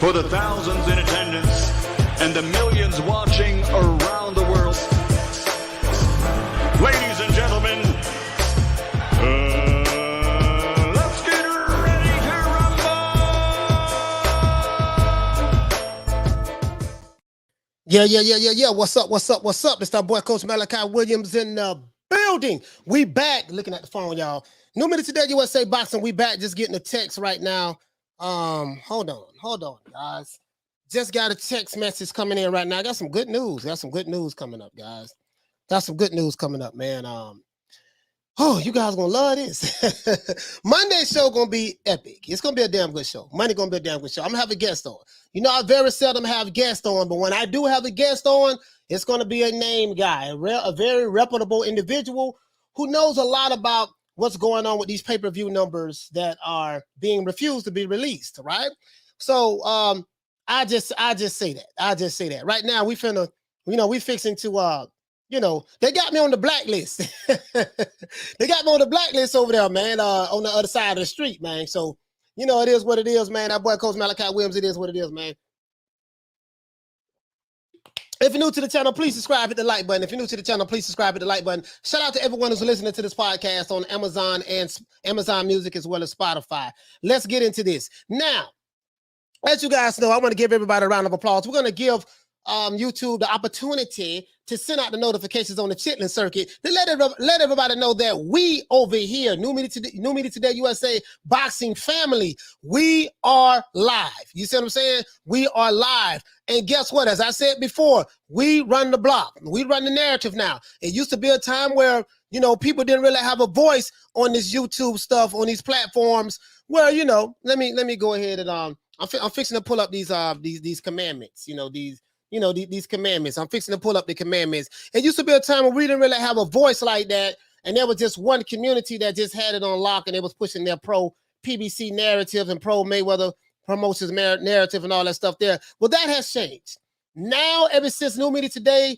for the thousands in attendance and the millions watching around the world. Ladies and gentlemen, let's get ready to rumble! Yeah. What's up? It's our boy, Coach Malachi Williams in the building. We back. Looking at the phone, y'all. New Minute Today, USA Boxing. We back. Just getting a text right now. Hold on, guys. Just got a text message coming in right now. I got some good news. Coming up, guys. Got some good news coming up, man. Oh, you guys gonna love this. Monday's show gonna be epic. It's gonna be a damn good show. Monday gonna be a damn good show. I'm gonna have a guest on. You know, I very seldom have guests on, but when I do have a guest on, it's gonna be a name guy, a very reputable individual who knows a lot about what's going on with these pay-per-view numbers that are being refused to be released, right? So I just say that. Right now we fixing to they got me on the blacklist. They got me on the blacklist over there, man, on the other side of the street, man. So, it is what it is, man. That boy, Coach Malachi Williams, it is what it is, man. If you're new to the channel, please subscribe, hit the like button. If you're new to the channel, please subscribe, hit the like button. Shout out to everyone who's listening to this podcast on Amazon and Amazon Music as well as Spotify. Let's get into this. Now, as you guys know, I want to give everybody a round of applause. We're going to give YouTube the opportunity to send out the notifications on the Chitlin circuit to let everybody know that we over here, New Media Today USA Boxing family, we are live. You see what I'm saying? We are live. And guess what? As I said before, we run the block. We run the narrative now. It used to be a time where, people didn't really have a voice on this YouTube stuff, on these platforms. Well, let me go ahead and I'm fixing to pull up these commandments, these commandments. I'm fixing to pull up the commandments. It used to be a time when we didn't really have a voice like that, and there was just one community that just had it on lock, and they was pushing their pro PBC narrative and pro Mayweather promotions narrative and all that stuff there. Well, that has changed. Now, ever since New Media Today,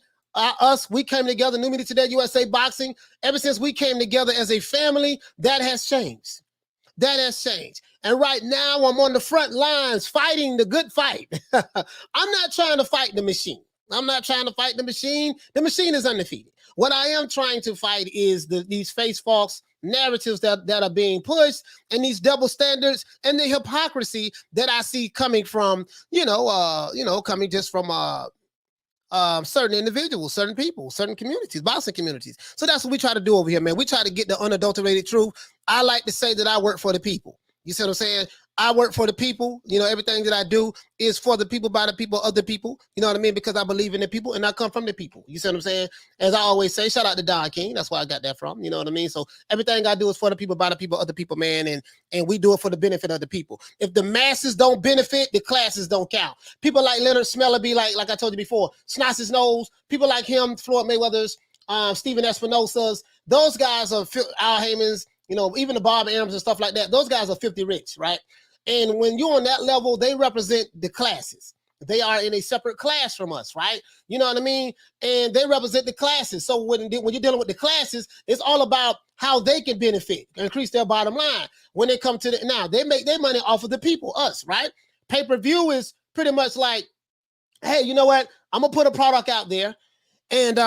we came together, New Media Today USA Boxing, ever since we came together as a family, that has changed. That has changed. And right now, I'm on the front lines fighting the good fight. I'm not trying to fight the machine. The machine is undefeated. What I am trying to fight is these false narratives that are being pushed, and these double standards and the hypocrisy that I see coming from, coming just from certain individuals, certain people, certain communities, boxing communities. So that's what we try to do over here, man. We try to get the unadulterated truth. I like to say that I work for the people. You see what I'm saying? I work for the people. Everything that I do is for the people, by the people, of the people. You know what I mean? Because I believe in the people and I come from the people. You see what I'm saying? As I always say, shout out to Don King. That's where I got that from. You know what I mean? So everything I do is for the people, by the people, of the people, man. And we do it for the benefit of the people. If the masses don't benefit, the classes don't count. People like Leonard Ellerbe, like I told you before, Snoss's Nose, people like him, Floyd Mayweather's, Stephen Espinosa's, those guys are Al Heyman's, even the Bob Arams and stuff like that. Those guys are 50 rich, right? And when you're on that level, they represent the classes. They are in a separate class from us, right? You know what I mean? And they represent the classes. So when you're dealing with the classes, it's all about how they can benefit, increase their bottom line. When they come to now, they make their money off of the people, us, right? Pay-per-view is pretty much like, hey, you know what? I'm going to put a product out there, and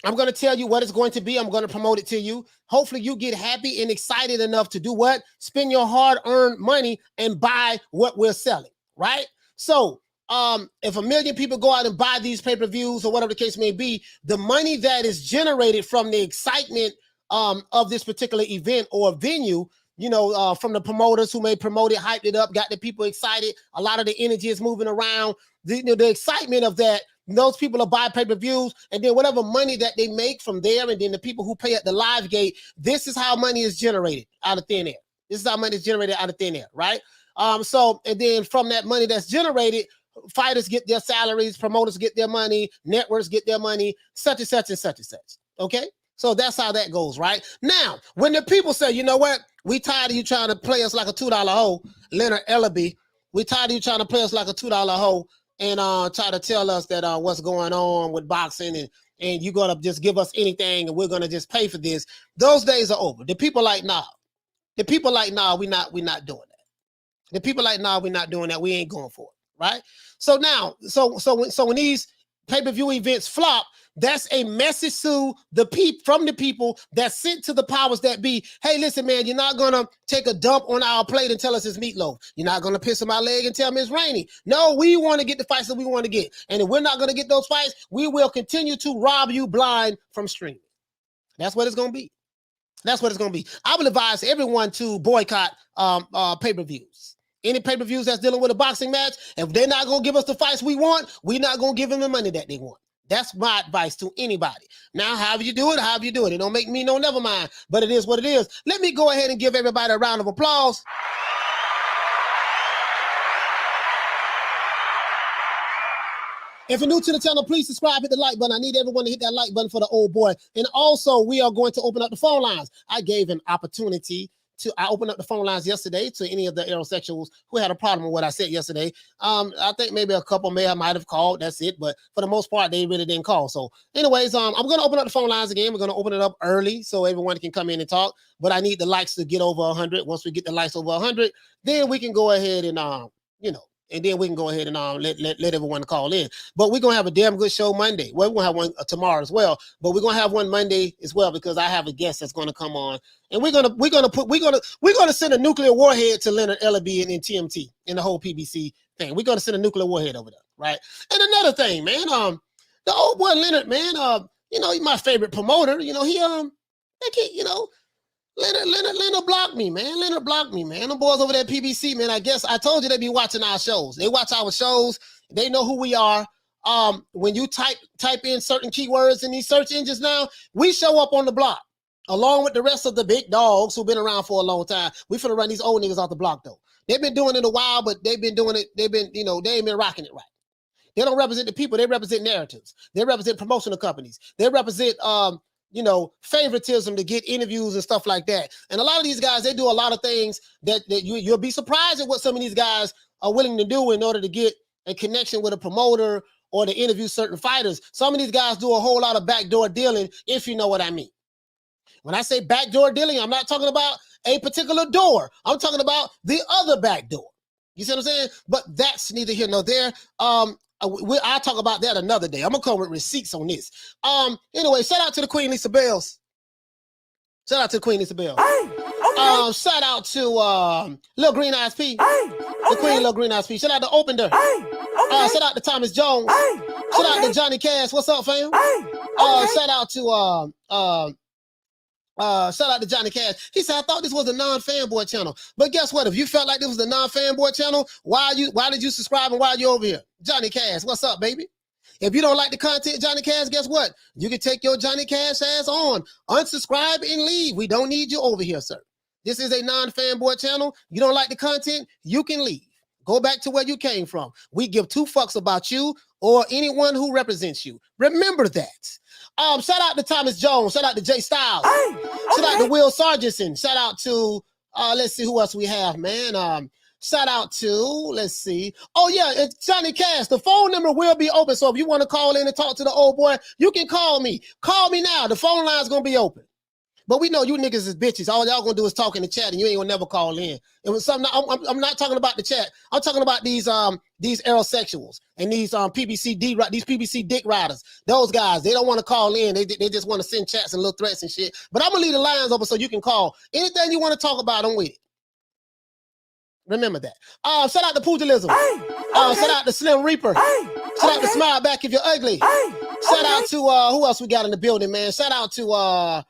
I'm going to tell you what it's going to be. I'm going to promote it to you. Hopefully you get happy and excited enough to do what? Spend your hard-earned money and buy what we're selling, right? So if 1 million people go out and buy these pay-per-views or whatever the case may be, the money that is generated from the excitement of this particular event or venue, from the promoters who may promote it, hyped it up, got the people excited. A lot of the energy is moving around. The excitement of that, those people will buy pay-per-views, and then whatever money that they make from there, and then the people who pay at the live gate, this is how money is generated out of thin air. This is how money is generated out of thin air, right? And then from that money that's generated, fighters get their salaries, promoters get their money, networks get their money, such and such and such and such, okay? So that's how that goes, right? Now, when the people say, you know what, we tired of you trying to play us like a $2 hoe, Leonard Ellerbe, we tired of you trying to play us like a $2 hoe, and try to tell us that what's going on with boxing, and you're going to just give us anything and we're going to just pay for this. Those days are over. The people like, nah. The people like, nah, we're not doing that. The people like, nah, we're not doing that. We ain't going for it, right? So now, so when these pay-per-view events flop, that's a message to the from the people that sent to the powers that be. Hey, listen, man, you're not gonna take a dump on our plate and tell us it's meatloaf. You're not gonna piss on my leg and tell me it's rainy. No, we want to get the fights that we want to get, and if we're not gonna get those fights, we will continue to rob you blind from streaming. That's what it's gonna be. That's what it's gonna be. I will advise everyone to boycott pay-per-views. Any pay-per-views that's dealing with a boxing match, if they're not gonna give us the fights we want, we're not gonna give them the money that they want. That's my advice to anybody. Now, however you do it, It don't make me no never mind, but it is what it is. Let me go ahead and give everybody a round of applause. If you're new to the channel, please subscribe, hit the like button. I need everyone to hit that like button for the old boy. And also, we are going to open up the phone lines. I gave an opportunity I opened up the phone lines yesterday to any of the aerosexuals who had a problem with what I said yesterday. I think maybe a couple might have called. That's it. But for the most part, they really didn't call. So anyways, I'm going to open up the phone lines again. We're going to open it up early so everyone can come in and talk. But I need the likes to get over 100. Once we get the likes over 100, then we can go ahead and, and then we can go ahead and let everyone call in. But we're gonna have a damn good show Monday. Well, we're gonna have one tomorrow as well. But we're gonna have one Monday as well because I have a guest that's gonna come on, and we're gonna send a nuclear warhead to Leonard Ellerbe and TMT and the whole PBC thing. We're gonna send a nuclear warhead over there, right? And another thing, man, the old boy Leonard, man, he's my favorite promoter. Leonard blocked me, man. Leonard blocked me, man. Them boys over there at PBC, man. I guess I told you they be watching our shows. They watch our shows. They know who we are. When you type in certain keywords in these search engines now, we show up on the block along with the rest of the big dogs who've been around for a long time. We finna run these old niggas off the block though. They've been doing it a while, but they've been doing it. They ain't been rocking it right. They don't represent the people. They represent narratives. They represent promotional companies. They represent favoritism to get interviews and stuff like that. And a lot of these guys, they do a lot of things that you'll be surprised at what some of these guys are willing to do in order to get a connection with a promoter or to interview certain fighters. Some of these guys do a whole lot of backdoor dealing, if you know what I mean. When I say backdoor dealing, I'm not talking about a particular door. I'm talking about the other back door. You see what I'm saying? But that's neither here nor there. I'll talk about that another day. I'm gonna come with receipts on this. Anyway, shout out to the Queen Lisa Bells. Shout out to Queen Lisa Bells. Okay. Shout out to Lil Green Eyes P. The Queen Lil Green Eyes P. Shout out to Open Door. Shout out to Thomas Jones. Shout out to Johnny Cash. What's up, fam? Shout out to Johnny Cash. He said, I thought this was a non-fanboy channel. But guess what? If you felt like this was a non-fanboy channel, why did you subscribe and why are you over here? Johnny Cash, what's up, baby? If you don't like the content, Johnny Cash, guess what? You can take your Johnny Cash ass on, unsubscribe and leave. We don't need you over here, sir. This is a non-fanboy channel. You don't like the content, you can leave. Go back to where you came from. We give two fucks about you or anyone who represents you. Remember that. Shout out to Thomas Jones. Shout out to Jay Styles. Shout out to Will Sargentson. Shout out to, let's see who else we have, man. Shout out to, let's see. Oh, yeah, it's Johnny Cash. The phone number will be open. So if you want to call in and talk to the old boy, you can call me. Call me now. The phone line's going to be open. But we know you niggas is bitches. All y'all gonna do is talk in the chat, and you ain't gonna never call in. It was something. I'm not talking about the chat. I'm talking about these aerosexuals and these PBC dick riders. Those guys, they don't want to call in. They just want to send chats and little threats and shit. But I'm gonna leave the lines open so you can call anything you want to talk about. I'm with it. Remember that. Shout out to Pugilism. Shout out to Slim Reaper. Shout out to Smile Back If You're Ugly. Shout out to who else we got in the building, man? Shout out to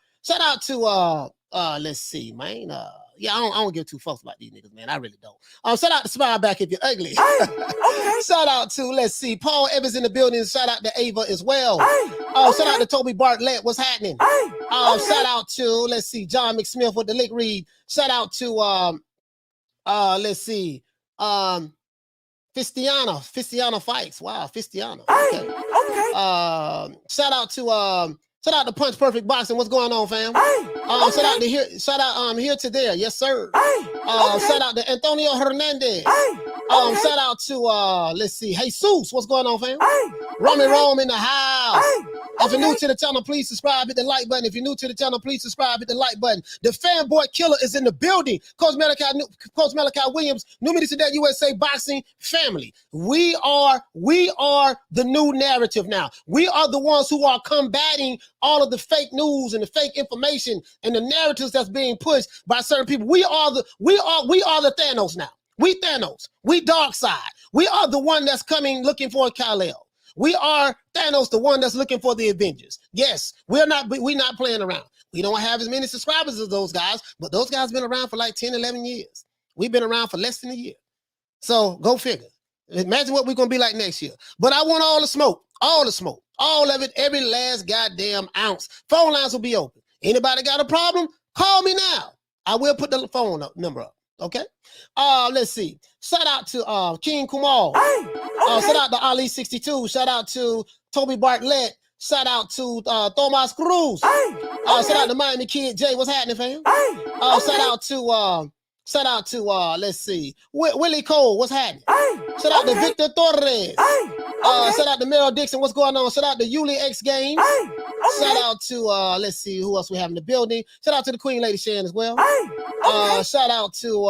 let's see, man. Yeah, I don't give two fucks about these niggas, man. I really don't. Shout out to Smile Back If You're Ugly. Shout out to, let's see, Paul Evans in the building. Shout out to Ava as well. Shout out to Toby Bartlett. What's happening? Shout out to, let's see, John McSmith with the lick read. Shout out to let's see, Fistiana Fights. Wow, Fistiana. Okay. Shout out to Punch Perfect Boxing. What's going on, fam? Shout out to here to there. Yes, sir. Shout out to Antonio Hernandez. Shout out to let's see, Jesus. What's going on, fam? Romy Rome in the house. If you're new to the channel, please subscribe, hit the like button. If you're new to the channel, please subscribe, hit the like button. The fanboy killer is in the building. Coach Malachi Williams, New Media Today USA Boxing family. We are the new narrative now. We are the ones who are combating all of the fake news and the fake information and the narratives that's being pushed by certain people. We are the Thanos now. We Thanos. We Darkseid. We are the one that's coming looking for Kal-El. We are Thanos, the one that's looking for the Avengers. Yes, we're not playing around. We don't have as many subscribers as those guys, but those guys been around for like 10, 11 years. We've been around for less than a year. So go figure. Imagine what we're going to be like next year. But I want all the smoke, all of it, every last goddamn ounce. Phone lines will be open. Anybody got a problem? Call me now. I will put the phone number up. Okay. Let's see. Shout out to King Kumal. Shout out to Ali 62. Shout out to Toby Bartlett. Shout out to Thomas Cruz. Shout out to Miami Kid J. What's happening, fam? Shout out to let's see, Willie Cole. What's happening? Shout out to Victor Torres. Shout out to Meryl Dixon. What's going on? Shout out to Yuli X Games. Shout out to let's see who else we have in the building. Shout out to the Queen Lady Shan as well. Shout out to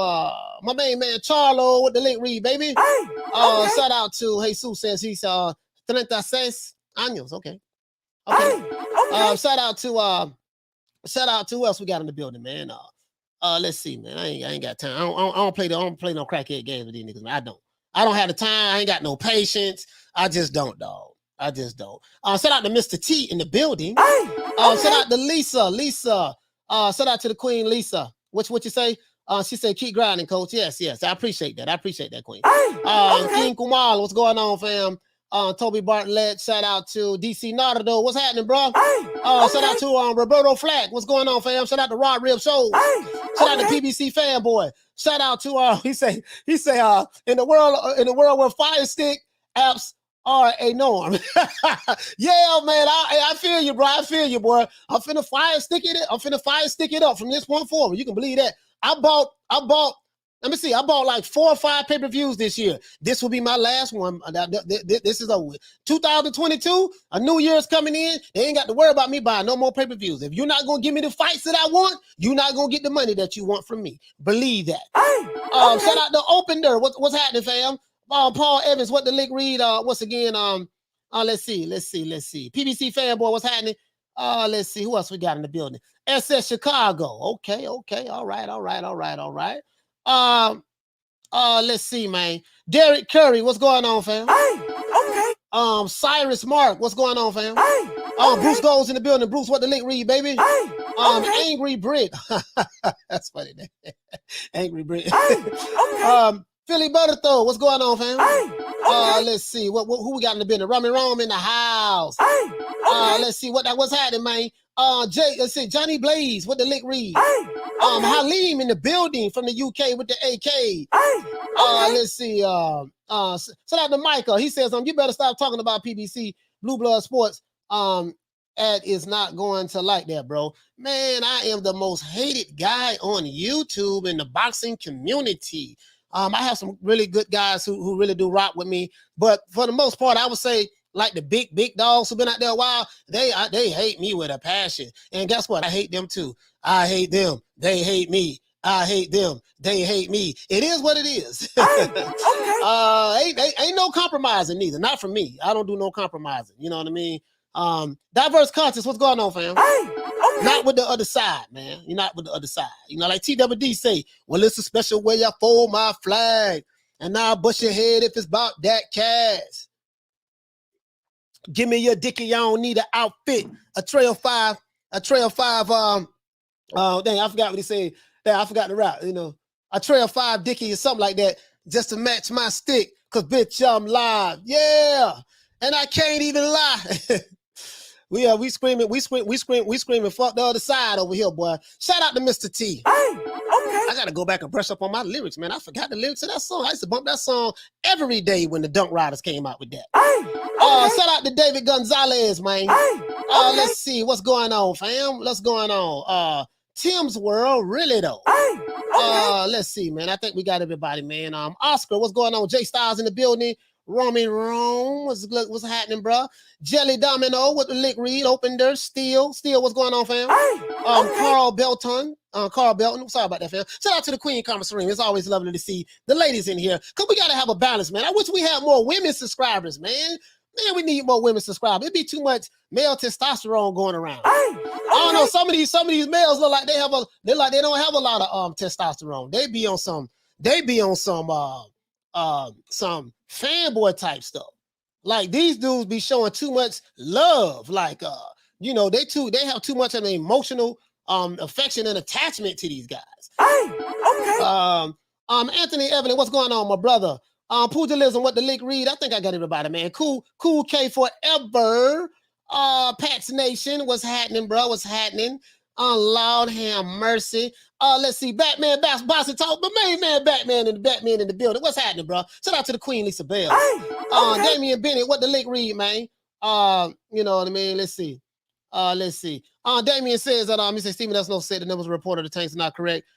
my main man Charlo with the link read, baby. Shout out to Jesus, says he's 36 años. Okay. Shout out to who else we got in the building, man. Let's see, man. I ain't got time. I don't play no crackhead games with these niggas, man. I don't have the time. I ain't got no patience. I just don't, dog. I just don't. Shout out to Mr. T in the building. Shout out to Lisa. Shout out to the Queen Lisa. What you say? She said, keep grinding, coach. Yes. I appreciate that, Queen. King Kumal, what's going on, fam? Toby Bartlett, shout out to DC Nardo. What's happening, bro? Shout out to Roberto Flack. What's going on, fam? Shout out to Rod Rib Show. Shout out to PBC Fanboy. Shout out to he say in the world where Fire Stick apps are a norm. Yeah, man. I feel you, bro. I feel you, boy. I'm finna fire stick it up from this point forward. You can believe that. I bought. Let me see. I bought like 4 or 5 pay-per-views this year. This will be my last one. This is over. 2022, a new year is coming in. They ain't got to worry about me buying no more pay-per-views. If you're not going to give me the fights that I want, you're not going to get the money that you want from me. Believe that. Shout out to Open Door. What's happening, fam? Paul Evans, what the link read? Once again, let's see. PBC Fanboy, what's happening? Let's see. Who else we got in the building? SS Chicago. Okay. All right. Let's see, man. Derek Curry, what's going on, fam? Cyrus Mark, what's going on, fam? Bruce Goes in the building. Bruce, what the link read, baby? Angry Brit. That's funny. Angry Brit. Philly Butterthrow, what's going on, fam? Let's see. Who we got in the building? Rummy Rome in the house. Let's see what's happening, man. Let's see, Johnny Blaze, what the lick read. Halim in the building from the UK with the AK. Let's see. Shout out to Michael. He says, you better stop talking about PBC Blue Blood Sports. Ad is not going to like that, bro. Man, I am the most hated guy on YouTube in the boxing community. I have some really good guys who really do rock with me, but for the most part, I would say like the big dogs who've been out there a while, they hate me with a passion. And guess what? I hate them too. I hate them. They hate me. I hate them. They hate me. It is what it is. Ain't no compromising neither. Not for me. I don't do no compromising. You know what I mean? Diverse contest. What's going on, fam? Not with the other side, man. You're not with the other side. You know, like TWD say, well, it's a special way I fold my flag. And now I bust your head if it's about that cash. Give me your dicky, I don't need an outfit. A trail 5. Dang, I forgot what he said. Dang, I forgot the rap, you know. A trail 5 dicky or something like that, just to match my stick. Cause bitch, I'm live. Yeah. And I can't even lie. we screaming, fuck the other side over here, boy. Shout out to Mr. T. I gotta go back and brush up on my lyrics, man. I forgot the lyrics of that song. I used to bump that song every day when the Dunk Riders came out with that. Shout out to David Gonzalez, man. Let's see what's going on, fam. What's going on? Tim's World, really though. Let's see, man. I think we got everybody, man. Oscar, what's going on? Jay Styles in the building. Romy Rome, what's happening, bro? Jelly Domino with the lick read, opener, Steel, what's going on, fam? Carl Belton, sorry about that, fam. Shout out to the Queen Conference Room. It's always lovely to see the ladies in here, because we got to have a balance, man. I wish we had more women subscribers, man. Man, we need more women subscribers. It'd be too much male testosterone going around. I don't know. Some of these males look like they don't have a lot of testosterone. They be on some fanboy type stuff. Like these dudes be showing too much love. Like they have too much of an emotional affection and attachment to these guys. Okay. Anthony Evelyn, what's going on, my brother? Pugilism, what the lick read? I think I got everybody, man. Cool K forever. Pat's Nation, what's happening, bro? What's happening? Lord have mercy. Let's see. Batman, Bossy Talk, but man, Batman in the building. What's happening, bro? Shout out to the Queen Lisa Bell. Damian Bennett, what the lick read, man? You know what I mean? Let's see. Damian says that he said Stephen Espinosa said the numbers reported the tanks are not correct.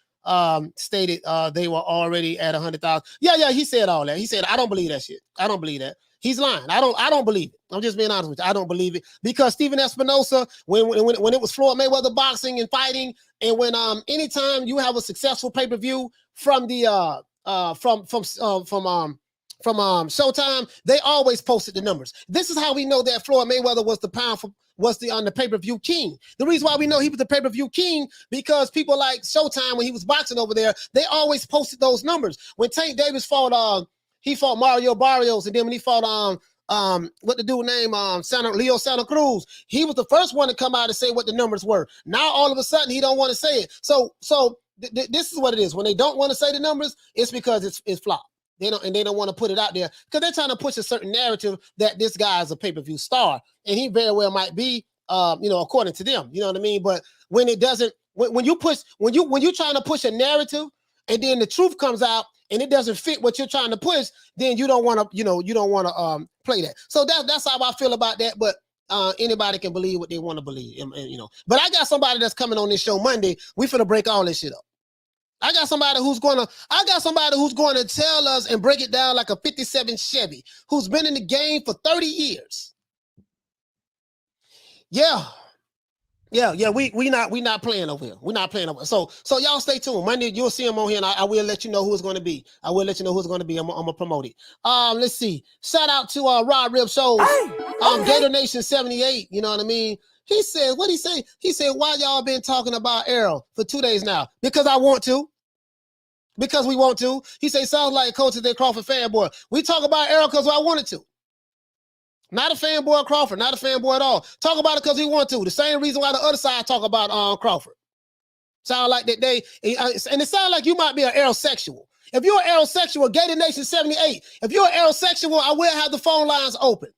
Stated they were already at 100,000. Yeah, he said all that. He said, I don't believe that shit. I don't believe that. He's lying. I don't believe it. I'm just being honest with you. I don't believe it, because Stephen Espinosa, when it was Floyd Mayweather boxing and fighting, and when anytime you have a successful pay-per-view from the from Showtime, they always posted the numbers. This is how we know that Floyd Mayweather was the pay-per-view king. The reason why we know he was the pay-per-view king, because people like Showtime, when he was boxing over there, they always posted those numbers. When Tank Davis fought, he fought Mario Barrios, and then when he fought what the dude name Leo Santa Cruz, he was the first one to come out and say what the numbers were. Now all of a sudden he don't want to say it. So this is what it is. When they don't want to say the numbers, it's because it's flop. They don't want to put it out there because they're trying to push a certain narrative that this guy is a pay-per-view star, and he very well might be, according to them. You know what I mean? But when it doesn't, when you're trying to push a narrative, and then the truth comes out and it doesn't fit what you're trying to push, then you don't want to, play that. So that's how I feel about that. But anybody can believe what they want to believe, But I got somebody that's coming on this show Monday. We finna break all this shit up. I got somebody who's going to tell us and break it down like a 57 Chevy, who's been in the game for 30 years. Yeah. We not playing over here. We're not playing over here. So y'all stay tuned. Monday you'll see him on here, and I will let you know who it's going to be. I'm gonna promote it. Let's see. Shout out to Rod Rib Shows. Gator Nation 78. You know what I mean? He said, what he say? He said, why y'all been talking about Errol for 2 days now? Because I want to. Because we want to. He said, sounds like Coach of the Crawford fanboy. We talk about Errol because I wanted to. Not a fanboy of Crawford, not a fanboy at all. Talk about it because he want to. The same reason why the other side talk about Crawford. Sound like that and it sounds like you might be an aerosexual. If you're an aerosexual, Gator Nation 78, if you're an aerosexual, I will have the phone lines open.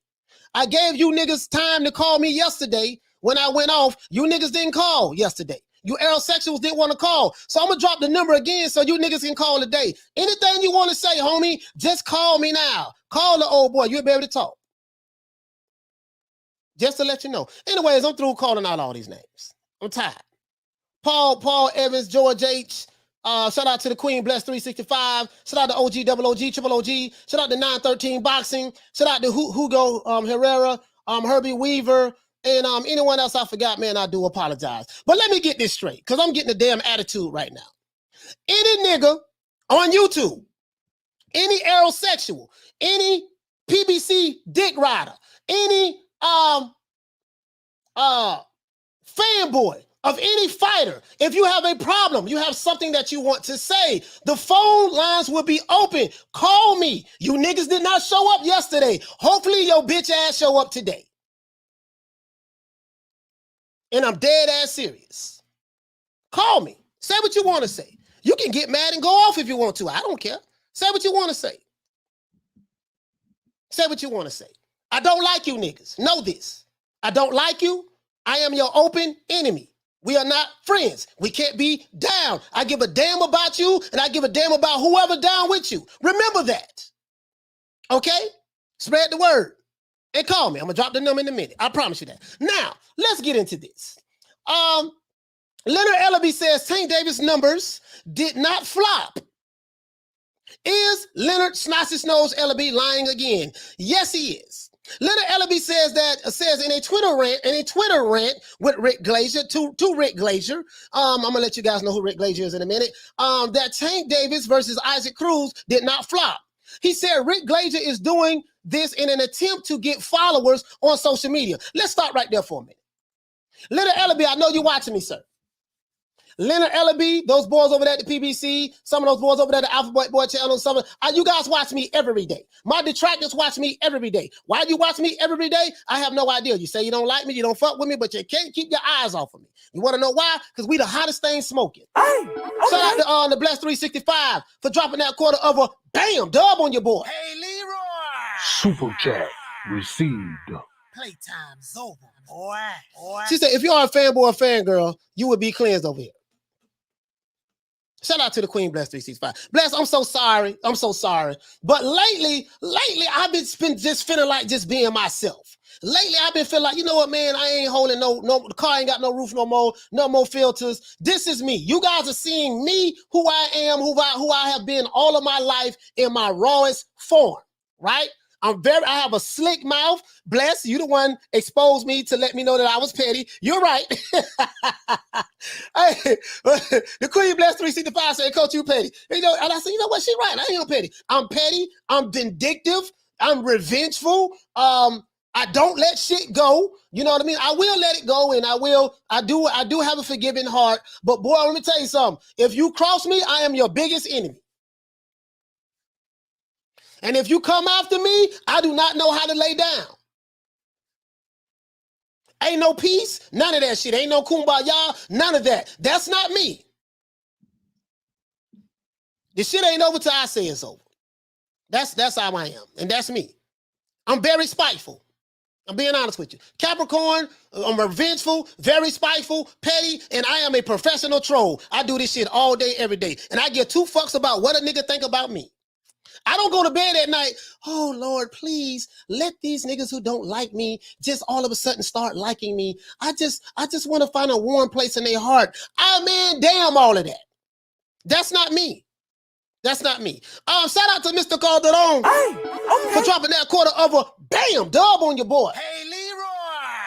I gave you niggas time to call me yesterday. When I went off, you niggas didn't call yesterday. You aerosexuals didn't want to call. So I'm going to drop the number again so you niggas can call today. Anything you want to say, homie, just call me now. Call the old boy. You'll be able to talk. Just to let you know. Anyways, I'm through calling out all these names. I'm tired. Paul Evans, George H. Shout out to the Queen Bless 365. Shout out to OG, Double OG, Triple OG. Shout out to 913 Boxing. Shout out to Hugo Herrera, Herbie Weaver, and anyone else I forgot, man, I do apologize. But let me get this straight, because I'm getting a damn attitude right now. Any nigga on YouTube, any aerosexual, any PBC dick rider, any fanboy of any fighter, if you have a problem, you have something that you want to say, the phone lines will be open. Call me. You niggas did not show up yesterday. Hopefully your bitch ass show up today. And I'm dead ass serious. Call me. Say what you want to say. You can get mad and go off if you want to. I don't care. Say what you want to say. Say what you want to say. I don't like you niggas. Know this. I don't like you. I am your open enemy. We are not friends. We can't be down. I give a damn about you, and I give a damn about whoever down with you. Remember that. Okay? Spread the word. And call me. I'm going to drop the number in a minute. I promise you that. Now, let's get into this. Leonard Ellerbe says Tank Davis numbers did not flop. Is Leonard Snotty Nose Ellerbe lying again? Yes, he is. Leonard Ellerbe says in a Twitter rant with Rick Glaser to Rick Glaser. I'm gonna let you guys know who Rick Glaser is in a minute. That Tank Davis versus Isaac Cruz did not flop. He said Rick Glaser is doing this in an attempt to get followers on social media. Let's stop right there for a minute. Leonard Ellerbe, I know you're watching me, sir. Leonard Ellerbe, those boys over there at the PBC, some of those boys over there at the Alphabet Boy channel, you guys watch me every day. My detractors watch me every day. Why do you watch me every day? I have no idea. You say you don't like me, you don't fuck with me, but you can't keep your eyes off of me. You want to know why? Because we the hottest thing smoking. Hey, okay. Shout out to the Blessed 365 for dropping that quarter of a bam dub on your boy. Hey, Leroy. Super chat received. Playtime's over, boy. She said, if you are a fanboy or fangirl, you would be cleansed over here. Shout out to the Queen Bless 365. Bless, I'm so sorry. I'm so sorry. But lately, I've been just feeling like just being myself. Lately, I've been feeling like, you know what, man, I ain't holding the car ain't got no roof no more filters. This is me. You guys are seeing me, who I am, who I have been all of my life in my rawest form, right? I have a slick mouth. Bless, you the one exposed me to let me know that I was petty. You're right. Hey, the Queen Bless 365 said, Coach, you petty. And I said, you know what? She's right. I ain't petty. I'm petty. I'm vindictive. I'm revengeful. I don't let shit go. You know what I mean? I will let it go, and I do have a forgiving heart. But boy, let me tell you something. If you cross me, I am your biggest enemy. And if you come after me, I do not know how to lay down. Ain't no peace, none of that shit. Ain't no kumbaya, none of that. That's not me. This shit ain't over till I say it's over. That's how I am, and that's me. I'm very spiteful. I'm being honest with you. Capricorn, I'm revengeful, very spiteful, petty, and I am a professional troll. I do this shit all day, every day, and I give two fucks about what a nigga think about me. I don't go to bed at night, oh, Lord, please let these niggas who don't like me just all of a sudden start liking me. I just want to find a warm place in their heart. Man, damn all of that. That's not me. That's not me. Shout out to Mr. Calderon for dropping that quarter of a bam dub on your boy. Hey, Leroy.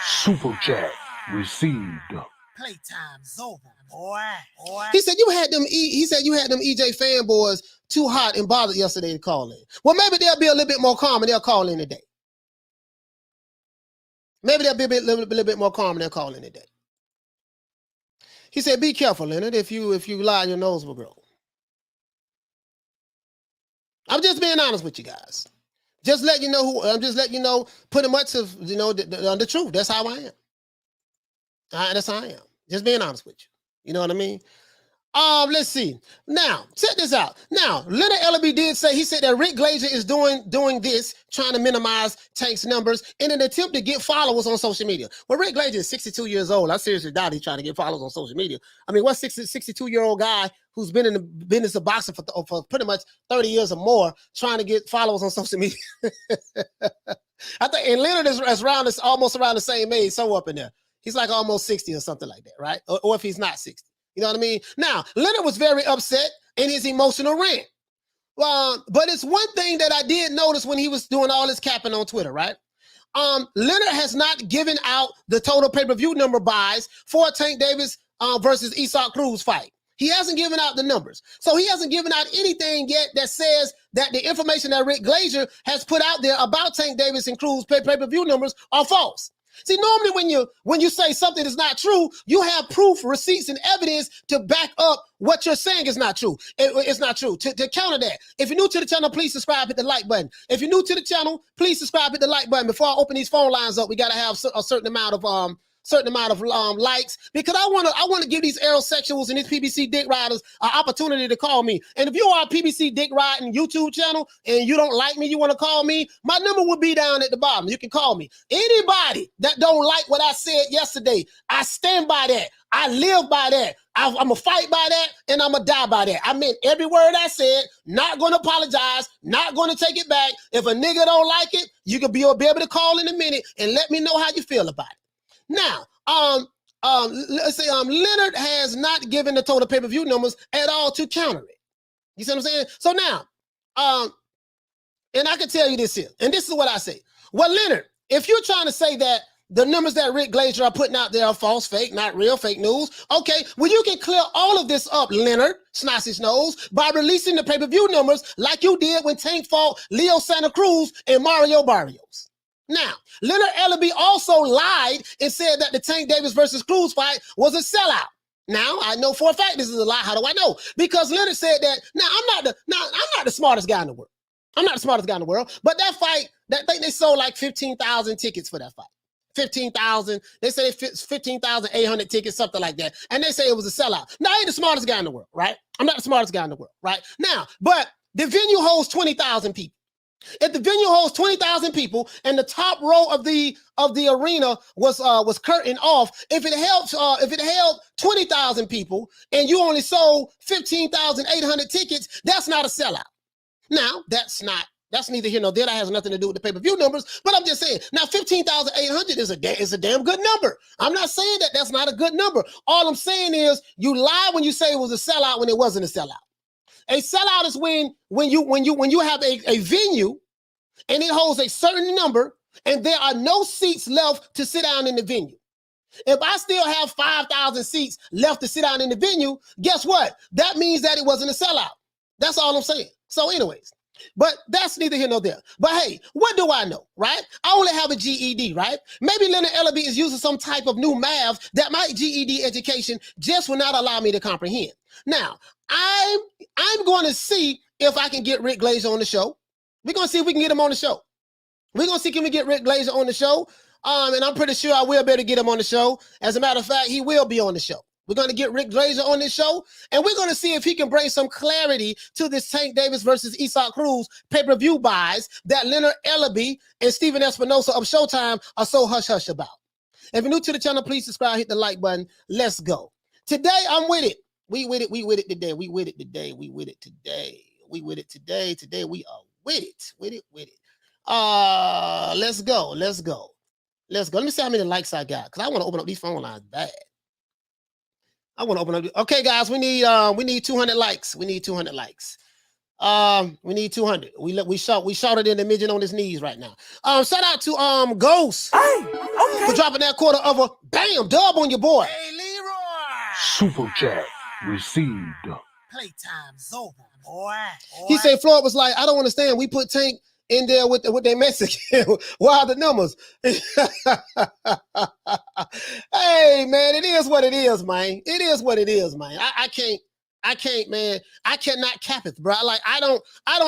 Super chat received. Playtime's over, boy. He said you had them EJ fanboys too hot and bothered yesterday to call in. Well, maybe they'll be a little bit more calm and they'll call in today. Maybe they'll be a little bit more calm and they'll call in today. He said, be careful, Leonard. If you lie, your nose will grow. I'm just being honest with you guys. Just let you know I'm just letting you know pretty much of the truth. That's how I am. That's how I am. Just being honest with you. You know what I mean? Let's see. Now, check this out. Now, Leonard Ellerbe did say, he said that Rick Glaser is doing this, trying to minimize Tank's numbers in an attempt to get followers on social media. Well, Rick Glaser is 62 years old. I seriously doubt he's trying to get followers on social media. I mean, what 62-year-old guy who's been in the business of boxing for pretty much 30 years or more trying to get followers on social media? I think, and Leonard is almost around the same age, so up in there. He's like almost 60 or something like that, right? Or if he's not 60. You know what I mean? Now, Leonard was very upset in his emotional rant. But it's one thing that I did notice when he was doing all his capping on Twitter, right? Leonard has not given out the total pay-per-view number buys for Tank Davis versus Isaac Cruz fight. He hasn't given out the numbers. So he hasn't given out anything yet that says that the information that Rick Glaser has put out there about Tank Davis and Cruz pay-per-view numbers are false. See, normally when you say something is not true, you have proof, receipts, and evidence to back up what you're saying is not true. It's not true. To counter that, if you're new to the channel, please subscribe, hit the like button. If you're new to the channel, please subscribe, hit the like button. Before I open these phone lines up, we got to have a certain amount of likes, because I want to give these aerosexuals and these PBC dick riders an opportunity to call me. And if you are a PBC dick riding YouTube channel and you don't like me, you want to call me, my number will be down at the bottom. You can call me. Anybody that don't like what I said yesterday, I stand by that. I live by that. I'm going to fight by that, and I'm going to die by that. I meant every word I said, not going to apologize, not going to take it back. If a nigga don't like it, you can be able to call in a minute and let me know how you feel about it. Now, let's say Leonard has not given the total pay-per-view numbers at all to counter it. You see what I'm saying? So now, And I can tell you this here, and this is what I say. Well, Leonard, if you're trying to say that the numbers that Rick Glaser are putting out there are false, fake, not real, fake news, okay, well, you can clear all of this up, Leonard, Snotty's Nose, by releasing the pay-per-view numbers like you did when Tank fought Leo Santa Cruz and Mario Barrios. Now, Leonard Ellerbe also lied and said that the Tank Davis versus Cruz fight was a sellout. Now, I know for a fact this is a lie. How do I know? Because Leonard said that, I'm not the smartest guy in the world. I'm not the smartest guy in the world, but that fight, I think they sold like 15,000 tickets for that fight. 15,000, they say 15,800 tickets, something like that. And they say it was a sellout. Now, I ain't the smartest guy in the world, right? I'm not the smartest guy in the world, right? Now, but the venue holds 20,000 people. If the venue holds 20,000 people and the top row of the arena was curtained off, if it held 20,000 people and you only sold 15,800 tickets, that's not a sellout. Now, that's neither here nor there. That has nothing to do with the pay-per-view numbers, but I'm just saying, now 15,800 is a damn good number. I'm not saying that that's not a good number. All I'm saying is you lie when you say it was a sellout when it wasn't a sellout. A sellout is when you have a venue and it holds a certain number and there are no seats left to sit down in the venue. If I still have 5,000 seats left to sit down in the venue, guess what? That means that it wasn't a sellout. That's all I'm saying. So anyways, but that's neither here nor there. But hey, what do I know, right? I only have a GED, right? Maybe Leonard Ellerbe is using some type of new math that my GED education just will not allow me to comprehend. Now, I'm going to see if I can get Rick Glaser on the show. We're going to see if we can get him on the show. We're going to see can we get Rick Glaser on the show. And I'm pretty sure I will be able to get him on the show. As a matter of fact, he will be on the show. We're going to get Rick Glaser on this show, and we're going to see if he can bring some clarity to this Tank Davis versus Isaac Cruz pay-per-view buys that Leonard Ellerbe and Stephen Espinosa of Showtime are so hush-hush about. If you're new to the channel, please subscribe, hit the like button. Let's go. Today, I'm with it. We with it today. We with it today. We with it today. We with it today. Today, we are with it. With it. Let's go. Let me see how many likes I got, because I want to open up these phone lines bad. I want to open up. Okay, guys, we need 200 likes. We need 200 likes. We need 200. We shouted in the midget on his knees right now. Shout out to Ghost for dropping that quarter of a bam dub on your boy. Hey, Leroy. Super chat received. Playtime's over, boy. He said Floyd was like, I don't understand. We put Tank in there with their message. Why are the numbers? Hey, man, it is what it is, man. It is what it is, man. I can't, man. I cannot cap it, bro. Like, I don't,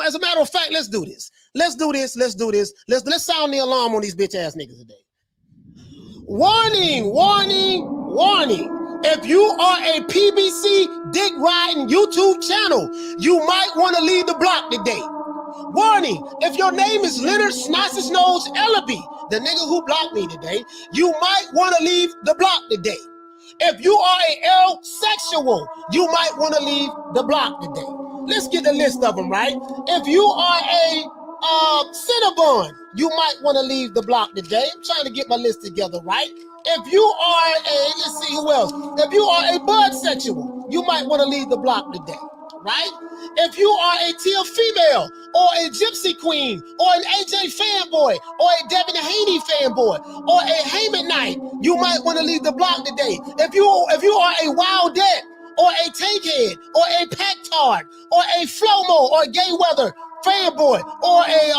as a matter of fact, let's do this. Let's sound the alarm on these bitch ass niggas today. Warning. If you are a PBC dick riding YouTube channel, you might want to leave the block today. Warning, if your name is Leonard Snotty's Nose Ellerbe, the nigga who blocked me today, you might want to leave the block today. If you are a L-sexual, you might want to leave the block today. Let's get the list of them, right? If you are a Cinnabon, you might want to leave the block today. I'm trying to get my list together, right? If you are a, let's see who else. If you are a bud sexual, you might want to leave the block today, right? If you are a teal female or a gypsy queen or an AJ fanboy or a Devin Haney fanboy or a Heyman Knight, you might want to leave the block today. If you are a Wildette or a Tankhead or a Pactard or a Flomo or a Gay Weather fanboy or a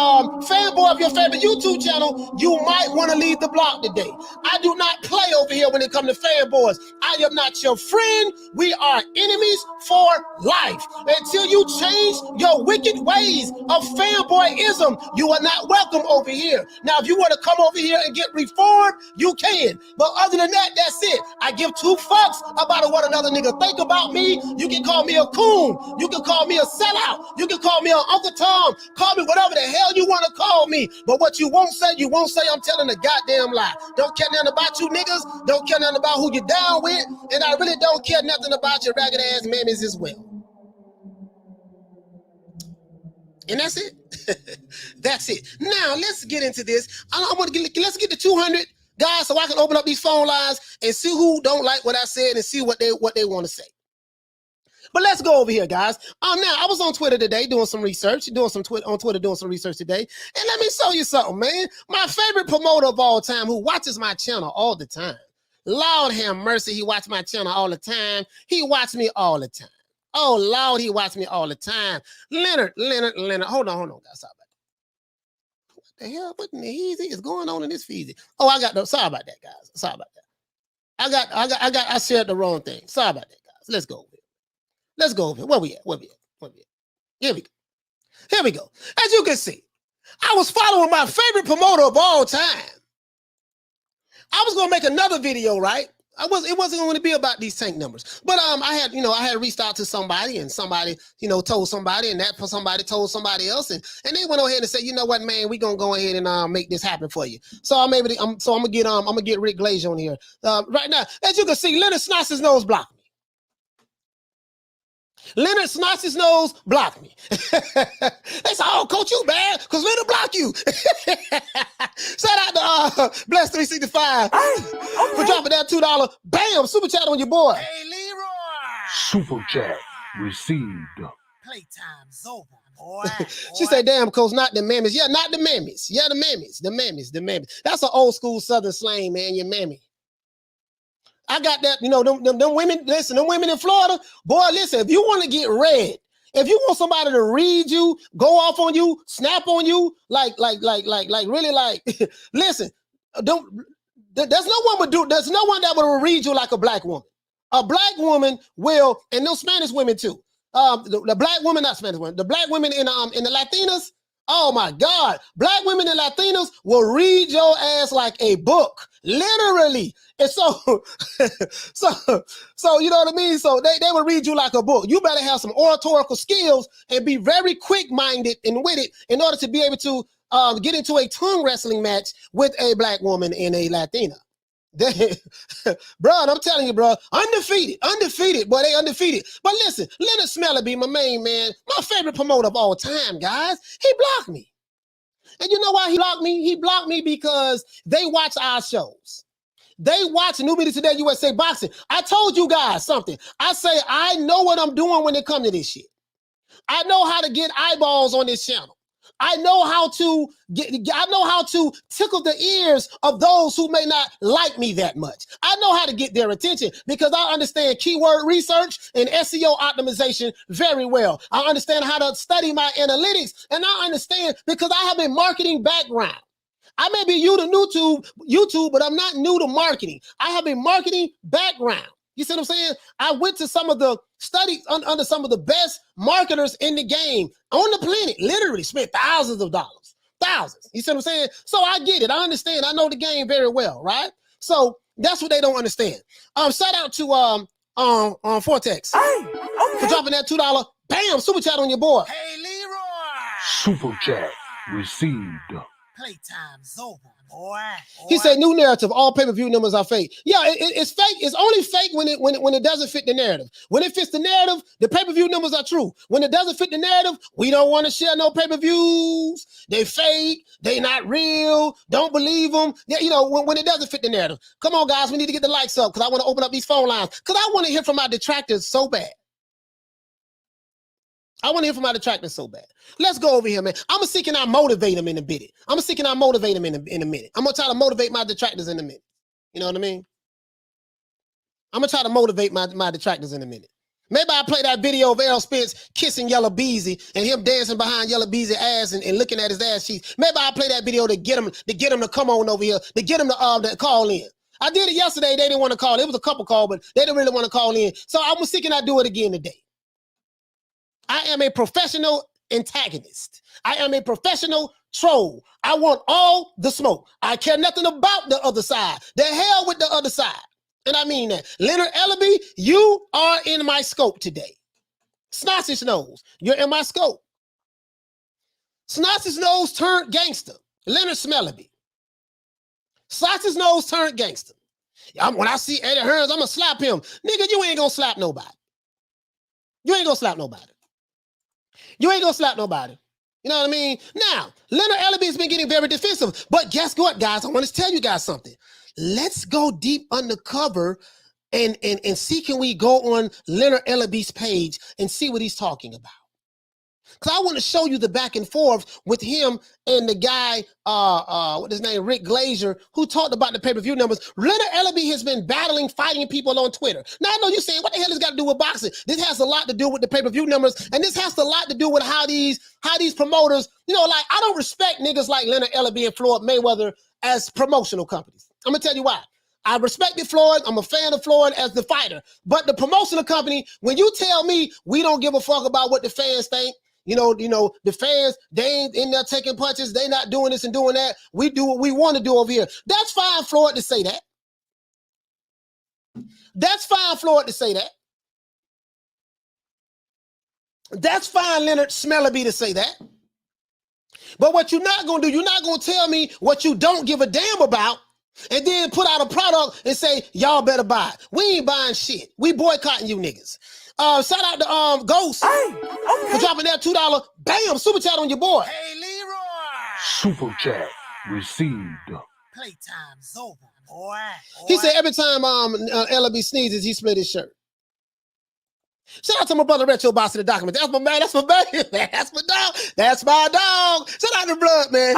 fanboy of your favorite YouTube channel, you might want to leave the block today. I do not play over here when it comes to fanboys. I am not your friend. We are enemies for life. Until you change your wicked ways of fanboyism, you are not welcome over here. Now, if you want to come over here and get reformed, you can. But other than that, that's it. I give two fucks about what another nigga think about me. You can call me a coon. You can call me a sellout. You can call me an Uncle Tom. Call me whatever the hell you want to call me. But what you won't say I'm telling a goddamn lie. Don't care nothing about you niggas. Don't care nothing about who you're down with. And I really don't care nothing about your ragged ass mammies as well. And that's it. That's it. Now let's get into this. Let's get to 200 guys so I can open up these phone lines and see who don't like what I said and see what they want to say. But let's go over here, guys. Now I was on Twitter today doing some research, doing some research today. And let me show you something, man. My favorite promoter of all time who watches my channel all the time. Lord have mercy, he watches my channel all the time. He watches me all the time. Oh, Lord, he watches me all the time. Leonard. Hold on, guys. Sorry about that. What the hell? What in the easy is going on in this feed? Oh, sorry about that, guys. Sorry about that. I shared the wrong thing. Sorry about that, guys. Let's go over here. Let's go over here. Where we at? Here we go. Here we go. As you can see, I was following my favorite promoter of all time. I was gonna make another video, right? It wasn't going to be about these tank numbers, but I had reached out to somebody, and somebody, told somebody, and that somebody told somebody else, and they went ahead and said, you know what, man, we're gonna go ahead and make this happen for you. So I'm gonna get Rick Glaser on here right now. As you can see, Leonard Snot's nose blocked me. Leonard Snot's nose blocked me. They said, oh, coach, you bad because Leonard blocked you. Shout out to Bless 365 for dropping that $2. Bam, super chat on your boy. Hey, Leroy. Super chat received. Playtime's over, boy. She said, damn, coach, not the mammies. Yeah, not the mammies. Yeah, the mammies. That's an old school Southern slang, man, your mammy. I got that, them women, listen, them women in Florida, boy, listen, if you want to get read, if you want somebody to read you, go off on you, snap on you, really listen, there's no one that will read you like a black woman. A black woman will, and those Spanish women too. The black women, not Spanish women, the black women in the Latinas, oh my God, black women and Latinas will read your ass like a book, literally. And so you know what I mean? So they will read you like a book. You better have some oratorical skills and be very quick-minded and with it in order to be able to get into a tongue wrestling match with a black woman and a Latina. Bro, I'm telling you, bro, undefeated, boy, they undefeated. But listen, Leonard Ellerbe, my main man, my favorite promoter of all time, guys, he blocked me. And you know why he blocked me? He blocked me because they watch our shows. They watch New Media Today USA Boxing. I told you guys something. I say, I know what I'm doing when it comes to this shit. I know how to get eyeballs on this channel. I know how to tickle the ears of those who may not like me that much. I know how to get their attention because I understand keyword research and SEO optimization very well. I understand how to study my analytics, and I understand because I have a marketing background. I may be new to YouTube, but I'm not new to marketing. I have a marketing background. You see what I'm saying? I went to some of the studies under some of the best marketers in the game on the planet, literally spent thousands of dollars, thousands. You see what I'm saying? So I get it. I understand. I know the game very well, right? So that's what they don't understand. Shout out to Vortex for dropping that $2. Bam, super chat on your boy. Hey, Leroy. Super chat received. Playtime's over, boy. He said, new narrative, all pay-per-view numbers are fake. Yeah, it's fake. It's only fake when it doesn't fit the narrative. When it fits the narrative, the pay-per-view numbers are true. When it doesn't fit the narrative, we don't want to share no pay-per-views. They fake. They not real. Don't believe them. When it doesn't fit the narrative. Come on, guys, we need to get the likes up because I want to open up these phone lines because I want to hear from my detractors so bad. I want to hear from my detractors so bad. Let's go over here, man. I'm going to seek and I motivate them in a minute. I'm going to minute. I'm going to try to motivate my detractors in a minute. You know what I mean? I'm going to try to motivate my detractors in a minute. Maybe I'll play that video of Errol Spence kissing Yellow Beezy and him dancing behind Yellow Beezy's ass and looking at his ass cheeks. Maybe I'll play that video to get him to come on over here, to get him to call in. I did it yesterday. They didn't want to call. It was a couple call, but they didn't really want to call in. So I'm seeking I do it again today. I am a professional antagonist. I am a professional troll. I want all the smoke. I care nothing about the other side. The hell with the other side. And I mean that. Leonard Ellerbe, you are in my scope today. Snot's nose, you're in my scope. Snot's nose turned gangster. Leonard Ellerbe. Snot's nose turned gangster. When I see Eddie Hearns, I'm going to slap him. Nigga, you ain't going to slap nobody. You ain't going to slap nobody. You ain't gonna slap nobody. You know what I mean? Now, Leonard Ellerbe has been getting very defensive. But guess what, guys? I want to tell you guys something. Let's go deep undercover and see, can we go on Leonard Ellerbe's page and see what he's talking about? Because I want to show you the back and forth with him and the guy, what's his name, Rick Glaser, who talked about the pay-per-view numbers. Leonard Ellerbe has been battling, fighting people on Twitter. Now, I know you're saying, what the hell has got to do with boxing? This has a lot to do with the pay-per-view numbers, and this has a lot to do with how these promoters, like, I don't respect niggas like Leonard Ellerbe and Floyd Mayweather as promotional companies. I'm going to tell you why. I respected Floyd. I'm a fan of Floyd as the fighter. But the promotional company, when you tell me we don't give a fuck about what the fans think, the fans, they ain't in there taking punches. They not doing this and doing that. We do what we want to do over here. That's fine, Floyd, to say that. That's fine, Floyd, to say that. That's fine, Leonard Smellerby, to say that. But what you're not going to do, you're not going to tell me what you don't give a damn about and then put out a product and say, y'all better buy it. We ain't buying shit. We boycotting you niggas. Shout out to Ghost for dropping that $2. Bam, super chat on your boy. Hey, Leroy. Super chat received. Playtime's over, boy. He said every time Ellerbe sneezes, he split his shirt. Shout out to my brother Retro Boss of the document. That's my man. That's my man. That's my dog. That's my dog. Shout out to Blood, man.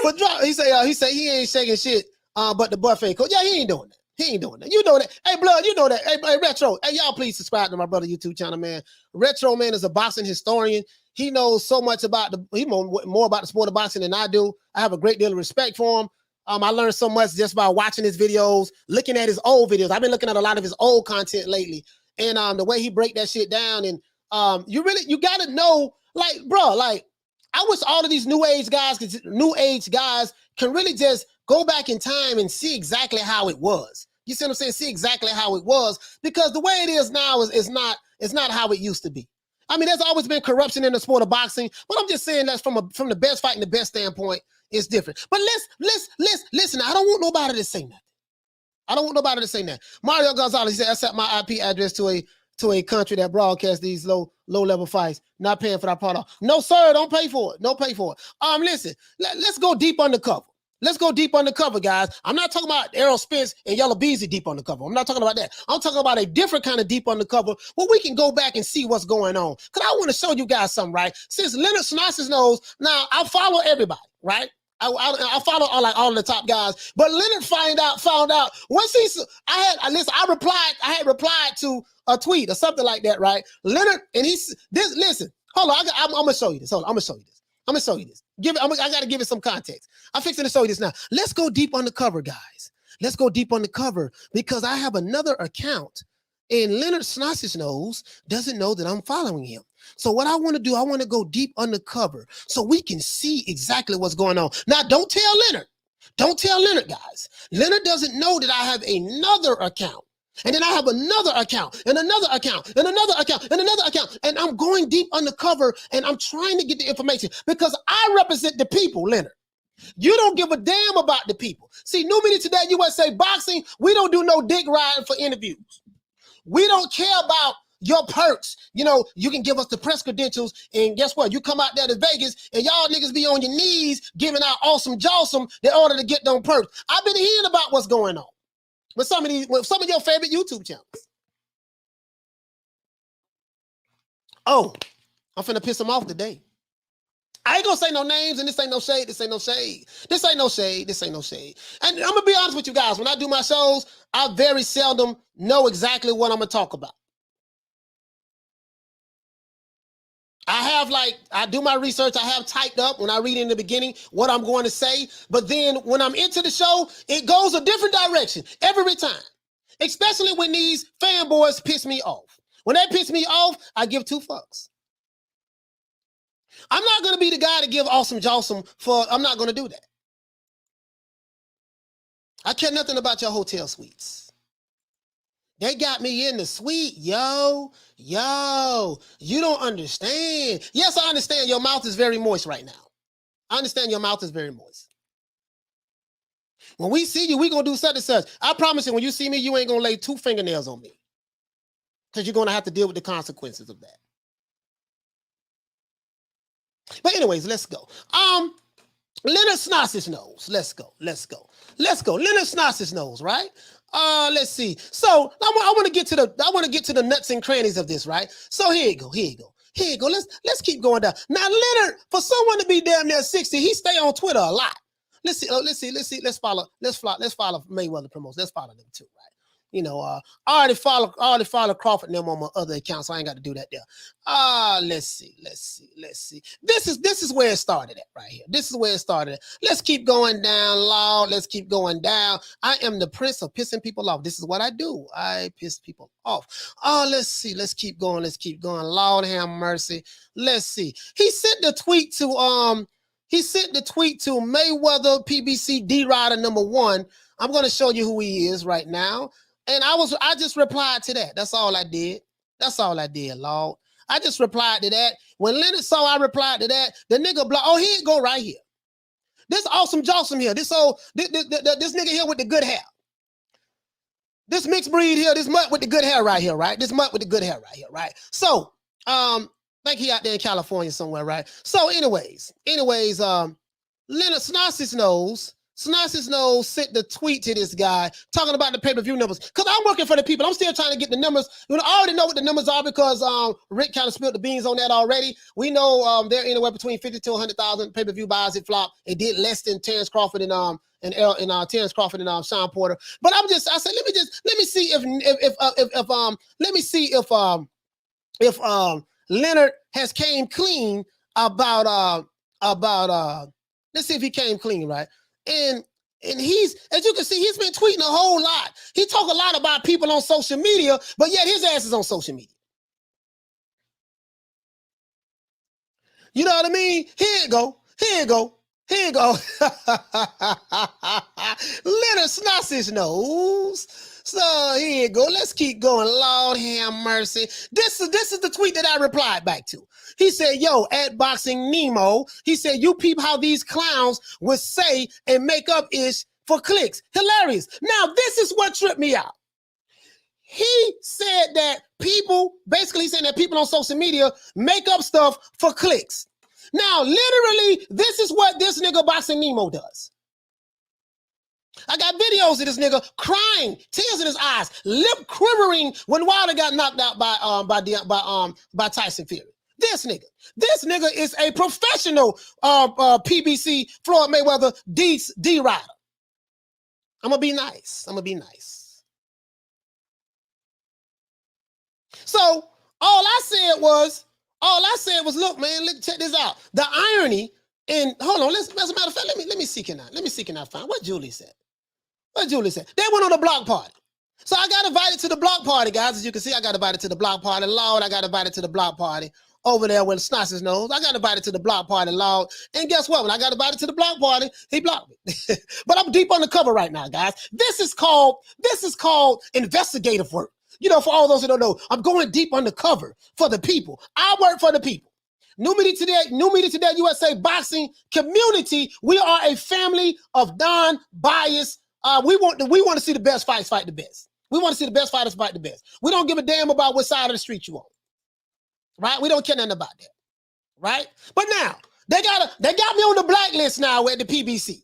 But he say he ain't shaking shit. But the buffet coach, yeah, he ain't doing that. He ain't doing that. You know that. Hey, Blood, you know that. Hey, Retro. Hey, y'all please subscribe to my brother YouTube channel, man. Retro, man, is a boxing historian. He knows so much about more about the sport of boxing than I do. I have a great deal of respect for him. I learned so much just by watching his videos, looking at his old videos. I've been looking at a lot of his old content lately. And the way he break that shit down. And you got to know, like, bro, like, I wish all of these new age guys can really just go back in time and see exactly how it was. You see what I'm saying? See exactly how it was, because the way it is now is not how it used to be. I mean, there's always been corruption in the sport of boxing, but I'm just saying that's from the best fight and the best standpoint, it's different. But listen, I don't want nobody to say nothing. I don't want nobody to say that. Mario Gonzalez, he said, I set my IP address to a country that broadcasts these low level fights, not paying for that product. No, sir, don't pay for it. Don't pay for it. Listen, let's go deep undercover. Let's go deep undercover, guys. I'm not talking about Errol Spence and Yellow Beezy deep undercover. I'm not talking about that. I'm talking about a different kind of deep undercover where we can go back and see what's going on. Because I want to show you guys something, right? Since Leonard Snodsis knows, now I follow everybody, right? I follow all of the top guys, but Leonard found out once I had replied to a tweet or something like that, right? Leonard, and listen, hold on, I'm gonna show you this. Hold on, I'm gonna show you this. I gotta give it some context. I'm fixing to show you this now. Let's go deep on the cover, guys. Let's go deep on the cover, because I have another account, and Leonard Snodsis doesn't know that I'm following him. So what I want to do, I want to go deep undercover so we can see exactly what's going on. Now, don't tell Leonard. Don't tell Leonard, guys. Leonard doesn't know that I have another account. And then I have another account, and another account, and another account, and another account. And I'm going deep undercover, and I'm trying to get the information because I represent the people, Leonard. You don't give a damn about the people. See, New Media Today, USA Boxing, we don't do no dick riding for interviews. We don't care about your perks. You can give us the press credentials, and guess what? You come out there to Vegas, and y'all niggas be on your knees giving out awesome jawsome in order to get them perks. I've been hearing about what's going on with some of your favorite YouTube channels. Oh, I'm finna piss them off today. I ain't gonna say no names, and this ain't no shade. This ain't no shade. This ain't no shade. This ain't no shade. And I'm gonna be honest with you guys. When I do my shows, I very seldom know exactly what I'm gonna talk about. I do my research. I have typed up when I read in the beginning what I'm going to say. But then when I'm into the show, it goes a different direction every time. Especially when these fanboys piss me off. When they piss me off, I give two fucks. I'm not going to be the guy to give awesome jawsome I'm not going to do that. I care nothing about your hotel suites. They got me in the suite, yo. You don't understand. Yes, I understand your mouth is very moist right now. I understand your mouth is very moist. When we see you, we going to do such and such. I promise you, when you see me, you ain't going to lay 2 fingernails on me. Because you're going to have to deal with the consequences of that. But anyways, let's go. Leonard Snodsis knows. Let's go. Leonard Snodsis knows, right? Let's see. So I want to get to the nuts and crannies of this, right? So here you go. Let's keep going down. Now, Leonard, for someone to be damn near 60, he stay on Twitter a lot. Let's see. Let's follow Mayweather promotes. Let's follow them too, right? You know, I already follow Crawford and them on my other account, so I ain't got to do that there. Let's see. This is where it started at right here. This is where it started at. Let's keep going down, Lord. Let's keep going down. I am the prince of pissing people off. This is what I do. I piss people off. Let's see. Let's keep going. Lord have mercy. Let's see. He sent the tweet to Mayweather PBC D-Rider #1. I'm going to show you who he is right now. And I just replied to that. That's all I did. Lord. I just replied to that. When Leonard saw I replied to that, the nigga blocked. Oh, here it go right here. This awesome Jawsome here. This nigga here with the good hair. This mixed breed here, this mutt with the good hair right here, right? This mutt with the good hair right here, right? So, think he out there in California somewhere, right? So, anyways, Leonard Snossis Knows sent the tweet to this guy talking about the pay-per-view numbers. Because I'm working for the people. I'm still trying to get the numbers. You know, I already know what the numbers are because Rick kind of spilled the beans on that already. We know they're anywhere between 50 to 100,000 pay-per-view buys. It flopped. It did less than Terrence Crawford and Terrence Crawford and Sean Porter. But I said, let me see if Leonard has came clean about let's see if he came clean, right? And he's, as you can see, he's been tweeting a whole lot. He talk a lot about people on social media, but yet his ass is on social media. You know what I mean? Here you go. Leonard Snossis Knows. So here you go. Let's keep going. Lord have mercy. This is the tweet that I replied back to. He said, yo, at Boxing Nemo, he said, you peep how these clowns would say and make up ish for clicks. Hilarious. Now, this is what tripped me out. He said that people on social media make up stuff for clicks. Now, literally, this is what this nigga Boxing Nemo does. I got videos of this nigga crying, tears in his eyes, lip quivering when Wilder got knocked out by Tyson Fury. This nigga is a professional PBC Floyd Mayweather D-Rider. I'm gonna be nice. So all I said was, look, man, check this out. The irony, and hold on, as a matter of fact, let me see can I find what Julie said. They went on a block party. So I got invited to the block party, guys. As you can see, I got invited to the block party. Lord, I got invited to the block party over there with Snossis Knows. I got invited to the block party, Lord. And guess what? When I got invited to the block party, he blocked me. But I'm deep undercover right now, guys. This is called investigative work. You know, for all those who don't know, I'm going deep undercover for the people. I work for the people. New Media Today, USA boxing community. We are a family of non-biased. We want to see the best fights fight the best. We want to see the best fighters fight the best. We don't give a damn about what side of the street you on. Right? We don't care nothing about that. Right? But now, they got me on the blacklist now at the PBC.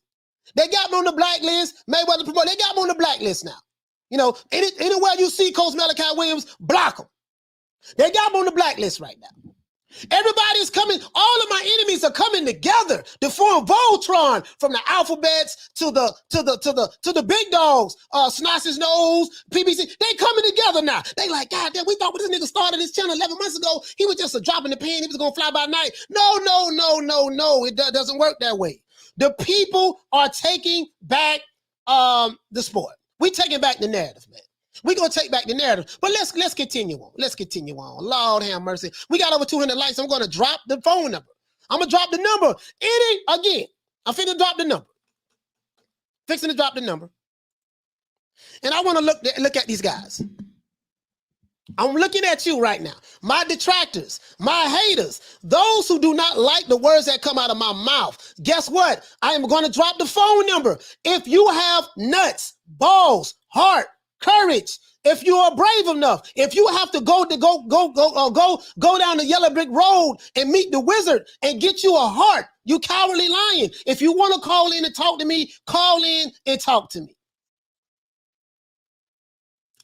They got me on the blacklist. Mayweather promote. They got me on the blacklist now. You know, anywhere you see Coach Malachi Williams, block them. They got me on the blacklist right now. Everybody's coming. All of my enemies are coming together to form Voltron, from the alphabets to the big dogs. Snossis Knows, PBC. They coming together now. They like, God damn, we thought when this nigga started this channel 11 months ago, he was just a drop in the pan. He was gonna fly by night. No. It doesn't work that way. The people are taking back the sport. We taking back the narrative, man. We're going to take back the narrative. But let's continue on. Lord have mercy. We got over 200 likes. I'm going to drop the phone number. I'm going to drop the number. Again, I'm finna drop the number. Fixing to drop the number. And I want to look at these guys. I'm looking at you right now. My detractors, my haters, those who do not like the words that come out of my mouth. Guess what? I am going to drop the phone number. If you have nuts, balls, heart, courage, if you are brave enough, if you have to go down the yellow brick road and meet the wizard and get you a heart, you cowardly lion. If you want to call in and talk to me, call in and talk to me.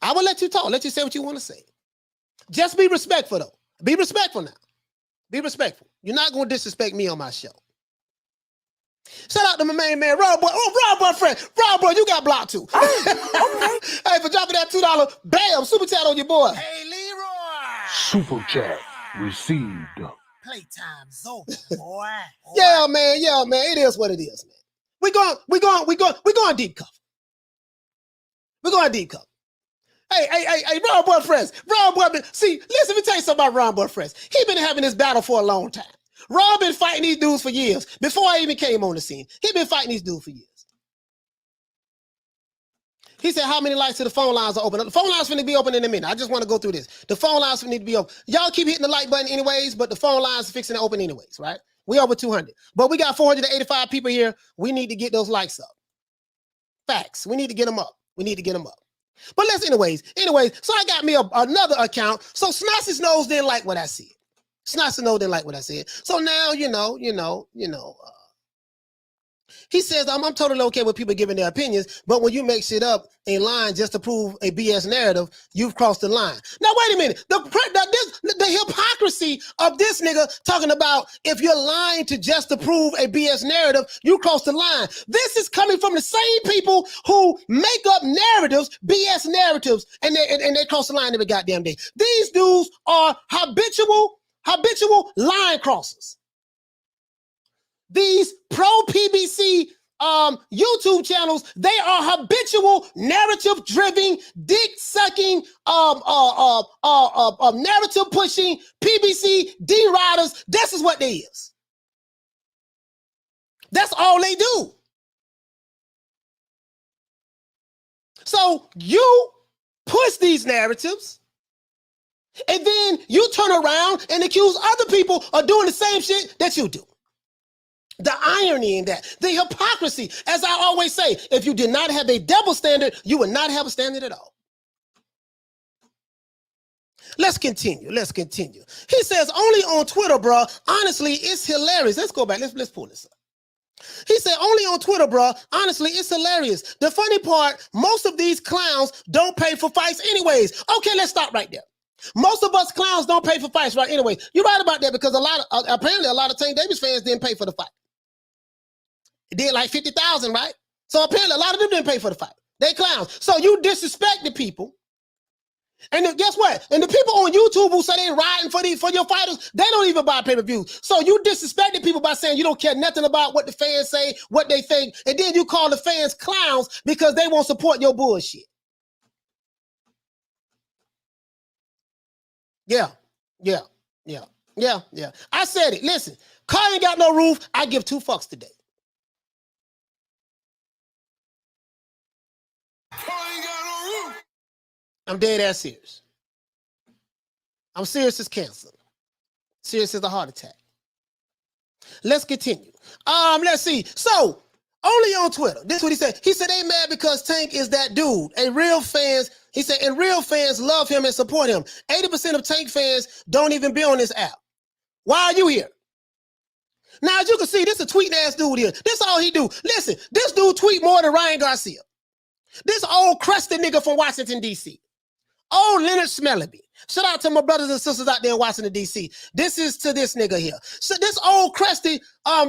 I will let you talk. Let you say what you want to say. Just be respectful, though. Be respectful now. Be respectful. You're not going to disrespect me on my show. Shout out to my main man, Rob Boy. Oh, Rob Boy friend. Rob Boy, you got blocked too. Oh, okay. Hey, for dropping that $2, bam, super chat on your boy. Hey, Leroy. Super chat received. Playtime's over, boy. Yeah, man. It is what it is, man. We're going deep cover. We're going deep cover. Hey, Rob Boy friends. Rob Boy, see, listen, let me tell you something about Rob Boy friends. He been having this battle for a long time. Rob been fighting these dudes for years. Before I even came on the scene, he been fighting these dudes for years. He said, how many lights to the phone lines are open? The phone lines finna be open in a minute. I just want to go through this. The phone lines need to be open. Y'all keep hitting the like button anyways, but the phone lines are fixing to open anyways, right? We over 200. But we got 485 people here. We need to get those likes up. Facts. We need to get them up. But let's anyways, so I got me another account. So Snotsy's nose didn't like what I said. Snotsy's nose didn't like what I said. So now, he says, I'm totally okay with people giving their opinions, but when you make shit up in line just to prove a BS narrative, you've crossed the line. Now, wait a minute. The hypocrisy of this nigga talking about if you're lying just to prove a BS narrative, you crossed the line. This is coming from the same people who make up narratives, BS narratives, and they cross the line every goddamn day. These dudes are habitual line crossers. These pro-PBC YouTube channels, they are habitual narrative-driven, dick-sucking, narrative-pushing PBC D-riders. This is what they is. That's all they do. So you push these narratives, and then you turn around and accuse other people of doing the same shit that you do. The irony in that, the hypocrisy. As I always say, if you did not have a double standard, you would not have a standard at all. Let's continue. He says, only on Twitter, bro. Honestly, it's hilarious. Let's go back. Let's pull this up. He said, only on Twitter, bro. Honestly, it's hilarious. The funny part, most of these clowns don't pay for fights anyways. Okay, let's stop right there. Most of us clowns don't pay for fights, right? Anyway, you're right about that because apparently a lot of Tank Davis fans didn't pay for the fight. It did like 50,000, right? So apparently a lot of them didn't pay for the fight. They clowns. So you disrespect the people. And then guess what? And the people on YouTube who say they riding for your fighters, they don't even buy pay-per-views. So you disrespected people by saying you don't care nothing about what the fans say, what they think, and then you call the fans clowns because they won't support your bullshit. Yeah. I said it. Listen, car ain't got no roof. I give 2 fucks today. I'm dead ass serious. I'm serious as cancer. Serious as a heart attack. Let's continue. Let's see. So, only on Twitter. This is what he said. He said they mad because Tank is that dude. And real fans, he said, and real fans love him and support him. 80% of Tank fans don't even be on this app. Why are you here? Now, as you can see, this is a tweeting ass dude here. This all he do. Listen, this dude tweet more than Ryan Garcia. This old crusty nigga from Washington, D.C. Oh, Leonard Ellerbe. Shout out to my brothers and sisters out there in Washington, D.C. This is to this nigga here. So this old crusty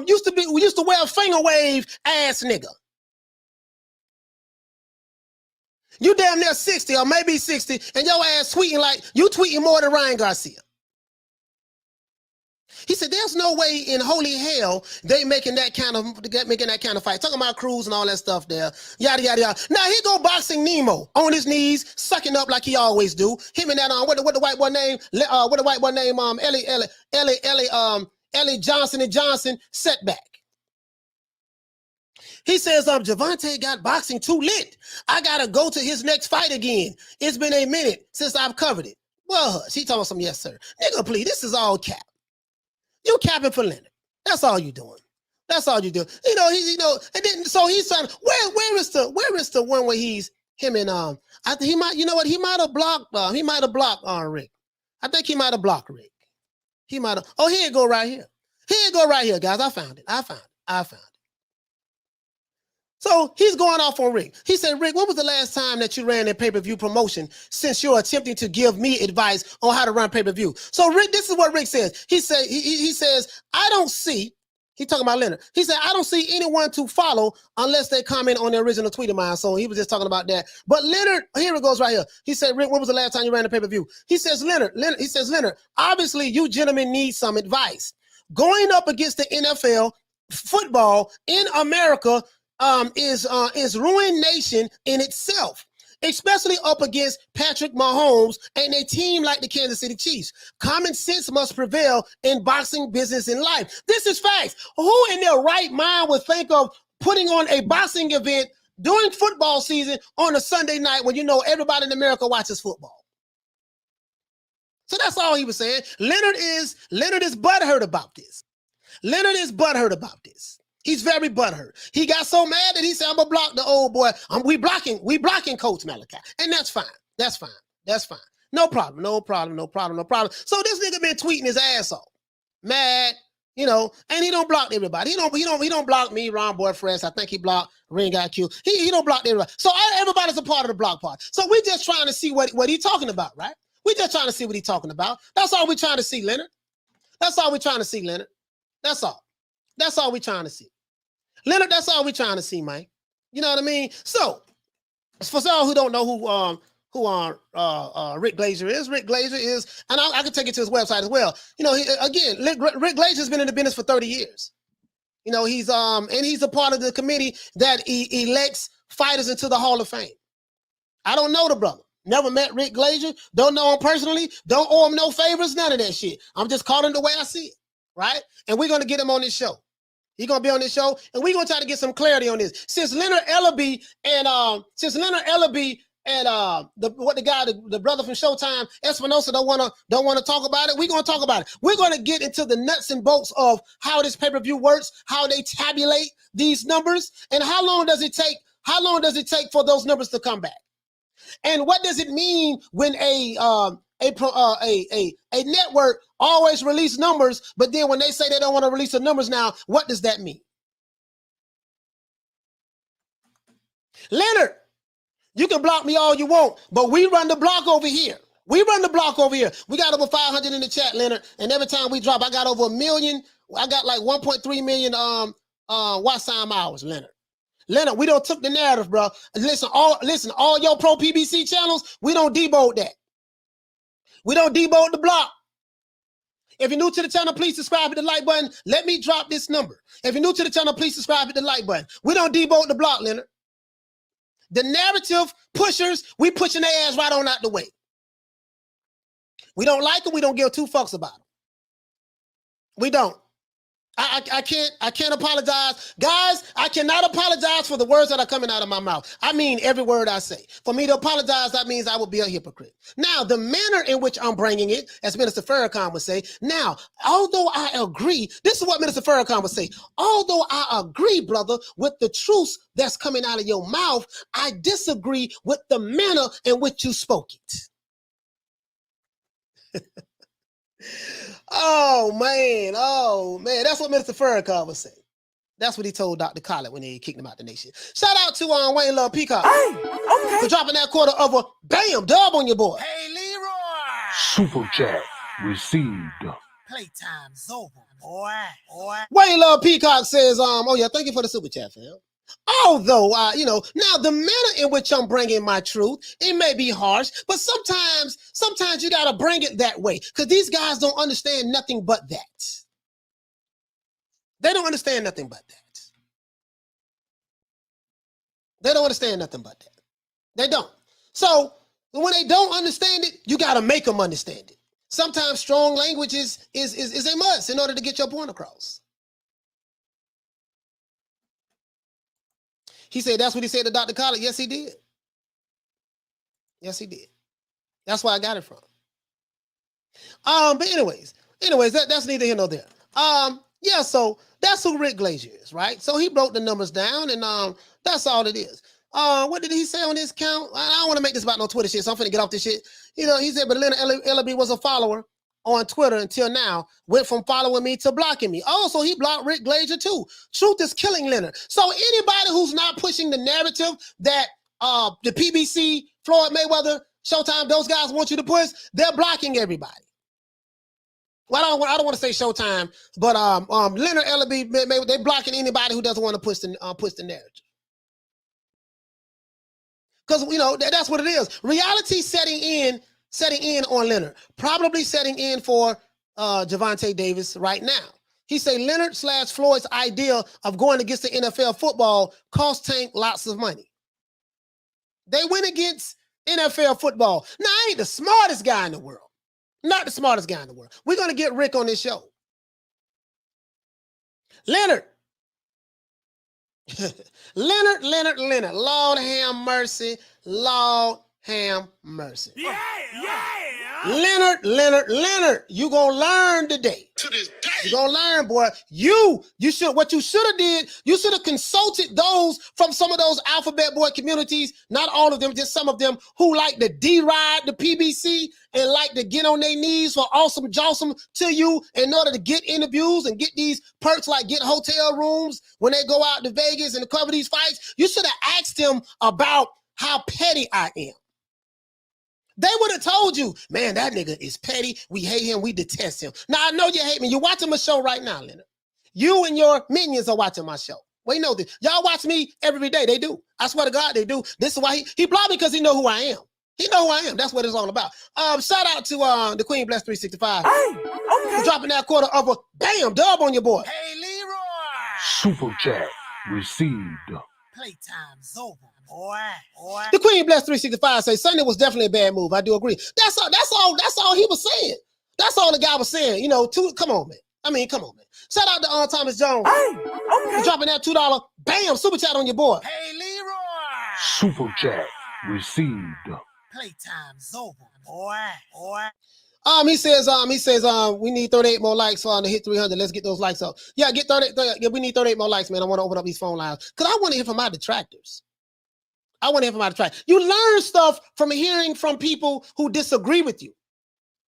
used to wear a finger wave ass nigga. You damn near 60 or maybe 60, and your ass tweeting like you tweeting more than Ryan Garcia. He said, there's no way in holy hell they making that kind of fight. Talking about Cruz and all that stuff there. Yada, yada, yada. Now, he go boxing Nemo on his knees, sucking up like he always do. Him and that, what the white boy name? Ellie Johnson & Johnson setback. He says, Javante got boxing too lit. I got to go to his next fight again. It's been a minute since I've covered it. Well, he told some yes, sir. Nigga, please, this is all cap. You capping for Leonard. That's all you doing. That's all you do. And then so he's trying. Where is the one where he's him and I think he might. You know what? He might have blocked. He might have blocked Rick. I think he might have blocked Rick. He might have. Oh, here it go right here. Here it go right here, guys. I found it. So he's going off on Rick. He said, Rick, when was the last time that you ran a pay-per-view promotion since you're attempting to give me advice on how to run pay-per-view? So Rick, this is what Rick says. He said, he says, I don't see, he talking about Leonard. He said, I don't see anyone to follow unless they comment on the original tweet of mine. So he was just talking about that. But Leonard, here it goes right here. He said, Rick, when was the last time you ran a pay-per-view? He says, Leonard, obviously you gentlemen need some advice. Going up against the NFL, football in America, is ruination in itself, especially up against Patrick Mahomes and a team like the Kansas City Chiefs. Common sense must prevail in boxing, business, and life. This is facts. Who in their right mind would think of putting on a boxing event during football season on a Sunday night when you know everybody in America watches football? So that's all he was saying. Leonard is butthurt about this. Leonard is butthurt about this. He's very butthurt. He got so mad that he said, I'm gonna block the old boy. We blocking Coach Malachi. And that's fine. That's fine. That's fine. No problem. No problem. No problem. No problem. So this nigga been tweeting his ass off. Mad, you know, and he don't block everybody. He don't block me, Ron Boy Fresh. I think he blocked Ring IQ. He don't block everybody. So everybody's a part of the block part. So we just trying to see what he talking about, right? We just trying to see what he talking about. That's all we trying to see, Leonard. That's all we trying to see, Leonard. That's all. That's all we trying to see. Leonard, that's all we trying to see, man. You know what I mean? So, for y'all who don't know who Rick Glaser is, Rick Glaser is, and I can take it to his website as well. You know, Rick Glaser has been in the business for 30 years. You know, he's a part of the committee that elects fighters into the Hall of Fame. I don't know the brother. Never met Rick Glaser. Don't know him personally. Don't owe him no favors. None of that shit. I'm just calling the way I see it, right? And we're gonna get him on this show. He's gonna be on this show, and we're gonna try to get some clarity on this. Since Leonard Ellerbe and the brother from Showtime, Espinosa, don't wanna talk about it, we're gonna talk about it. We're gonna get into the nuts and bolts of how this pay-per-view works, how they tabulate these numbers, and how long does it take for those numbers to come back? And what does it mean when a network always release numbers, but then when they say they don't want to release the numbers now, what does that mean? Leonard, you can block me all you want, but we run the block over here. We run the block over here. We got over 500 in the chat, Leonard, and every time we drop, I got over 1 million. I got like 1.3 million watch time hours, Leonard. Leonard, we don't took the narrative, bro. Listen, all your pro PBC channels, we don't debode that. We don't debode the block. If you're new to the channel, please subscribe, hit the like button. Let me drop this number. If you're new to the channel, please subscribe, hit the like button. We don't debode the block, Leonard. The narrative pushers, we pushing their ass right on out the way. We don't like them. We don't give two fucks about them. We don't. I can't apologize. Guys, I cannot apologize for the words that are coming out of my mouth. I mean every word I say. For me to apologize, that means I would be a hypocrite. Now, the manner in which I'm bringing it, as Minister Farrakhan would say, now, although I agree, this is what Minister Farrakhan would say, although I agree, brother, with the truth that's coming out of your mouth, I disagree with the manner in which you spoke it. Oh man, that's what Minister Farrakhan would say. That's what he told Dr. Khaled when he kicked him out the nation. Shout out to Wayne Love Peacock for dropping that quarter of a bam dub on your boy. Hey, Leroy! Super chat received. Playtime's over, boy. Wayne Love Peacock says, oh yeah, thank you for the super chat, fam. Although, now the manner in which I'm bringing my truth, it may be harsh, but sometimes you got to bring it that way because these guys don't understand nothing but that. They don't understand nothing but that. They don't understand nothing but that. They don't. So when they don't understand it, you got to make them understand it. Sometimes strong language is a must in order to get your point across. He said that's what he said to Dr. Khaled. Yes, he did. Yes, he did. That's where I got it from. But anyways, that's neither here nor there. Yeah, so that's who Rick Glaser is, right? So he broke the numbers down, and that's all it is. What did he say on his count? I don't want to make this about no Twitter shit, so I'm finna get off this shit. You know, he said, but Leonard Ellerbe was a follower on Twitter until now, went from following me to blocking me. Oh, so he blocked Rick Glaser too. Truth is killing Leonard. So anybody who's not pushing the narrative that the PBC, Floyd Mayweather, Showtime, those guys want you to push, they're blocking everybody. Well, I don't want to say Showtime, but Leonard Ellerbe, they're blocking anybody who doesn't want to push the narrative. Because that's what it is. Reality setting in on Leonard, probably setting in for Javante Davis right now. He say Leonard/Floyd's idea of going against the NFL football cost Tank lots of money. They went against NFL football. Now, I ain't the smartest guy in the world. Not the smartest guy in the world. We're going to get Rick on this show. Leonard. Leonard. Lord have mercy. Lord have mercy. Yeah. Leonard, you gonna learn today. To this day. You gonna learn, boy. What you should have did, you should have consulted those from some of those alphabet boy communities, not all of them, just some of them who like to deride the PBC and like to get on their knees for awesome jawsome to you in order to get interviews and get these perks like get hotel rooms when they go out to Vegas and cover these fights. You should have asked them about how petty I am. They would have told you, man, that nigga is petty. We hate him. We detest him. Now, I know you hate me. You're watching my show right now, Leonard. You and your minions are watching my show. Well, you know this. Y'all watch me every day. They do. I swear to God, they do. This is why he blocked me, because he know who I am. He know who I am. That's what it's all about. Shout out to the Queen Bless 365. For dropping that quarter of a bam dub on your boy. Hey, Leroy. Super chat received. Playtime's over, boy. The Queen Bless 365 say Sunday was definitely a bad move. I do agree. That's all he was saying. That's all the guy was saying. Come on, man. Come on, man. Shout out to Thomas Jones. For dropping that $2 bam super chat on your boy. Hey, Leroy. Super chat received. Playtime's over, boy. He says we need 38 more likes to hit 300. Let's get those likes up. Yeah, yeah, we need 38 more likes, man. I want to open up these phone lines because I want to hear from my detractors. You learn stuff from hearing from people who disagree with you.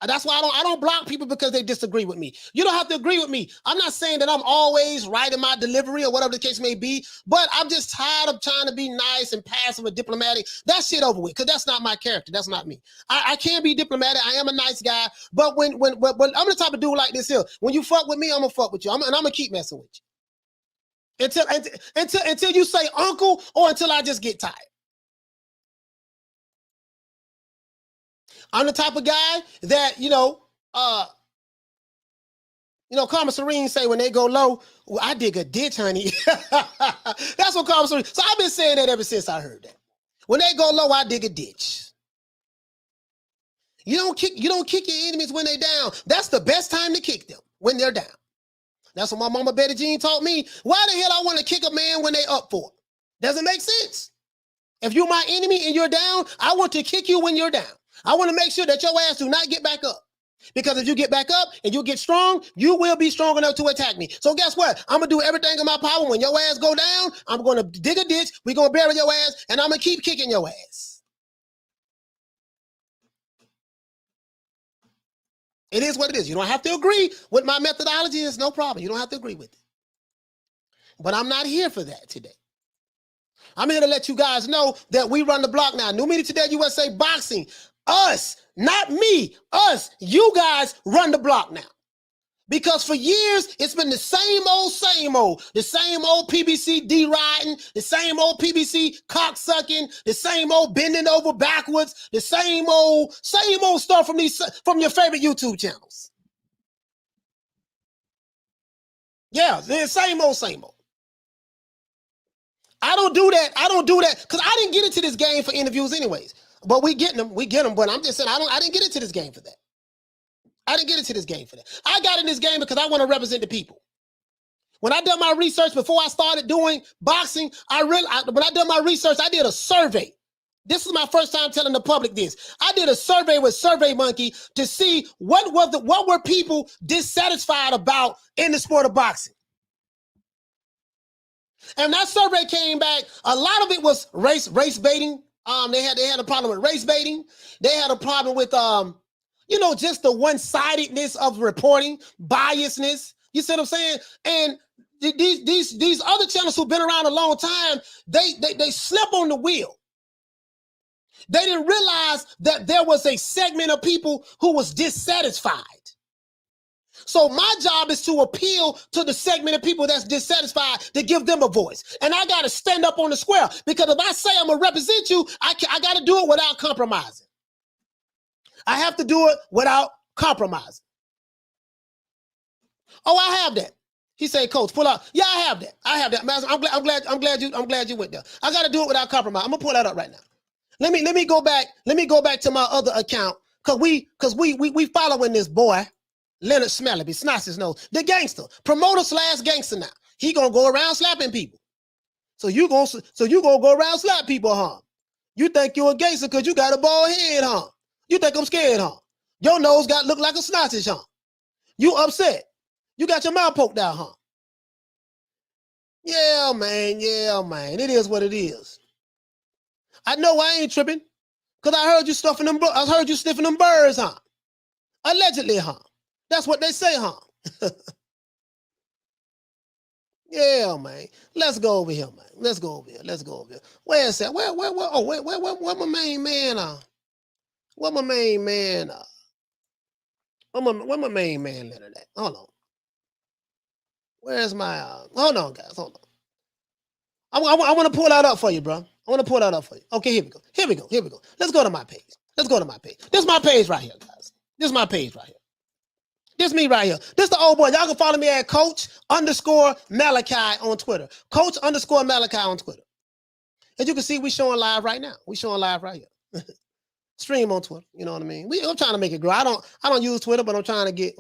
That's why I don't block people because they disagree with me. You don't have to agree with me. I'm not saying that I'm always right in my delivery or whatever the case may be, but I'm just tired of trying to be nice and passive and diplomatic. That shit over with, because that's not my character. That's not me. I can be diplomatic. I am a nice guy, but when I'm the type of dude like this here, when you fuck with me, I'm gonna fuck with you. And I'm gonna keep messing with you until you say uncle or until I just get tired. I'm the type of guy that, Karma Serene say when they go low, well, I dig a ditch, honey. That's what Karma Serene. So I've been saying that ever since I heard that. When they go low, I dig a ditch. You don't kick your enemies when they're down. That's the best time to kick them, when they're down. That's what my mama Betty Jean taught me. Why the hell I want to kick a man when they up for it? Doesn't make sense. If you're my enemy and you're down, I want to kick you when you're down. I want to make sure that your ass do not get back up. Because if you get back up and you get strong, you will be strong enough to attack me. So guess what? I'm going to do everything in my power. When your ass go down, I'm going to dig a ditch. We're going to bury your ass, and I'm going to keep kicking your ass. It is what it is. You don't have to agree with my methodology. It's no problem. You don't have to agree with it. But I'm not here for that today. I'm here to let you guys know that we run the block now. New Media Today USA Boxing. Us, not me, us, you guys run the block now. Because for years, it's been the same old. The same old PBC deriding, the same old PBC cocksucking, the same old bending over backwards, the same old stuff from your favorite YouTube channels. Yeah, the same old. I don't do that because I didn't get into this game for interviews anyways. But we get them. But I'm just saying, I didn't get into this game for that. I got in this game because I want to represent the people. When I done my research before I started doing boxing, I did a survey. This is my first time telling the public this. I did a survey with SurveyMonkey to see what were people dissatisfied about in the sport of boxing. And that survey came back. A lot of it was race baiting. They had a problem with race baiting. They had a problem with just the one-sidedness of reporting, biasness. You see what I'm saying? And these other channels who've been around a long time, they slip on the wheel. They didn't realize that there was a segment of people who was dissatisfied. So my job is to appeal to the segment of people that's dissatisfied, to give them a voice. And I got to stand up on the square, because if I say I'm going to represent you, I got to do it without compromising. I have to do it without compromising. Oh, I have that. He said, Coach, pull out. Yeah, I have that. I have that. I'm glad you went there. I got to do it without compromise. I'm gonna pull that up right now. Let me go back. Let me go back to my other account, cause we following this boy, Leonard Ellerbe, snots his nose, the gangster, promoter / gangster. Now he gonna go around slapping people. So you gonna go around slap people, huh? You think you're a gangster because you got a bald head, huh? You think I'm scared, huh? Your nose look like a sausage, huh? You upset? You got your mouth poked out, huh? Yeah, man. It is what it is. I know I ain't tripping, because I heard you stuffing them. I heard you sniffing them birds, huh? Allegedly, huh? That's what they say, huh? Yeah, man. Let's go over here, man. Let's go over here. Where is that? Where my main man? Where my main man? Where my main man Leonard at? Hold on. Where's my hold on, guys. Hold on. I want to pull that up for you, bro. I want to pull that up for you. Okay, here we go. Let's go to my page. This is my page right here, guys. This is my page right here. This is me right here. This is the old boy. Y'all can follow me at Coach_Malachi on Twitter. Coach_Malachi on Twitter. As you can see, we showing live right now. We showing live right here. Stream on Twitter. You know what I mean? I'm trying to make it grow. I don't use Twitter, but I'm trying to get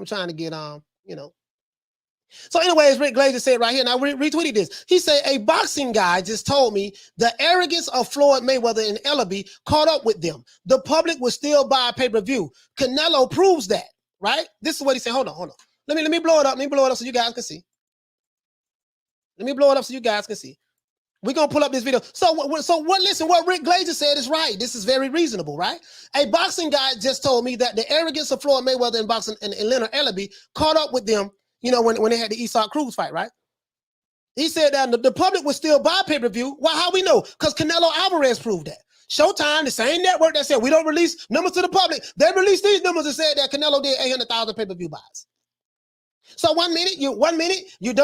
So anyways, Rick Glaser said right here, and I retweeted this. He said, a boxing guy just told me the arrogance of Floyd Mayweather and Ellerbe caught up with them. The public will still buy pay-per-view. Canelo proves that, right? This is what he said. Hold on. Let me blow it up. Let me blow it up so you guys can see. We're going to pull up this video. Listen, what Rick Glaser said is right. This is very reasonable, right? A boxing guy just told me that the arrogance of Floyd Mayweather and boxing and Leonard Ellerbe caught up with them, when they had the Isaac Cruz fight, right? He said that the public would still buy pay-per-view. Well, how we know? Because Canelo Alvarez proved that. Showtime, the same network that said we don't release numbers to the public, they released these numbers and said that Canelo did 800,000 pay-per-view buys. So one minute you're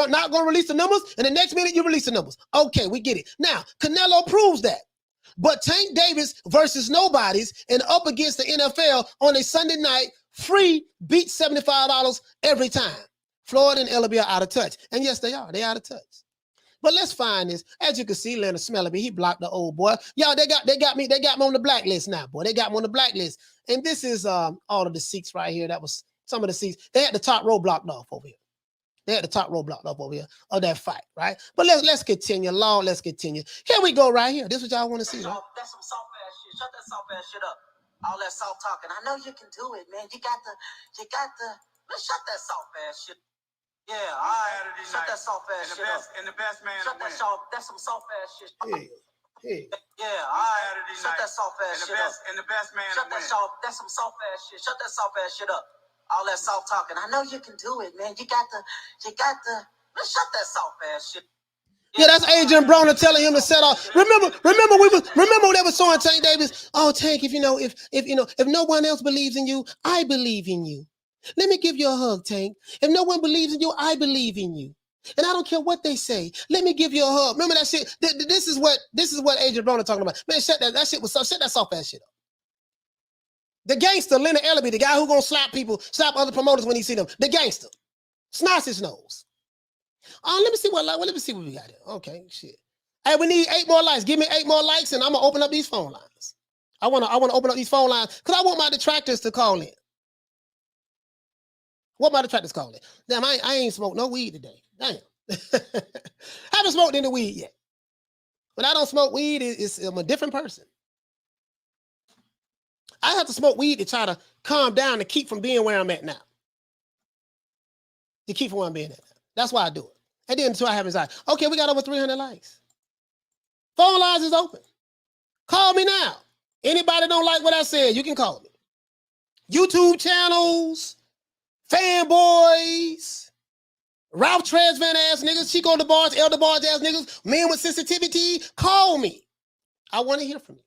not going to release the numbers, and the next minute you release the numbers. Okay, we get it. Now, Canelo proves that. But Tank Davis versus nobodies and up against the NFL on a Sunday night, free beat $75 every time. Floyd and Ellerbe are out of touch. And yes, they are. They're out of touch. But let's find this. As you can see, Leonard Ellerbe, he blocked the old boy. Y'all, they got me on the blacklist now, boy. They got me on the blacklist. And this is all of the seats right here. That was some of the seats. They had the top row blocked off over here. Of that fight, right? But let's continue. Lord, let's continue. Here we go right here. This is what y'all want to see, right? That's some soft ass shit. Shut that soft ass shit up. All that soft talking. I know you can do it, man. You got the. Let's shut that soft ass shit. Yeah, all right. Shut that soft ass shit up. And the best man shut that soft. That's some soft ass shit. Hey. Yeah, all right. Shut that soft ass shit up. And the best man. Shut that soft. That's some soft ass shit. Shut that soft ass shit up. All that soft talking. I know you can do it, man. You got the. Let's shut that soft ass shit. Yeah, that's Adrian Broner telling him to set off. Remember they were showing Tank Davis. Oh, Tank, if no one else believes in you, I believe in you. Let me give you a hug, Tank. If no one believes in you, I believe in you. And I don't care what they say. Let me give you a hug. Remember that shit? This is what Adrian Broner talking about. Man, shut that shit was shut that soft ass shit up. The gangster, Leonard Ellerbe, the guy who gonna slap other promoters when he see them. The gangster. Snots his nose. Let me see what we got here. Okay, shit. Hey, we need 8 more likes. Give me 8 more likes, and I'm gonna open up these phone lines. I wanna open up these phone lines because I want my detractors to call in. What my detractors call it? Damn, I ain't smoked no weed today. Damn. Haven't smoked any weed yet. When I don't smoke weed, I'm a different person. I have to smoke weed to try to calm down to keep from being where I'm at now. To keep from where I'm being at now. That's why I do it. And then until I have anxiety. Okay, we got over 300 likes. Phone lines is open. Call me now. Anybody don't like what I said, you can call me. YouTube channels, fanboys, Ralph Tresvant ass niggas, Chico DeBarge, El DeBarge ass niggas, men with sensitivity, call me. I want to hear from you.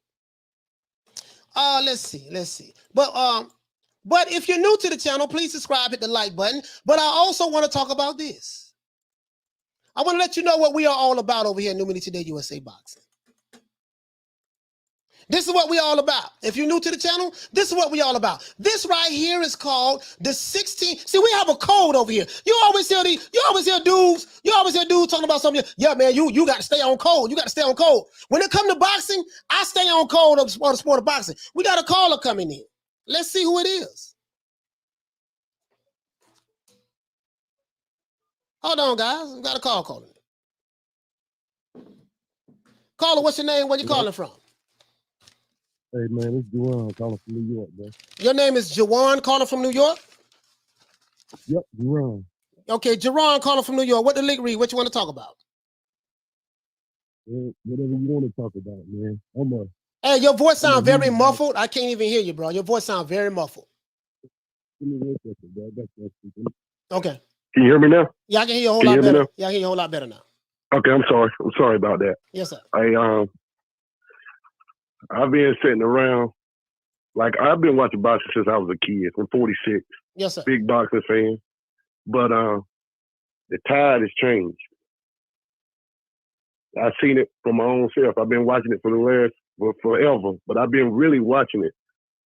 Let's see. But if you're new to the channel, please subscribe, hit the like button. But I also want to talk about this. I want to let you know what we are all about over here in New Media Today USA Boxing. This is what we all about. If you're new to the channel, this is what we all about. This right here is called the 16. See, we have a code over here. You always hear dudes talking about something. Yeah, man, you got to stay on code. You got to stay on code. When it comes to boxing, I stay on code of the sport of boxing. We got a caller coming in. Let's see who it is. Hold on, guys. We got a call calling. Caller, what's your name? Where you calling from? Hey man, it's Juwan calling from New York, bro. Your name is Jawan calling from New York? Yep, Juwan. Okay, Jawan calling from New York. What the link read? What you want to talk about? Whatever you want to talk about, man. Hey, your voice sounds very muffled. I can't even hear you, bro. Your voice sounds very muffled. Give me 1 second, bro. Okay. Can you hear me now? Yeah, I can hear you a whole lot better. Yeah, I can hear you a whole lot better now. Okay, I'm sorry. I'm sorry about that. Yes, sir. I've been sitting around, like I've been watching boxing since I was a kid. I'm 46. Yes, sir. Big boxing fan. But the tide has changed. I've seen it for my own self. I've been watching it for forever, but I've been really watching it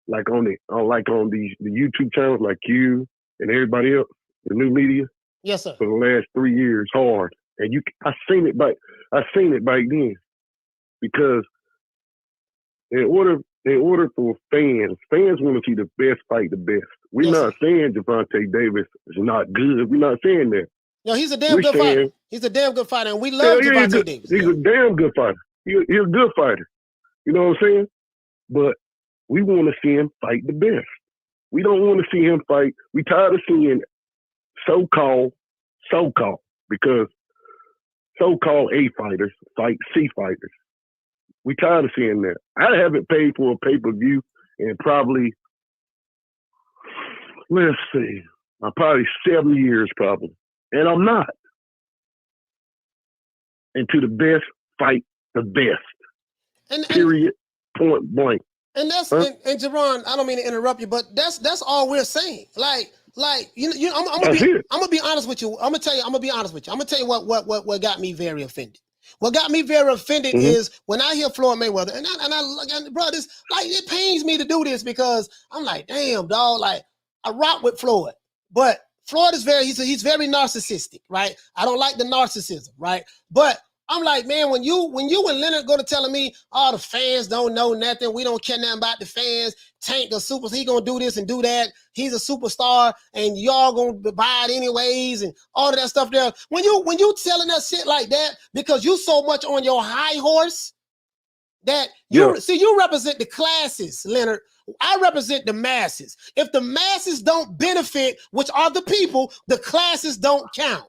like on the YouTube channels like you and everybody else, the new media. Yes, sir. For the last 3 years, hard. And I seen it back then. Because in order for fans want to see the best fight the best. We're not saying Gervonta Davis is not good. We're not saying that. No, he's a damn good fighter. He's a damn good fighter, and we love Gervonta Davis. He's a damn good fighter. He's a good fighter. You know what I'm saying? But we want to see him fight the best. We don't want to see him fight. We tired of seeing so-called, because so-called A fighters fight C fighters. We tired of seeing that. I haven't paid for a pay-per-view in probably, let's see, probably 7 years probably. And I'm not. And to the best, fight the best. Period. Point blank. And that's and Jerron, I don't mean to interrupt you, but that's all we're saying. Like I'm gonna be honest with you. I'm gonna be honest with you. I'm gonna tell you what got me very offended. What got me very offended is when I hear Floyd Mayweather, and bro, this like it pains me to do this because I'm like, damn, dog, like I rock with Floyd, but Floyd is he's very narcissistic, right? I don't like the narcissism, right? But I'm like, man, when you and Leonard go to telling me, the fans don't know nothing, we don't care nothing about the fans, Tank a super, he gonna do this and do that, he's a superstar, and y'all gonna buy it anyways, and all of that stuff there. When you telling us shit like that, because you so much on your high horse, that you represent the classes, Leonard. I represent the masses. If the masses don't benefit, which are the people, the classes don't count.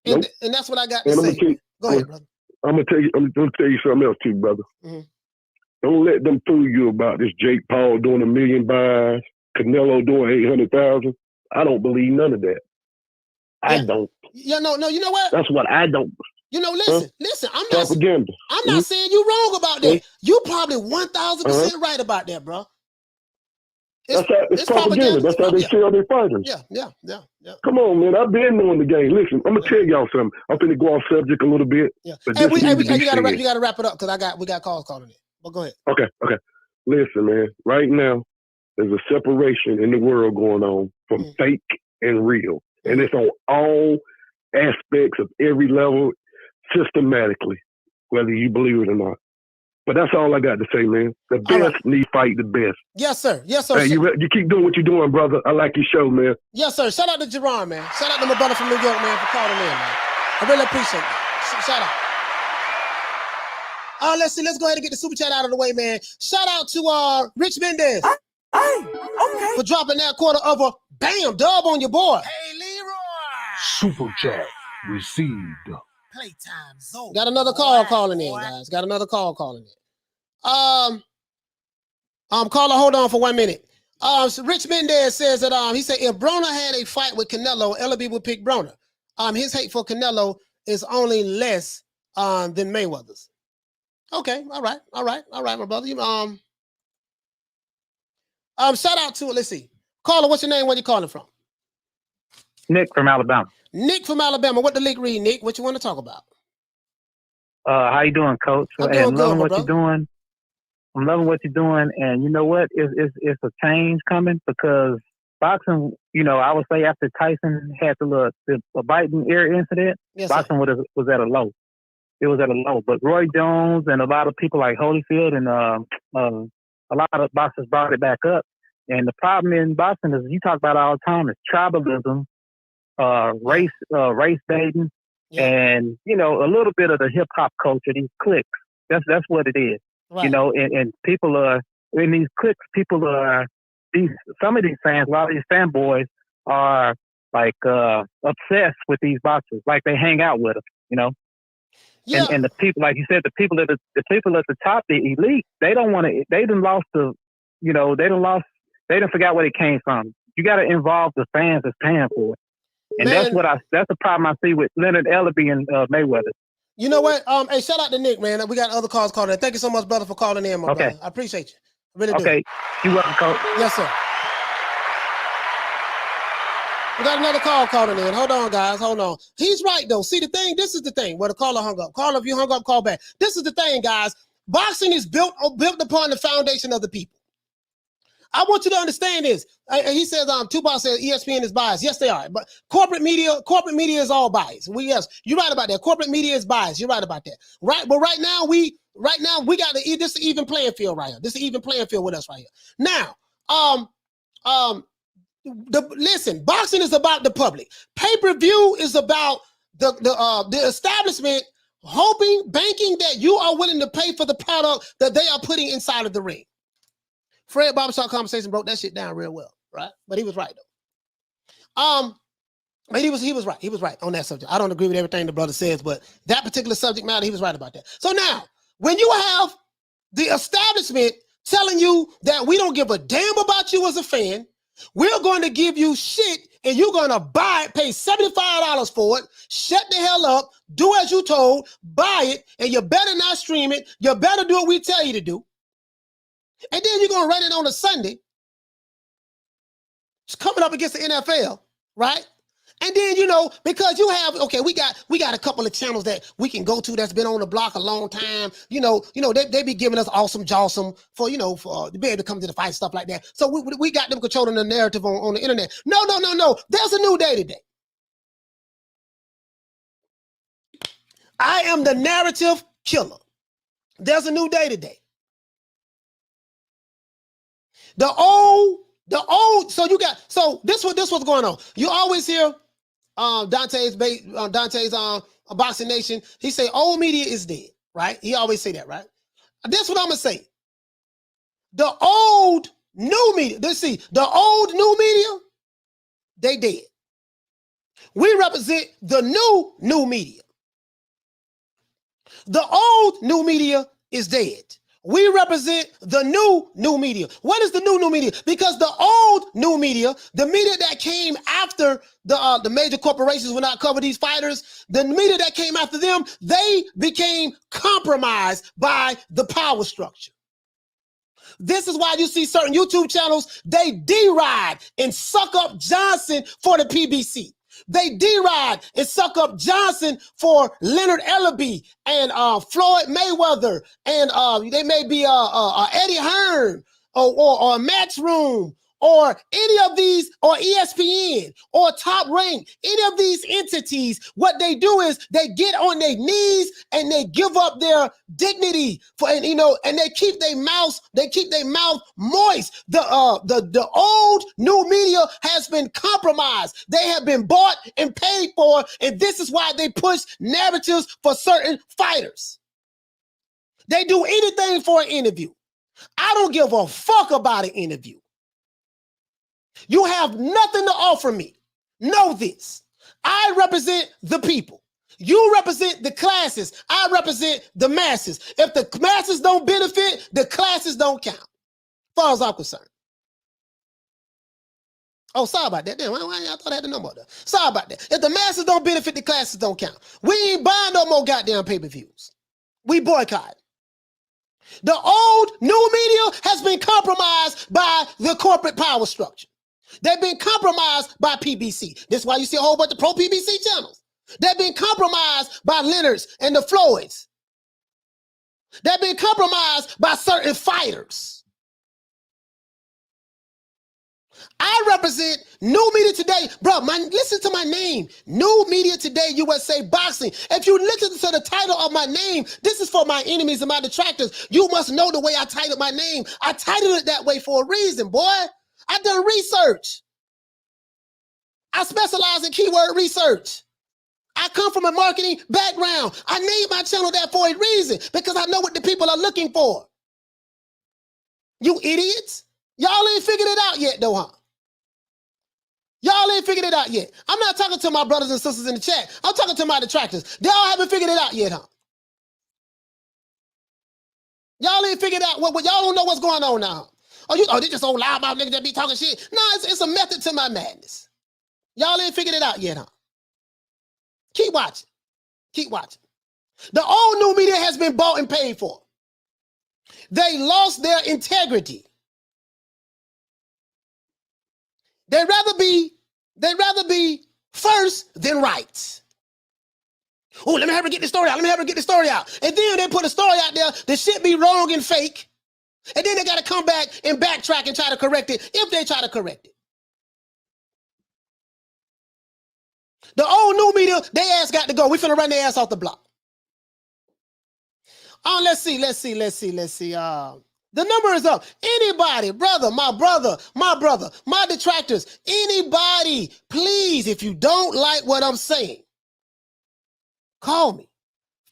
And, nope. And that's what I got to say. Go ahead, brother. I'm gonna tell you something else too, brother. Mm-hmm. Don't let them fool you about this Jake Paul doing 1 million buys, Canelo doing 800,000. I don't believe none of that. I don't. Yeah, no, you know what? That's what I don't. You know, listen. I'm propaganda. I'm not saying you wrong about that. You probably 1,000% right about that, bro. It's propaganda. That's how they sell their fighters. Yeah. Come on, man. I've been knowing the game. Listen, I'm gonna tell y'all something. I'm finna go off subject a little bit. Yeah. Hey, you gotta wrap it up because we got calls calling it. Well, go ahead. Okay. Listen, man. Right now, there's a separation in the world going on from fake and real, and it's on all aspects of every level, systematically, whether you believe it or not. But that's all I got to say, man. The best need fight the best. Yes, sir. Hey, you keep doing what you're doing, brother. I like your show, man. Yes, sir. Shout out to Jerron, man. Shout out to my brother from New York, man, for calling in, man. I really appreciate it. Shout out. Let's go ahead and get the super chat out of the way, man. Shout out to Rich Mendez. Okay. For dropping that quarter of a dub on your boy. Hey, Leroy. Super chat received. Playtime's over. Got another call calling in, guys. Got another call calling in. Caller, hold on for 1 minute. So Rich Mendez says that he said if Broner had a fight with Canelo, Ellerbe would pick Broner. His hate for Canelo is only less than Mayweather's. Okay, all right, my brother. Shout out to, let's see. Caller, what's your name? Where you calling from? Nick from Alabama. Nick from Alabama. What the league read, Nick? What you want to talk about? How you doing, Coach? I'm doing good, loving my what brother. you're doing. I'm loving what you're doing, and you know what? It's a change coming because boxing. You know, I would say after Tyson had the biting ear incident, Yes, boxing was at a low. It was at a low. But Roy Jones and a lot of people like Holyfield and a lot of boxers brought it back up. And the problem in boxing is you talk about it all the time is tribalism, race baiting, and you know a little bit of the hip hop culture. These cliques. That's what it is. right. You know, and people are in these cliques. People are some of these fans. A lot of these fanboys are like obsessed with these boxers. Like they hang out with them. You know. Yeah. And the people, like you said, the people at the top, the elite, they don't want to. They done lost the, you know, they done forgot where it came from. You got to involve the fans that's paying for it, and that's the problem I see with Leonard Ellerbe and Mayweather. You know what? Hey, shout out to Nick, man. We got other calls calling in. Thank you so much, brother, for calling in, my brother. I appreciate you. I really do. Okay, you welcome, Coach. Yes, sir. We got another call calling in. Hold on, guys. Hold on. He's right, though. See, the thing, this is the thing where the caller hung up. Caller, if you hung up, call back. This is the thing, guys. Boxing is built upon the foundation of the people. I want you to understand this. He says, Tupac says ESPN is biased. Yes, they are. But corporate media is all biased. Yes, you're right about that. Corporate media is biased. You're right about that. Right, but right now we got this even playing field right here. This is even playing field with us right here. Now, listen, boxing is about the public. Pay-per-view is about the establishment banking that you are willing to pay for the product that they are putting inside of the ring. Fred Barbershop Conversation broke that shit down real well, right? But he was right though. But he was right. He was right on that subject. I don't agree with everything the brother says, but that particular subject matter, he was right about that. So now, when you have the establishment telling you that we don't give a damn about you as a fan, we're going to give you shit and you're going to buy it, pay $75 for it, shut the hell up, do as you told, buy it, and you better not stream it. You better do what we tell you to do. And then you're going to run it on a Sunday. It's coming up against the NFL, right? And then, you know, because you have, okay, we got a couple of channels that we can go to that's been on the block a long time. You know, they be giving us awesome for to be able to come to the fight, stuff like that. So we got them controlling the narrative on the internet. No. There's a new day today. I am the narrative killer. There's a new day today. The old, so this what's going on. You always hear Dante's Boxing Nation. He say old media is dead, right? He always say that, right? This what I'm gonna say. The old new media, the old new media, they dead. We represent the new media. The old new media is dead. We represent the new media. What is the new media? Because the old new media, the media that came after the major corporations will not cover these fighters, the media that came after them, they became compromised by the power structure. This is why you see certain YouTube channels, they deride and suck up Johnson for the PBC. They deride and suck up Johnson for Leonard Ellerbe and Floyd Mayweather, and they may be Eddie Hearn or Matchroom or any of these, or ESPN or Top Rank, any of these entities. What they do is they get on their knees and they give up their dignity and they keep their mouth moist. The old new media has been compromised. They have been bought and paid for, and this is why they push narratives for certain fighters. They do anything for an interview. I don't give a fuck about an interview. You have nothing to offer me. Know this. I represent the people. You represent the classes. I represent the masses. If the masses don't benefit, the classes don't count. As far as I'm concerned. Oh, sorry about that. Damn, why y'all thought I had the number there? Sorry about that. If the masses don't benefit, the classes don't count. We ain't buying no more goddamn pay-per-views. We boycott. The old new media has been compromised by the corporate power structure. They've been compromised by PBC. That's why you see a whole bunch of pro-PBC channels. They've been compromised by Leonards and the Floyds. They've been compromised by certain fighters. I represent New Media Today. Bro, listen to my name. New Media Today USA Boxing. If you listen to the title of my name, this is for my enemies and my detractors. You must know the way I titled my name. I titled it that way for a reason, boy. I done research. I specialize in keyword research. I come from a marketing background. I named my channel that for a reason because I know what the people are looking for. You idiots. Y'all ain't figured it out yet, though, huh? Y'all ain't figured it out yet. I'm not talking to my brothers and sisters in the chat. I'm talking to my detractors. They all haven't figured it out yet, huh? Y'all ain't figured out what y'all don't know what's going on now. Oh, they just so loud about niggas that be talking shit. No, it's a method to my madness. Y'all ain't figured it out yet, huh? Keep watching. Keep watching. The old new media has been bought and paid for. They lost their integrity. They'd rather be first than right. Oh, let me have her get the story out. Let me have her get the story out. And then they put a story out there that shit be wrong and fake. And then they got to come back and backtrack and try to correct it if they try to correct it. The old new media, they ass got to go. We finna run their ass off the block. Let's see. The number is up. Anybody, my detractors, anybody, please, if you don't like what I'm saying, call me.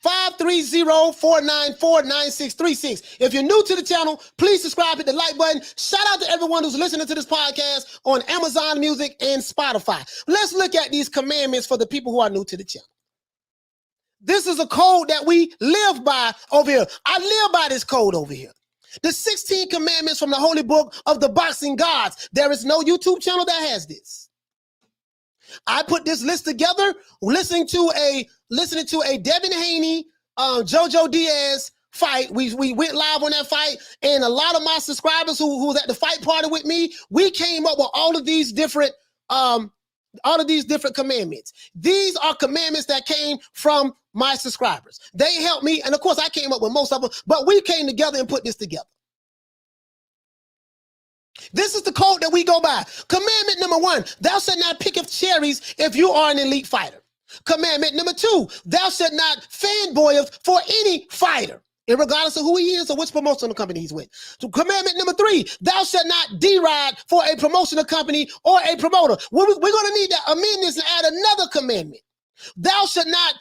530-494-9636. If you're new to the channel, please subscribe, hit the like button. Shout out to everyone who's listening to this podcast on Amazon Music and Spotify. Let's look at these commandments for the people who are new to the channel. This is a code that we live by over here. I live by this code over here. The 16 commandments from the holy book of the boxing gods. There is no YouTube channel that has this. I put this list together listening to a Devin Haney, JoJo Diaz fight. We went live on that fight, and a lot of my subscribers who was at the fight party with me, we came up with all of these different commandments. These are commandments that came from my subscribers. They helped me, and of course I came up with most of them, but we came together and put this together. This is the code that we go by. Commandment number 1, thou shalt not pick of cherries if you are an elite fighter. Commandment number 2, thou shalt not fanboy for any fighter, regardless of who he is or which promotional company he's with. So commandment number 3, thou shalt not deride for a promotional company or a promoter. We're going to need to amend this and add another commandment. Thou shalt not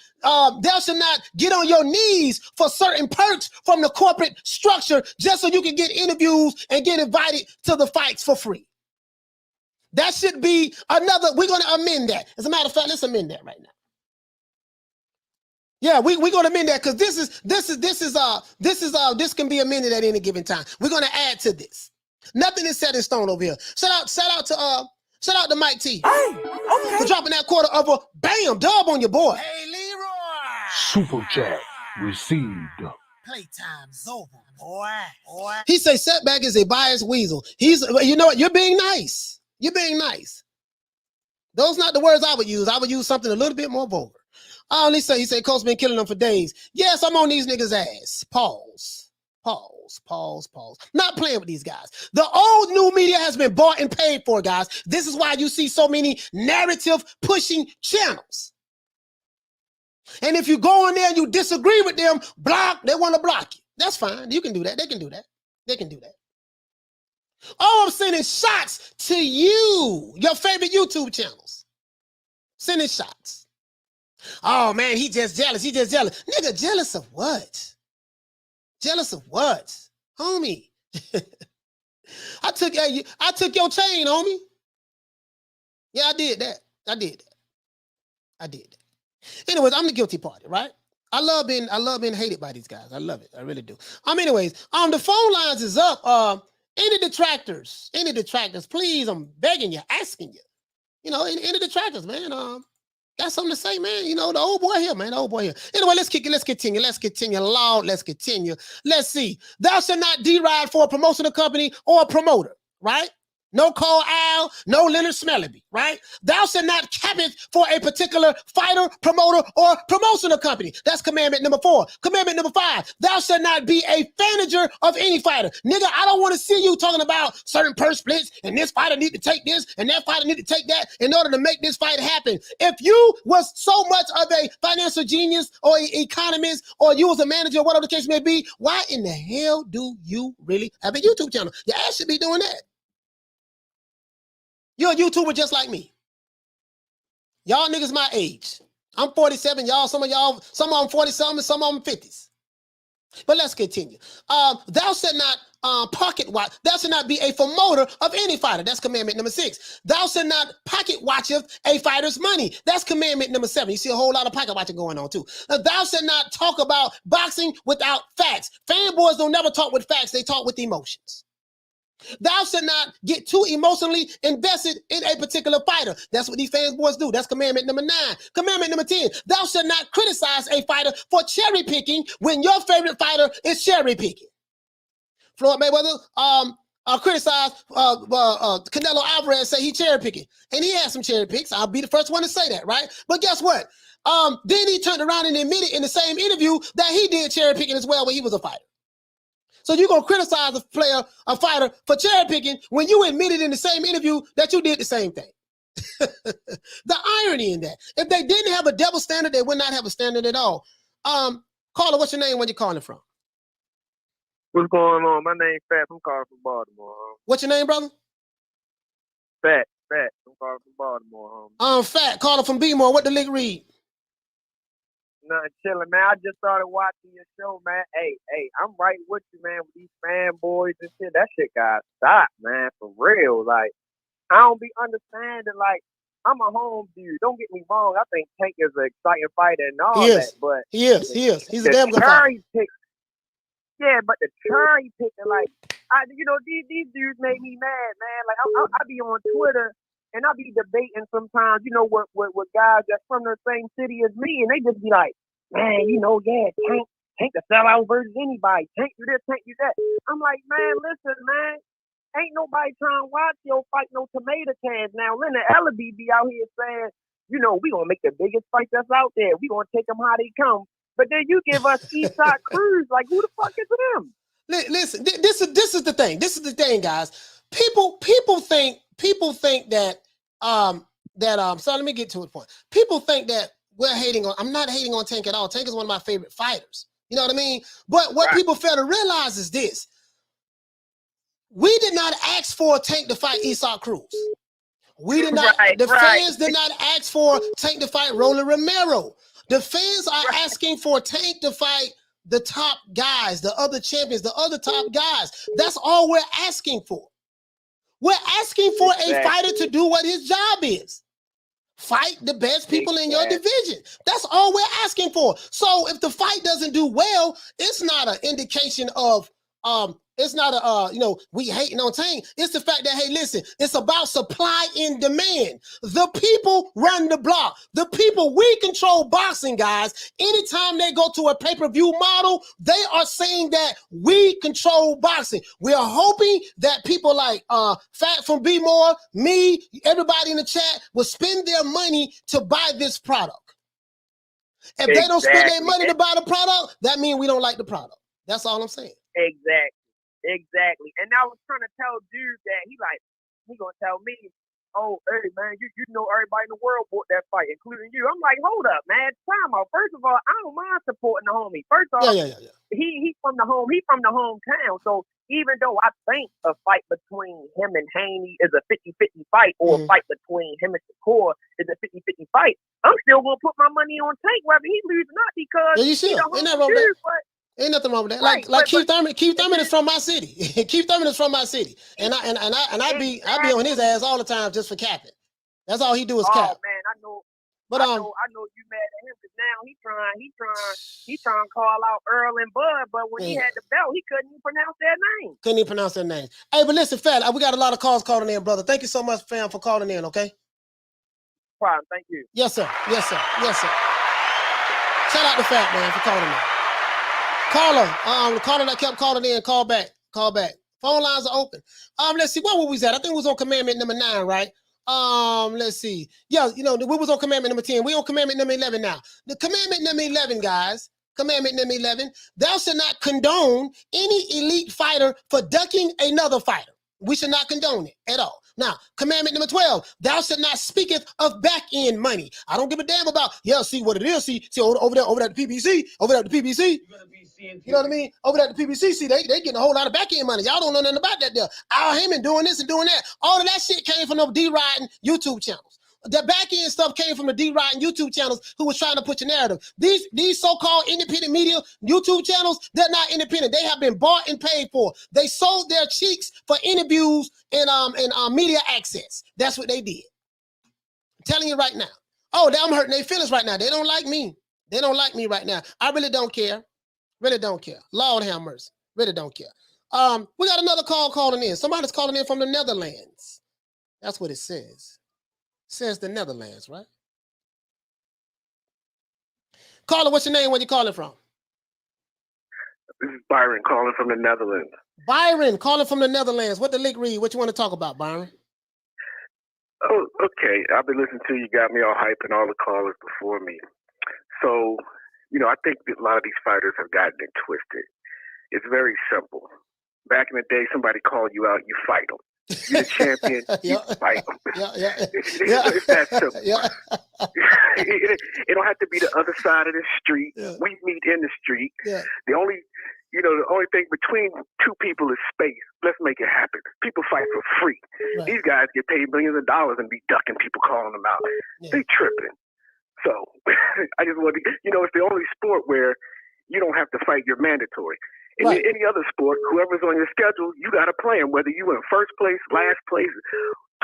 get on your knees for certain perks from the corporate structure just so you can get interviews and get invited to the fights for free. That should be another. We're going to amend that. As a matter of fact, let's amend that right now. Yeah, we're going to amend that because this can be amended at any given time. We're going to add to this. Nothing is set in stone over here. Shout out to Mike T. Hey, okay. For dropping that quarter of a bam dub on your boy. Hey, Leroy. Super chat received. Playtime's over, boy. He say setback is a biased weasel. You know what? You're being nice. You're being nice. Those not the words I would use. I would use something a little bit more vulgar. He said, Coach been killing them for days. Yes, I'm on these niggas' ass. Pause. Not playing with these guys. The old new media has been bought and paid for, guys. This is why you see so many narrative pushing channels. And if you go in there and you disagree with them, they want to block you. That's fine. You can do that. They can do that. Oh, I'm sending shots to you, your favorite YouTube channels. Sending shots. Oh, man, he just jealous. Nigga, jealous of what? Jealous of what? Homie. I took your chain, homie. Yeah, I did that. Anyways, I'm the guilty party, right? I love being hated by these guys. I love it. I really do. Anyways, the phone lines is up. Any detractors, please, I'm begging you, asking you. You know, any detractors, man. Got something to say, man. You know, the old boy here, man. The old boy here. Anyway, let's continue. Lord, let's continue. Let's see. Thou shalt not deride for a promotional company or a promoter, right? No Cole Al, no Leonard Ellerbe, right? Thou shalt not cap it for a particular fighter, promoter, or promotional company. That's commandment number 4. Commandment number 5, thou shalt not be a manager of any fighter. Nigga, I don't want to see you talking about certain purse splits and this fighter need to take this and that fighter need to take that in order to make this fight happen. If you was so much of a financial genius or economist or you was a manager, whatever the case may be, why in the hell do you really have a YouTube channel? Your ass should be doing that. You're a YouTuber just like me. Y'all niggas my age. I'm 47. Some of them 40-something, some of them 50s. But let's continue. Thou shalt not pocket watch. Thou shalt not be a promoter of any fighter. That's commandment number 6. Thou shalt not pocket watch a fighter's money. That's commandment number 7. You see a whole lot of pocket watching going on too. Thou shalt not talk about boxing without facts. Fanboys don't never talk with facts. They talk with emotions. Thou shalt not get too emotionally invested in a particular fighter. That's what these fanboys do. That's commandment number 9. Commandment number 10. Thou shalt not criticize a fighter for cherry picking when your favorite fighter is cherry picking. Floyd Mayweather criticized Canelo Alvarez, say he cherry picking, and he had some cherry picks. I'll be the first one to say that, right? But guess what? Then he turned around and admitted in the same interview that he did cherry picking as well when he was a fighter. So you're going to criticize a fighter for cherry picking when you admitted in the same interview that you did the same thing. The irony in that. If they didn't have a double standard, they would not have a standard at all. Caller, what's your name? Where you calling from? What's going on? My name's Fat. I'm calling from Baltimore. What's your name, brother? Fat. I'm calling from Baltimore. Fat. Caller from B-More. What the link read? Nothing chilling, man. I just started watching your show, man. Hey, I'm right with you, man, with these fanboys and shit. That shit got stopped, man, for real. Like, I don't be understanding, like, I'm a home dude. Don't get me wrong. I think Tank is an exciting fighter and all that, but he is. He's a damn good fighter. Yeah, but the cherry picking, like, these dudes make me mad, man. Like, I be on Twitter and I be debating sometimes, with guys that's from the same city as me, and they just be like, man, Tank the sellout versus anybody. Tank do this, Tank do that. I'm like, man, listen, man. Ain't nobody trying to watch your fight no tomato cans. Now, Leonard Ellerbe be out here saying, we gonna make the biggest fight that's out there. We gonna take them how they come. But then you give us Isaac Cruz, like, who the fuck is them? Listen, this is the thing. This is the thing, guys. People think that so let me get to a point. People think that I'm not hating on Tank at all. Tank is one of my favorite fighters. You know what I mean? But what people fail to realize is this. We did not ask for Tank to fight Isaac Cruz. We did not. Fans did not ask for Tank to fight Roland Romero. The fans are asking for Tank to fight the top guys, the other champions, the other top guys. That's all we're asking for. We're asking for a fighter to do what his job is. Fight the best people in your division. That's all we're asking for. So if the fight doesn't do well, it's not an indication of it's not we hating on Tank. It's the fact that, hey, listen, it's about supply and demand. The people run the block. The people, we control boxing, guys. Anytime they go to a pay-per-view model, they are saying that we control boxing. We are hoping that people like Fat from B More, me, everybody in the chat will spend their money to buy this product. If they don't spend their money to buy the product, that means we don't like the product. That's all I'm saying. Exactly. And I was trying to tell dude that he gonna tell me, oh, hey man, you know everybody in the world bought that fight, including you. I'm like, hold up, man. Time out. First of all, I don't mind supporting the homie. First off, he from the hometown. So even though I think a fight between him and Haney is a 50-50 fight, or a fight between him and Shakur is a 50-50 fight, I'm still gonna put my money on Tank whether he loses or not, because ain't that wrong with that? Ain't nothing wrong with that. Like Keith Thurman. Keith Thurman is from my city. Keith Thurman is from my city, and I be on his ass all the time just for capping. That's all he do is cap. Man, I know. But I know you mad at him because now he trying to call out Earl and Bud, but when he had the belt, he couldn't even pronounce their name. Couldn't even pronounce their names. Hey, but listen, Fat, we got a lot of calls calling in, brother. Thank you so much, fam, for calling in, okay? Problem, thank you. Yes, sir. Yes, sir. Yes, sir. Shout out to Fat, man, for calling in. Caller, the caller that kept calling in, call back. Call back. Phone lines are open. Let's see, where were we at? I think we was on commandment number 9, right? Let's see. Yeah, we was on commandment number 10. We on commandment number 11 now. The commandment number 11, guys. Commandment number 11. Thou shalt not condone any elite fighter for ducking another fighter. We should not condone it at all. Now, commandment number 12, thou shalt not speaketh of back-end money. I don't give a damn about, see what it is. See over there at the PBC, you know what I mean? Over there at the PBC, see, they getting a whole lot of back-end money. Y'all don't know nothing about that there. Al Heyman doing this and doing that. All of that shit came from the D-Riding YouTube channels. The back-end stuff came from the D-Riding YouTube channels who was trying to push a narrative. These so-called independent media YouTube channels, they're not independent. They have been bought and paid for. They sold their cheeks for interviews and media access. That's what they did. I'm telling you right now. Oh, I'm hurting their feelings right now. They don't like me. They don't like me right now. I really don't care. Really don't care. Lord have mercy. Really don't care. We got another call calling in. Somebody's calling in from the Netherlands. That's what it says. Says the Netherlands, right? Caller, what's your name? Where you calling from? This is Byron calling from the Netherlands. Byron calling from the Netherlands. What the link read? What you want to talk about, Byron? Oh, okay. I've been listening to you. Got me all hype and all the callers before me. So, I think that a lot of these fighters have gotten it twisted. It's very simple. Back in the day, somebody called you out, you fight them. You're the champion, you fight them. It's that simple. It don't have to be the other side of the street. Yeah. We meet in the street. Yeah. The only thing between two people is space. Let's make it happen. People fight for free. Right. These guys get paid millions of dollars and be ducking people calling them out. Yeah. They tripping. So I just want to, it's the only sport where you don't have to fight. You're mandatory. In any other sport, whoever's on your schedule, you got to play them, whether you in first place, last place,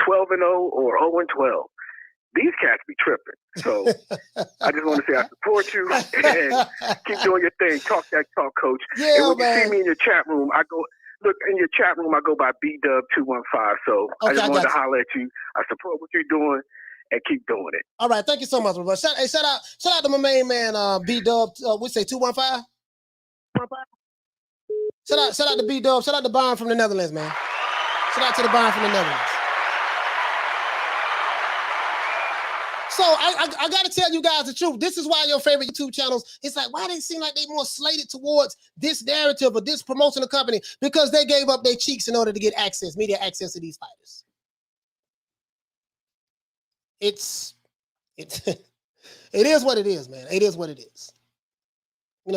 12-0 or 0-12. These cats be tripping. So I just want to say I support you and keep doing your thing. Talk that talk, coach. Yeah, and when man. you see me in your chat room, I go by BDub215. So I just wanted to holler at you. I support what you're doing and keep doing it. All right, thank you so much, bro. Shout out to my main man, B-Dub. We say 215. Shout out to B-Dub. Shout out to Byron from the Netherlands, man. Shout out to the Byron from the Netherlands. So I got to tell you guys the truth. This is why your favorite YouTube channels, it's like, why they seem like they more slated towards this narrative or this promotional company? Because they gave up their cheeks in order to get access, media access to these fighters. It is what it is, man. It is what it is.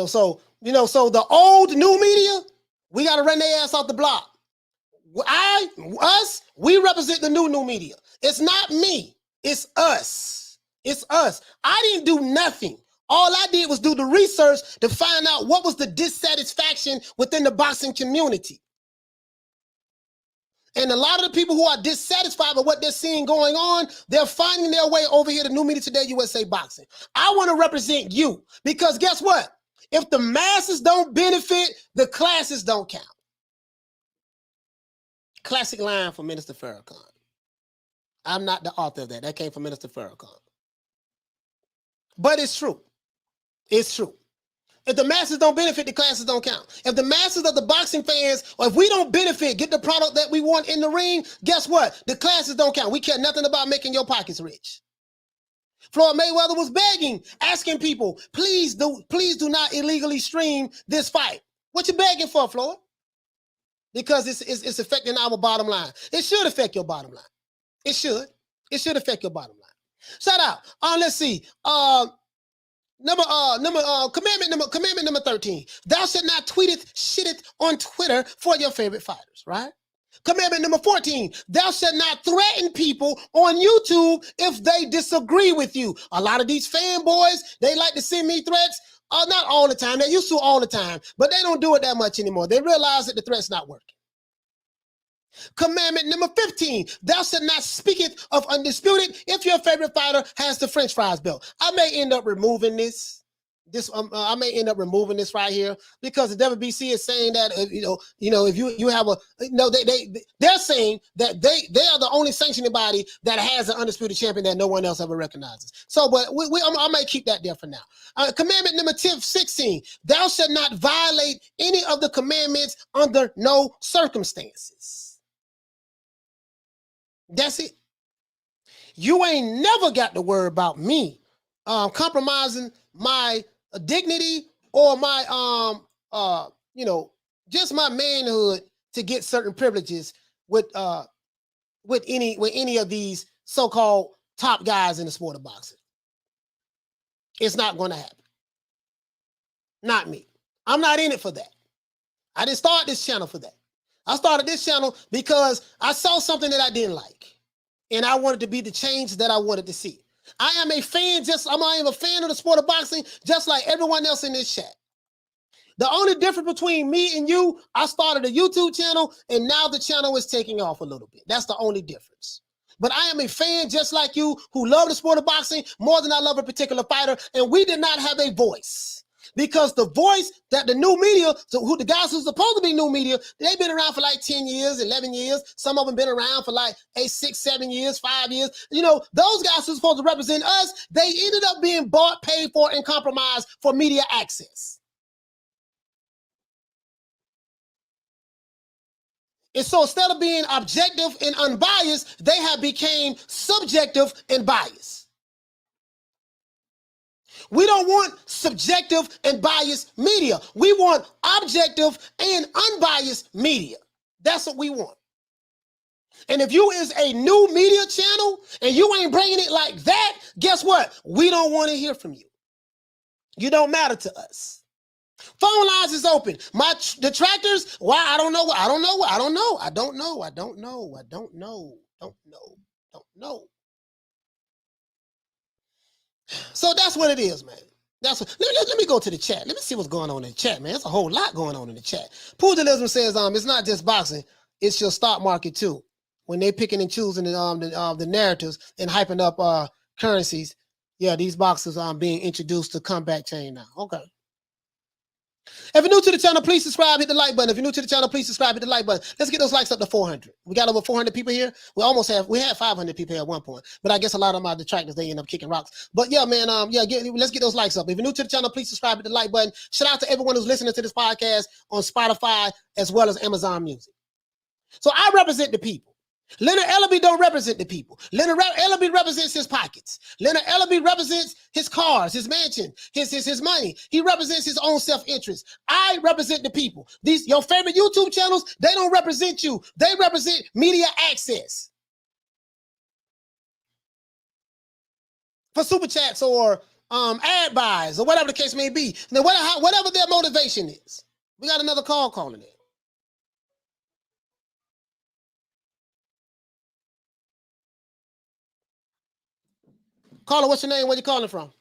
So the old new media, we got to run their ass off the block. We represent the new media. It's not me. It's us. It's us. I didn't do nothing. All I did was do the research to find out what was the dissatisfaction within the boxing community. And a lot of the people who are dissatisfied with what they're seeing going on, they're finding their way over here to New Media Today USA Boxing. I want to represent you because guess what? If the masses don't benefit, the classes don't count. Classic line from Minister Farrakhan. I'm not the author of that. That came from Minister Farrakhan. But it's true. It's true. If the masses don't benefit, the classes don't count. If the masses of the boxing fans, or if we don't benefit, get the product that we want in the ring, guess what? The classes don't count. We care nothing about making your pockets rich. Floyd Mayweather was begging, asking people, please do not illegally stream this fight. What you begging for, Floyd? Because it's affecting our bottom line. It should affect your bottom line. It should. It should affect your bottom line. Shout out. Let's see. Commandment number 13. Thou shalt not shitteth on Twitter for your favorite fighters, right? Commandment number 14. Thou shalt not threaten people on YouTube if they disagree with you. A lot of these fanboys, they like to send me threats. Not all the time. They used to all the time, but they don't do it that much anymore. They realize that the threat's not working. Commandment number 15, thou shalt not speak it of undisputed if your favorite fighter has the French fries belt. I may end up removing this. I may end up removing this right here because the WBC is saying that if you have a they're saying that they are the only sanctioning body that has an undisputed champion that no one else ever recognizes. So, but I might keep that there for now. Commandment number 16, thou shalt not violate any of the commandments under no circumstances. That's it. You ain't never got to worry about me compromising my dignity or my just my manhood to get certain privileges with any of these so-called top guys in the sport of boxing. It's not going to happen. Not me. I'm not in it for that. I didn't start this channel for that. I started this channel because I saw something that I didn't like, and I wanted to be the change that I wanted to see. I am a fan, I am a fan of the sport of boxing, just like everyone else in this chat. The only difference between me and you, I started a YouTube channel, and now the channel is taking off a little bit. That's the only difference. But I am a fan just like you who love the sport of boxing more than I love a particular fighter, and we did not have a voice. Because the voice that the new media, so who the guys who's supposed to be new media, they've been around for like 10 years, 11 years. Some of them been around for like 8, 6, 7 years, 5 years. Those guys who's supposed to represent us, they ended up being bought, paid for, and compromised for media access. And so instead of being objective and unbiased, they have become subjective and biased. We don't want subjective and biased media. We want objective and unbiased media. That's what we want. And if you is a new media channel and you ain't bringing it like that, guess what? We don't want to hear from you. You don't matter to us. Phone lines is open. The detractors, why? I don't know. So that's what it is, man. Let me go to the chat. Let me see what's going on in the chat, man. There's a whole lot going on in the chat. Pugilism says, it's not just boxing, it's your stock market too. When they picking and choosing the narratives and hyping up currencies, yeah, these boxers are being introduced to comeback chain now. Okay. If you're new to the channel, please subscribe, hit the like button. If you're new to the channel, please subscribe, hit the like button. Let's get those likes up to 400. We got over 400 people here. We had 500 people here at one point, but I guess a lot of my detractors, they end up kicking rocks. But yeah, man, let's get those likes up. If you're new to the channel, please subscribe, hit the like button. Shout out to everyone who's listening to this podcast on Spotify as well as Amazon Music. So I represent the people. Leonard Ellerbe don't represent the people. Leonard Ellerbe represents his pockets. Leonard Ellerbe represents his cars, his mansion, his money. He represents his own self-interest. I represent the people. Your favorite YouTube channels, they don't represent you. They represent media access. For super chats or ad buys or whatever the case may be. Now, whatever their motivation is. We got another call calling in. Caller, what's your name? Where you calling from?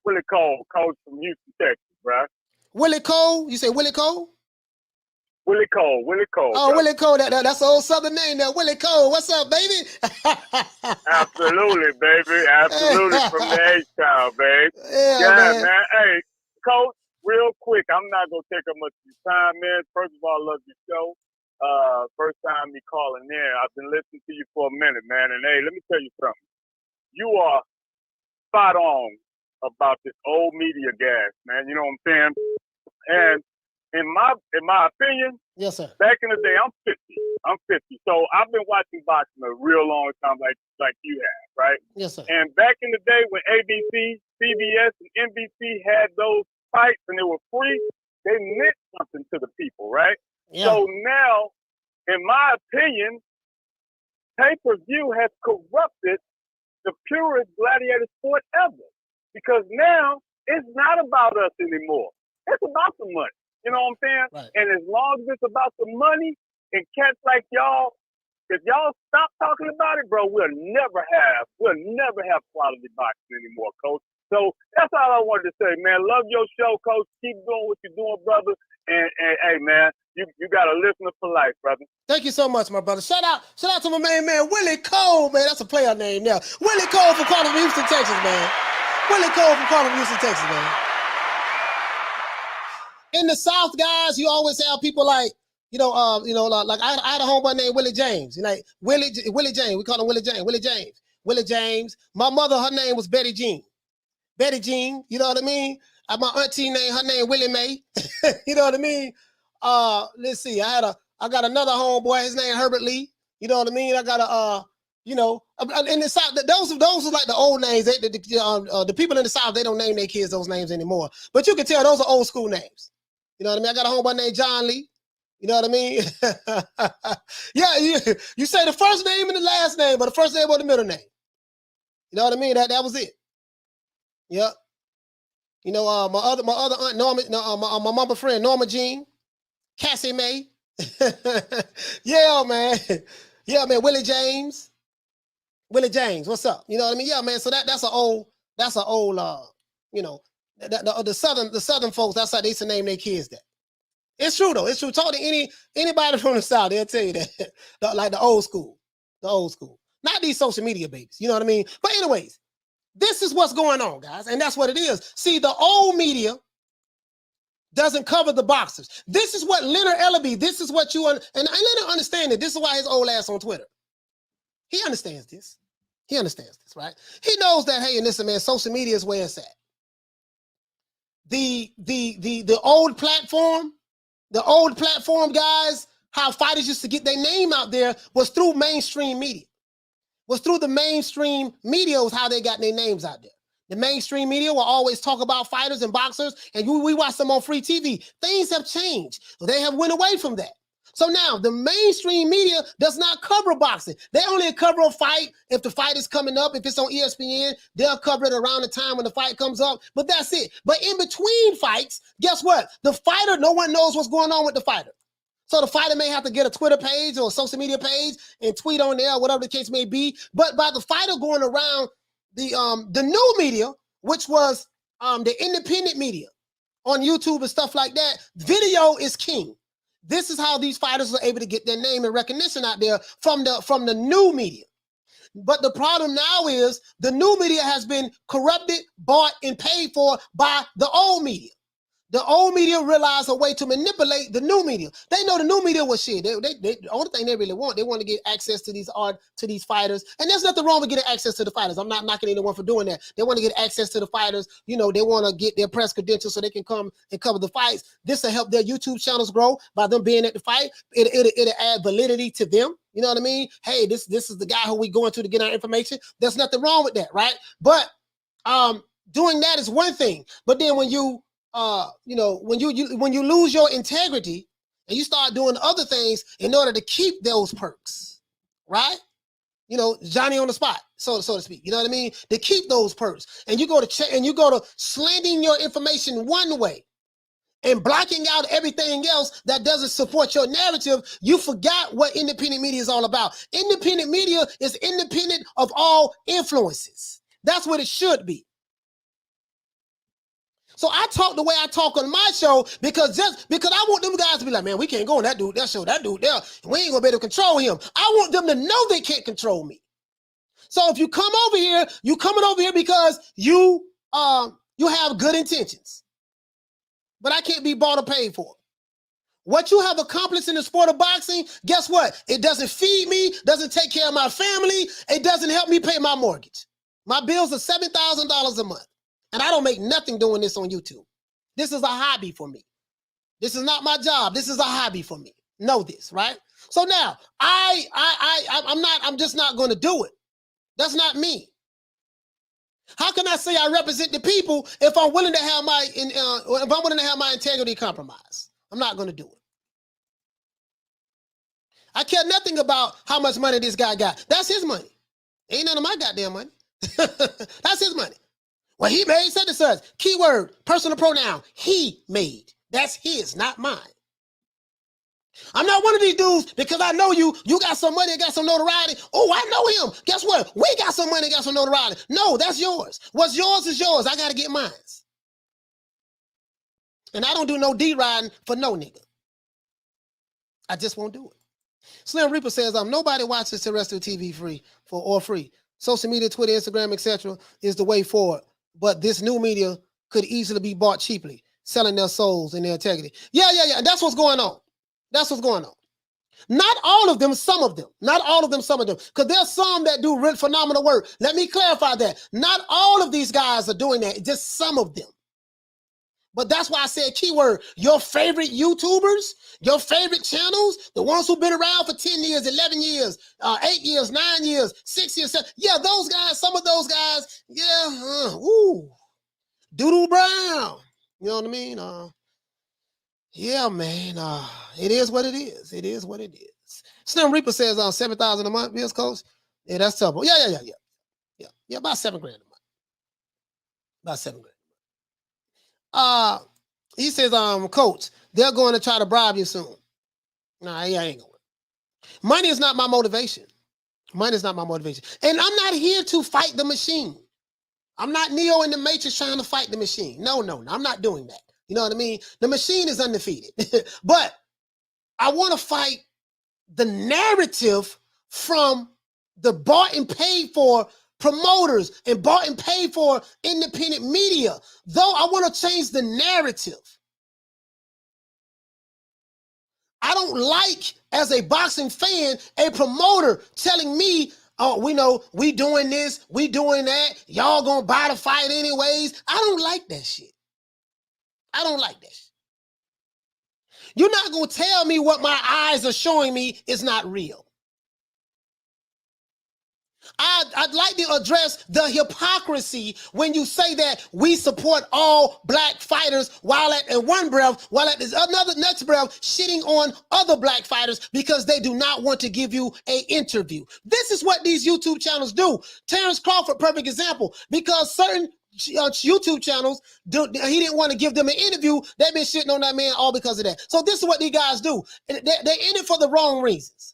Willie Cole, coach from Houston, Texas, bro. Willie Cole? You say Willie Cole? Willie Cole. Oh, bro. Willie Cole. That's an old Southern name there. Willie Cole. What's up, baby? Absolutely, baby. Absolutely from the H-Town, baby. Yeah, man. Hey, coach, real quick, I'm not going to take up much of your time, man. First of all, I love your show. First time me calling in. I've been listening to you for a minute, man. And hey, let me tell you something. You are spot on about this old media gas, man. You know what I'm saying? And in my opinion, yes, sir. Back in the day, I'm 50. So I've been watching boxing a real long time, like you have, right? Yes, sir. And back in the day when ABC, CBS, and NBC had those fights and they were free, they meant something to the people, right? Yeah. So now, in my opinion, pay-per-view has corrupted the purest gladiator sport ever. Because now it's not about us anymore. It's about the money. You know what I'm saying? Right. And as long as it's about the money and cats like y'all, if y'all stop talking about it, bro, we'll never have quality boxing anymore, coach. So that's all I wanted to say, man. Love your show, coach. Keep doing what you're doing, brother. And hey, man, you got a listener for life, brother. Thank you so much, my brother. Shout out to my main man, Willie Cole, man. That's a player name now. Willie Cole from calling from Houston, Texas, man. Willie Cole from calling from Houston, Texas, man. In the South, guys, you always have people like, like I had a homeboy named Willie James. Like Willie James. We call him Willie James. Willie James. My mother, her name was Betty Jean. Betty Jean, you know what I mean? My auntie named her name Willie Mae. You know what I mean? Let's see. I got another homeboy. His name Herbert Lee. You know what I mean? I got in the South. Those are like the old names. The people in the South, they don't name their kids those names anymore. But you can tell those are old school names. You know what I mean? I got a homeboy named John Lee. You know what I mean? Yeah, you say the first name and the last name, but the first name or the middle name. You know what I mean? That was it. Yep. You know, my other aunt Norma, my mama friend Norma Jean, Cassie May. Yeah, man. Yeah, man. Willie James. What's up? You know what I mean? Yeah, man. So that's an old, the southern folks. That's how they used to name their kids that. It's true though. It's true. Talk to anybody from the South, they'll tell you that. Like the old school. Not these social media babies. You know what I mean? But anyways, this is what's going on, guys, and that's what it is. See, the old media doesn't cover the boxers. This is what Leonard Ellerbe. This is what and Leonard understand it. This is why his old ass on Twitter. He understands this. Right? He knows that. Hey, and listen, man, social media is where it's at. The old platform. The old platform, guys, how fighters used to get their name out there was through mainstream media. Was through the mainstream media was how they got their names out there. The mainstream media will always talk about fighters and boxers, and we watch them on free TV. Things have changed. They have went away from that. So now the mainstream media does not cover boxing. They only cover a fight if the fight is coming up. If it's on ESPN, they'll cover it around the time when the fight comes up. But that's it. But in between fights, guess what? The fighter, no one knows what's going on with the fighter. So the fighter may have to get a Twitter page or a social media page and tweet on there, whatever the case may be. But by the fighter going around the new media, which was the independent media on YouTube and stuff like that, video is king. This is how these fighters are able to get their name and recognition out there from the new media. But the problem now is the new media has been corrupted, bought, and paid for by the old media. The old media realized a way to manipulate the new media. They know the new media was shit. The only thing they really want, they want to get access to these fighters. And there's nothing wrong with getting access to the fighters. I'm not knocking anyone for doing that. They want to get access to the fighters. You know, they want to get their press credentials so they can come and cover the fights. This will help their YouTube channels grow by them being at the fight. It'll add validity to them. You know what I mean? Hey, this is the guy who we going to get our information. There's nothing wrong with that, right? But doing that is one thing. But then when you when you lose your integrity and you start doing other things in order to keep those perks, right? You know, Johnny on the spot, so to speak. You know what I mean? To keep those perks, and you go to slanting your information one way and blocking out everything else that doesn't support your narrative. You forgot what independent media is all about. Independent media is independent of all influences. That's what it should be. So I talk the way I talk on my show because I want them guys to be like, man, we can't go on that dude there. We ain't gonna be able to control him. I want them to know they can't control me. So if you come over here, you coming over here because you have good intentions. But I can't be bought or paid for. What you have accomplished in the sport of boxing, guess what? It doesn't feed me, doesn't take care of my family, it doesn't help me pay my mortgage. My bills are $7,000 a month. And I don't make nothing doing this on YouTube. This is a hobby for me. This is not my job. This is a hobby for me. Know this, right? So now I'm just not going to do it. That's not me. How can I say I represent the people if I'm willing to have my integrity compromised? I'm not going to do it. I care nothing about how much money this guy got. That's his money. Ain't none of my goddamn money. That's his money. Well, he made such and such. Keyword, personal pronoun. He made. That's his, not mine. I'm not one of these dudes because I know you got some money and got some notoriety. Oh, I know him. Guess what? We got some money and got some notoriety. No, that's yours. What's yours is yours. I got to get mine. And I don't do no D-riding for no nigga. I just won't do it. Slim Reaper says, nobody watches terrestrial TV free. Social media, Twitter, Instagram, etc. is the way forward. But this new media could easily be bought cheaply, selling their souls and their integrity. Yeah. And that's what's going on. Not all of them, some of them. Not all of them, some of them. Because there's some that do real phenomenal work. Let me clarify that. Not all of these guys are doing that. Just some of them. But that's why I said keyword. Your favorite YouTubers, your favorite channels, the ones who've been around for 10 years, 11 years, 8 years, 9 years, 6 years, 7. Yeah, those guys, some of those guys, Doodle Brown. You know what I mean? Yeah, man. It is what it is. It is what it is. Slim Reaper says 7,000 a month, bills coach. Yeah, that's tough. Yeah, about $7,000 a month. About $7,000. He says, coach, they're going to try to bribe you soon. Nah, yeah, I ain't going. Money is not my motivation. Money is not my motivation. And I'm not here to fight the machine. I'm not Neo in the Matrix trying to fight the machine. No, I'm not doing that. You know what I mean? The machine is undefeated. But I want to fight the narrative from the bought and paid for promoters and bought and paid for independent media. Though I want to change the narrative. I don't like, as a boxing fan, a promoter telling me, oh, we know we doing this, we doing that, y'all gonna buy the fight anyways. I don't like that shit. I don't like that shit. You're not gonna tell me what my eyes are showing me is not real. I'd like to address the hypocrisy when you say that we support all black fighters while at one breath, while at this next breath shitting on other black fighters because they do not want to give you an interview. This is what these YouTube channels do. Terrence Crawford, perfect example, because certain YouTube channels, he didn't want to give them an interview. They've been shitting on that man all because of that. So this is what these guys do. They're in it for the wrong reasons.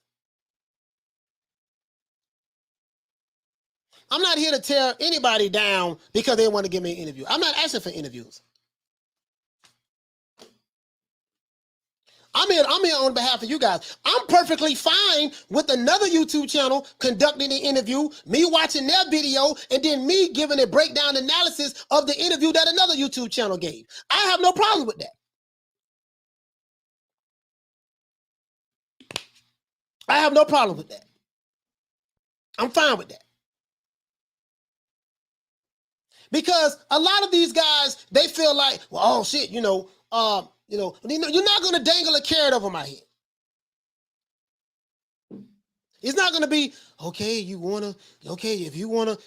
I'm not here to tear anybody down because they want to give me an interview. I'm not asking for interviews. I'm here on behalf of you guys. I'm perfectly fine with another YouTube channel conducting the interview, me watching their video, and then me giving a breakdown analysis of the interview that another YouTube channel gave. I have no problem with that. I have no problem with that. I'm fine with that. Because a lot of these guys, they feel like, well, oh shit, you're not going to dangle a carrot over my head. It's not going to be, okay, if you want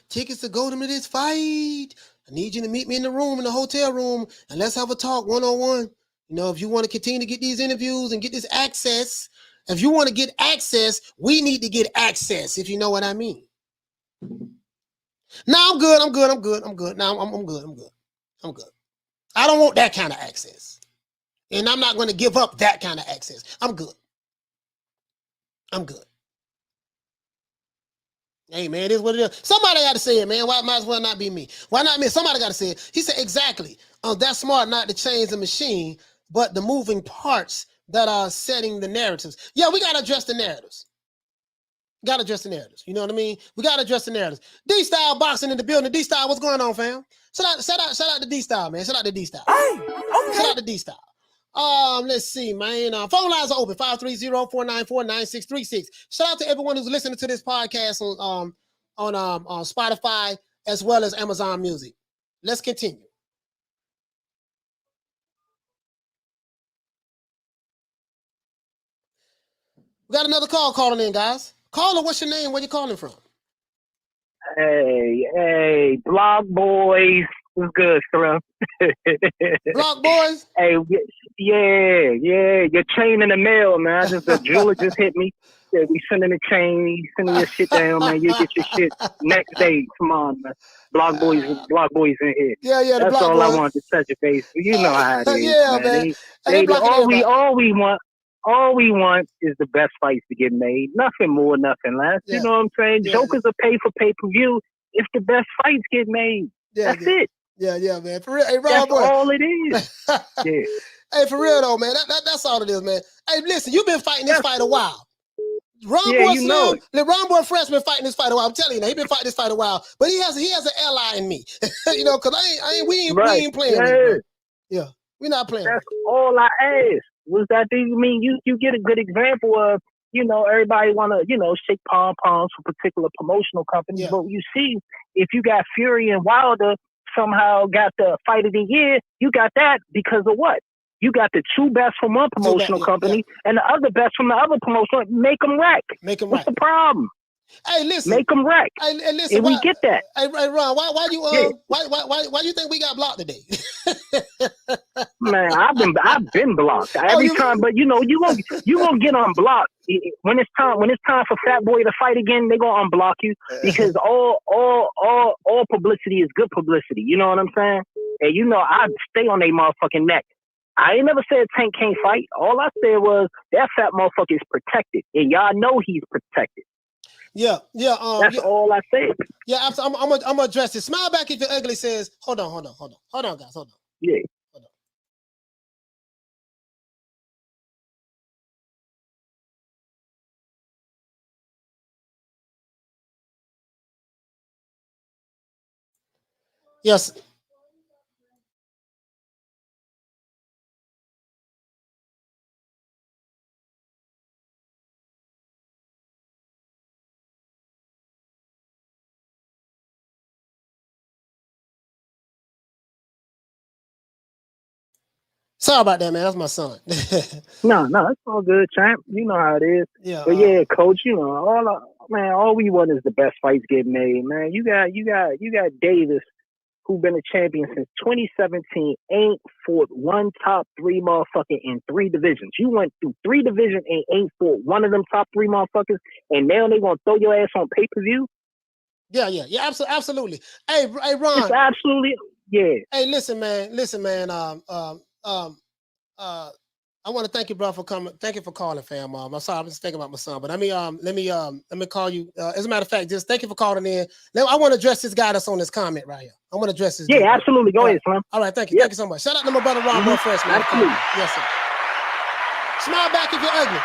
tickets to go to this fight, I need you to meet me in the room, in the hotel room, and let's have a talk one-on-one. If you want to continue to get these interviews and get this access, if you want to get access, we need to get access, if you know what I mean. No, I'm good. No, I'm good. I'm good. I don't want that kind of access. And I'm not going to give up that kind of access. I'm good. Hey, man, it is what it is. Somebody got to say it, man. Why might as well not be me? Why not me? Somebody got to say it. He said, exactly. That's smart not to change the machine, but the moving parts that are setting the narratives. Yeah, we got to address the narratives. Got to address the narratives. You know what I mean? We got to address the narratives. D-Style boxing in the building. D-Style, what's going on, fam? Shout out to D-Style, man. Shout out to D-Style. Hey, okay. Shout out to D-Style. Let's see, man. Phone lines are open, 530-494-9636. Shout out to everyone who's listening to this podcast on Spotify as well as Amazon Music. Let's continue. We got another call calling in, guys. Caller, what's your name? Where you calling from? Hey, Blog Boys. What's good, Slim? Blog Boys? Hey, yeah. Your chain in the mail, man. The jeweler just hit me. Yeah, we sending the chain, sending your shit down, man. You get your shit next day. Come on, man. Blog Boys in here. Yeah. That's all I want to touch your face. You know how it is, yeah, man. All we want is the best fights to get made. Nothing more, nothing less. Yeah. You know what I'm saying? Yeah. Jokers are paid for pay-per-view if the best fights get made. That's it. Yeah, man. For real. Hey, Rob, that's all it is. Yeah. Hey, for real though, man. That's all it is, man. Hey, listen, you've been fighting this fight a while. Ron Boy Slim, Ron Boy Fresh been fighting this fight a while. I'm telling you, now, he been fighting this fight a while, but he has an ally in me. You know, because we ain't playing with it, bro. Yeah, we're not playing. That's all I asked. Was that thing? I mean, you get a good example of, you know, everybody want to, you know, shake pom-poms for particular promotional companies. Yeah. But you see, if you got Fury and Wilder somehow got the fight of the year, you got that because of what? You got the two best from one promotional company and the other best from the other promotional. Make them wreck. What's the problem? Hey, listen. Make them wreck. Hey, listen. And we get that. Hey, Ron, why you think we got blocked today? Man, I've been blocked every time. But you know, you gonna get unblocked when it's time for Fat Boy to fight again. They gonna unblock you because all publicity is good publicity. You know what I'm saying? And you know, I stay on their motherfucking neck. I ain't never said Tank can't fight. All I said was that fat motherfucker is protected, and y'all know he's protected. Yeah. That's all I said. Yeah, I'm gonna address it. Smile back if you're ugly says, hold on, guys, hold on. Yeah. Hold on. Yes. Sorry about that, man. That's my son. No, it's all good, champ. You know how it is. Yeah. But yeah, coach, you know, all we want is the best fights get made, man. You got Davis, who been a champion since 2017, ain't fought one top 3 motherfucker in 3 divisions. You went through 3 divisions and ain't fought one of them top 3 motherfuckers, and now they gonna throw your ass on pay-per-view? Yeah, absolutely. Hey, Ron. It's absolutely, yeah. Hey, listen, man. I want to thank you, bro, for coming. Thank you for calling, fam. I'm sorry, I'm just thinking about my son, but let me call you. As a matter of fact, just thank you for calling in. Now, I want to address this guy that's on this comment right here. I want to address this. Yeah, dude. Absolutely. Go ahead, Slim. All right, thank you. Thank you so much. Shout out to my brother Ron Boy Fresh, man. Absolutely. Yes, sir. Smile back if you're ugly.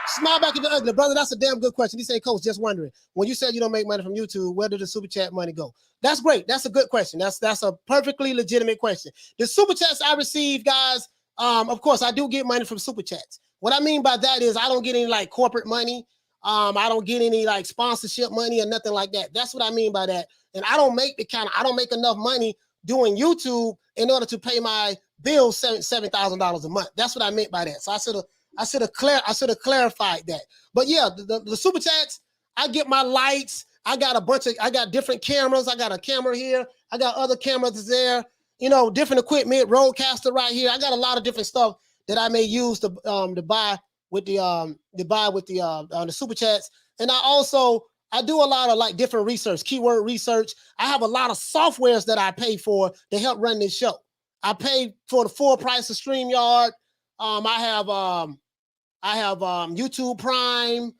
Smile back if you're ugly, brother. That's a damn good question. He said, Coach, just wondering, when you said you don't make money from YouTube, where did the super chat money go? That's great. That's a good question. That's a perfectly legitimate question. The super chats I receive, guys, of course, I do get money from super chats. What I mean by that is I don't get any like corporate money. I don't get any like sponsorship money or nothing like that. That's what I mean by that. And I don't make enough money doing YouTube in order to pay my bills $7,000 a month. That's what I meant by that. So I should have clarified that. But yeah, the super chats, I get my lights. I got different cameras. I got a camera here. I got other cameras there. You know, different equipment, roadcaster right here. I got a lot of different stuff that I may use to buy with the super chats. And I do a lot of like different research, keyword research. I have a lot of softwares that I pay for to help run this show. I pay for the full price of StreamYard. I have YouTube Prime.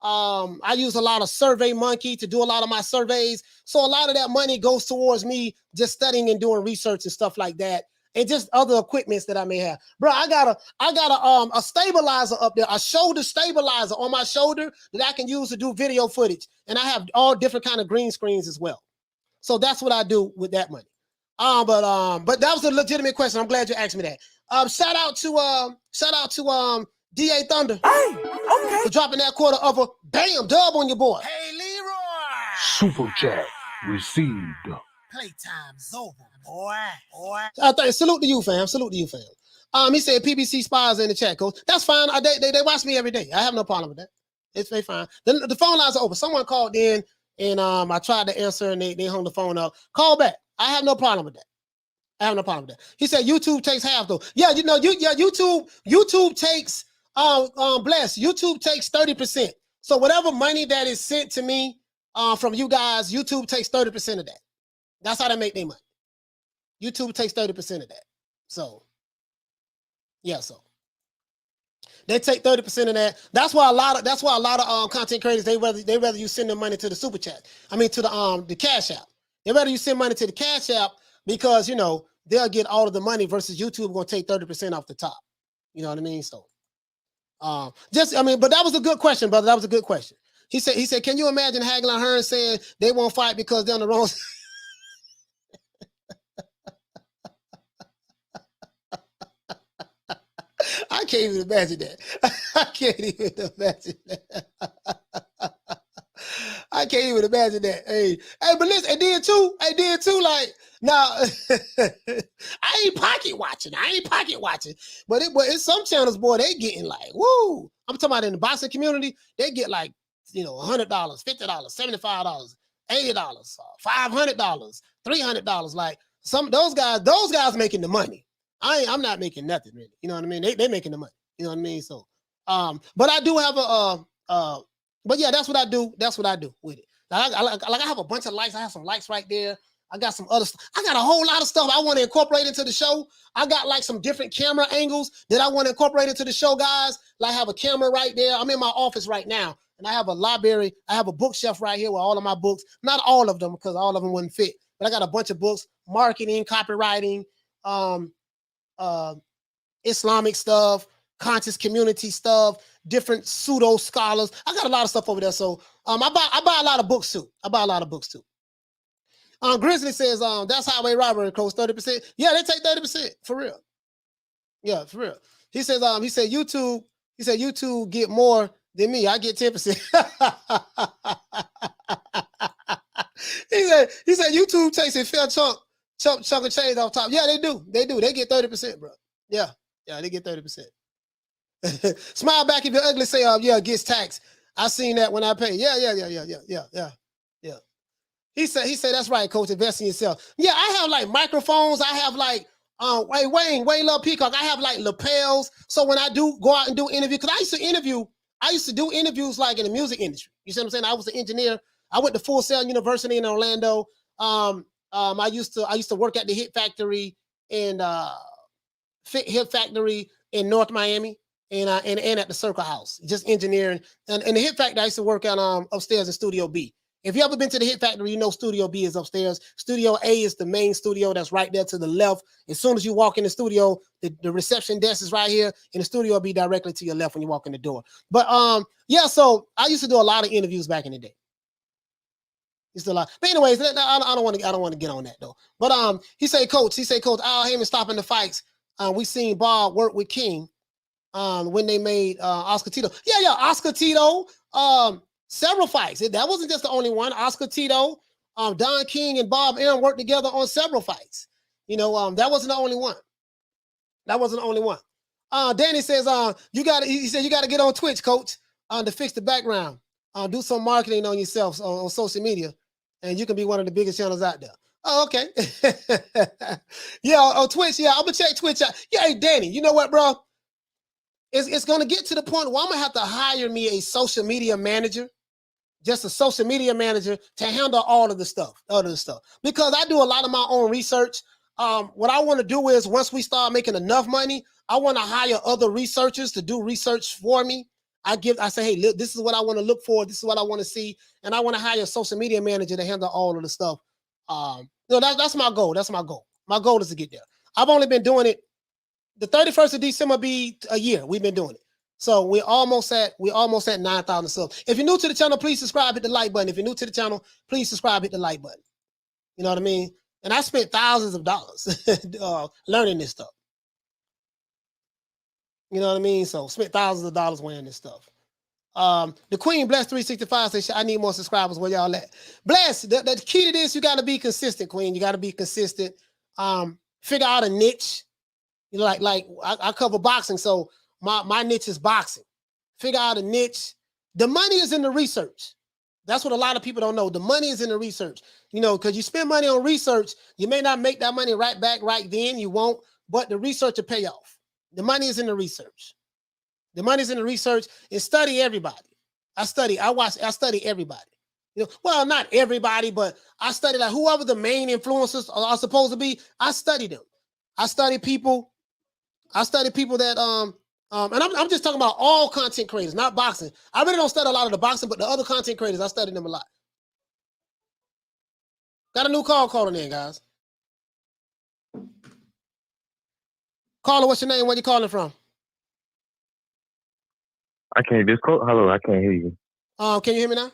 I use a lot of SurveyMonkey to do a lot of my surveys. So a lot of that money goes towards me just studying and doing research and stuff like that. And just other equipments that I may have. Bro, I got a stabilizer up there, a shoulder stabilizer on my shoulder that I can use to do video footage. And I have all different kind of green screens as well. So that's what I do with that money. But that was a legitimate question. I'm glad you asked me that. Shout out to DA Thunder. Hey, okay. For dropping that quarter of a bam dub on your boy. Hey, Leroy. Super chat received. Playtime's over, boy. Salute to you, fam. He said PBC spies in the chat, coach. That's fine. They watch me every day. I have no problem with that. They fine. The phone lines are open. Someone called in and I tried to answer and they hung the phone up. Call back. I have no problem with that. He said YouTube takes half though. Yeah, you know, YouTube takes bless. YouTube takes 30%. So whatever money that is sent to me from you guys, YouTube takes 30% of that. That's how they make their money. YouTube takes 30% of that. So, yeah, so they take 30% of that. That's why a lot of content creators they rather you send them money to the super chat. I mean to the Cash App. They rather you send money to the Cash App because you know they'll get all of the money versus YouTube going to take 30% off the top. You know what I mean? So, but that was a good question, brother. That was a good question. He said, can you imagine Hagler and Hearn saying they won't fight because they're on the wrong side? I can't even imagine that. I can't even imagine that. I can't even imagine that. Hey, but listen, I did too. Like, now, I ain't pocket watching. But it's some channels, boy, they getting like, woo. I'm talking about in the boxing community, they get like, $100, $50, $75, $80, $500, $300. Like those guys making the money. I'm not making nothing really. You know what I mean? They making the money. You know what I mean? So, but I do have but yeah, that's what I do. That's what I do with it. I have a bunch of lights. I have some lights right there. I got some other stuff. I got a whole lot of stuff I want to incorporate into the show. I got like some different camera angles that I want to incorporate into the show, guys. Like I have a camera right there. I'm in my office right now, and I have a library. I have a bookshelf right here with all of my books. Not all of them, because all of them wouldn't fit. But I got a bunch of books, marketing, copywriting, Islamic stuff, conscious community stuff, different pseudo scholars. I got a lot of stuff over there. So I buy a lot of books too. Grizzly says, that's highway robbery, Coach, 30%. Yeah, they take 30% for real. Yeah, for real. He said YouTube get more than me. I get 10%. he said YouTube takes a fair chunk of change off top. Yeah, they do. They get 30%, bro. Yeah, they get 30%. Smile back if you're ugly. Say, yeah, it gets taxed. I seen that when I pay. Yeah. He said that's right, Coach. Invest in yourself. Yeah, I have like microphones. I have like Wayne Love Peacock. I have like lapels. So when I do go out and do interviews, because I used to do interviews like in the music industry. You see what I'm saying? I was an engineer. I went to Full Sail University in Orlando. I used to work at the Hit Factory in North Miami and at the Circle House, just engineering. And the Hit Factory, I used to work on upstairs in Studio B. If you ever been to the Hit Factory, you know Studio B is upstairs. Studio A is the main studio that's right there to the left. As soon as you walk in the studio, the reception desk is right here, and the studio will be directly to your left when you walk in the door. But yeah, so I used to do a lot of interviews back in the day. It's a lot. But anyways, I don't want to get on that though. But he say, Coach, Al Heyman stopping the fights. We seen Bob work with King when they made Oscar Tito. Yeah, Oscar Tito. Several fights. That wasn't just the only one. Oscar Tito, Don King, and Bob Arum worked together on several fights. You know, that wasn't the only one. Danny says, you got to get on Twitch, Coach, to fix the background. Do some marketing on yourself on social media, and you can be one of the biggest channels out there. Oh, okay. Yeah, on Twitch. Yeah, I'm gonna check Twitch out. Yeah, hey, Danny, you know what, bro? It's gonna get to the point where I'm gonna have to hire me a social media manager. Just a social media manager to handle all of the stuff, because I do a lot of my own research. What I want to do is once we start making enough money, I want to hire other researchers to do research for me. I say, hey, look, this is what I want to look for. This is what I want to see. And I want to hire a social media manager to handle all of the stuff. That's my goal. That's my goal. My goal is to get there. I've only been doing it. The 31st of December be a year. We've been doing it. So we're almost at 9,000 subs. If you're new to the channel, please subscribe, hit the like button. If you're new to the channel, please subscribe, hit the like button. You know what I mean? And I spent thousands of dollars learning this stuff. You know what I mean? So spent thousands of dollars wearing this stuff. The Queen Bless 365 says, I need more subscribers. Where y'all at? Bless, the key to this, you got to be consistent, Queen. You got to be consistent. Figure out a niche. You know, like I cover boxing, so my niche is boxing. Figure out a niche. The money is in the research. That's what a lot of people don't know. The money is in the research. You know, because you spend money on research, you may not make that money right back right then. You won't, but the research will pay off. The money is in the research. The money's in the research, and study everybody. I study everybody. You know, well, not everybody, but I study like whoever the main influencers are supposed to be. I study them. I study people that and I'm just talking about all content creators, not boxing. I really don't study a lot of the boxing, but the other content creators, I study them a lot. Got a new call calling in, guys. Caller, what's your name? Where you calling from? I can't hello, I can't hear you. Can you hear me now?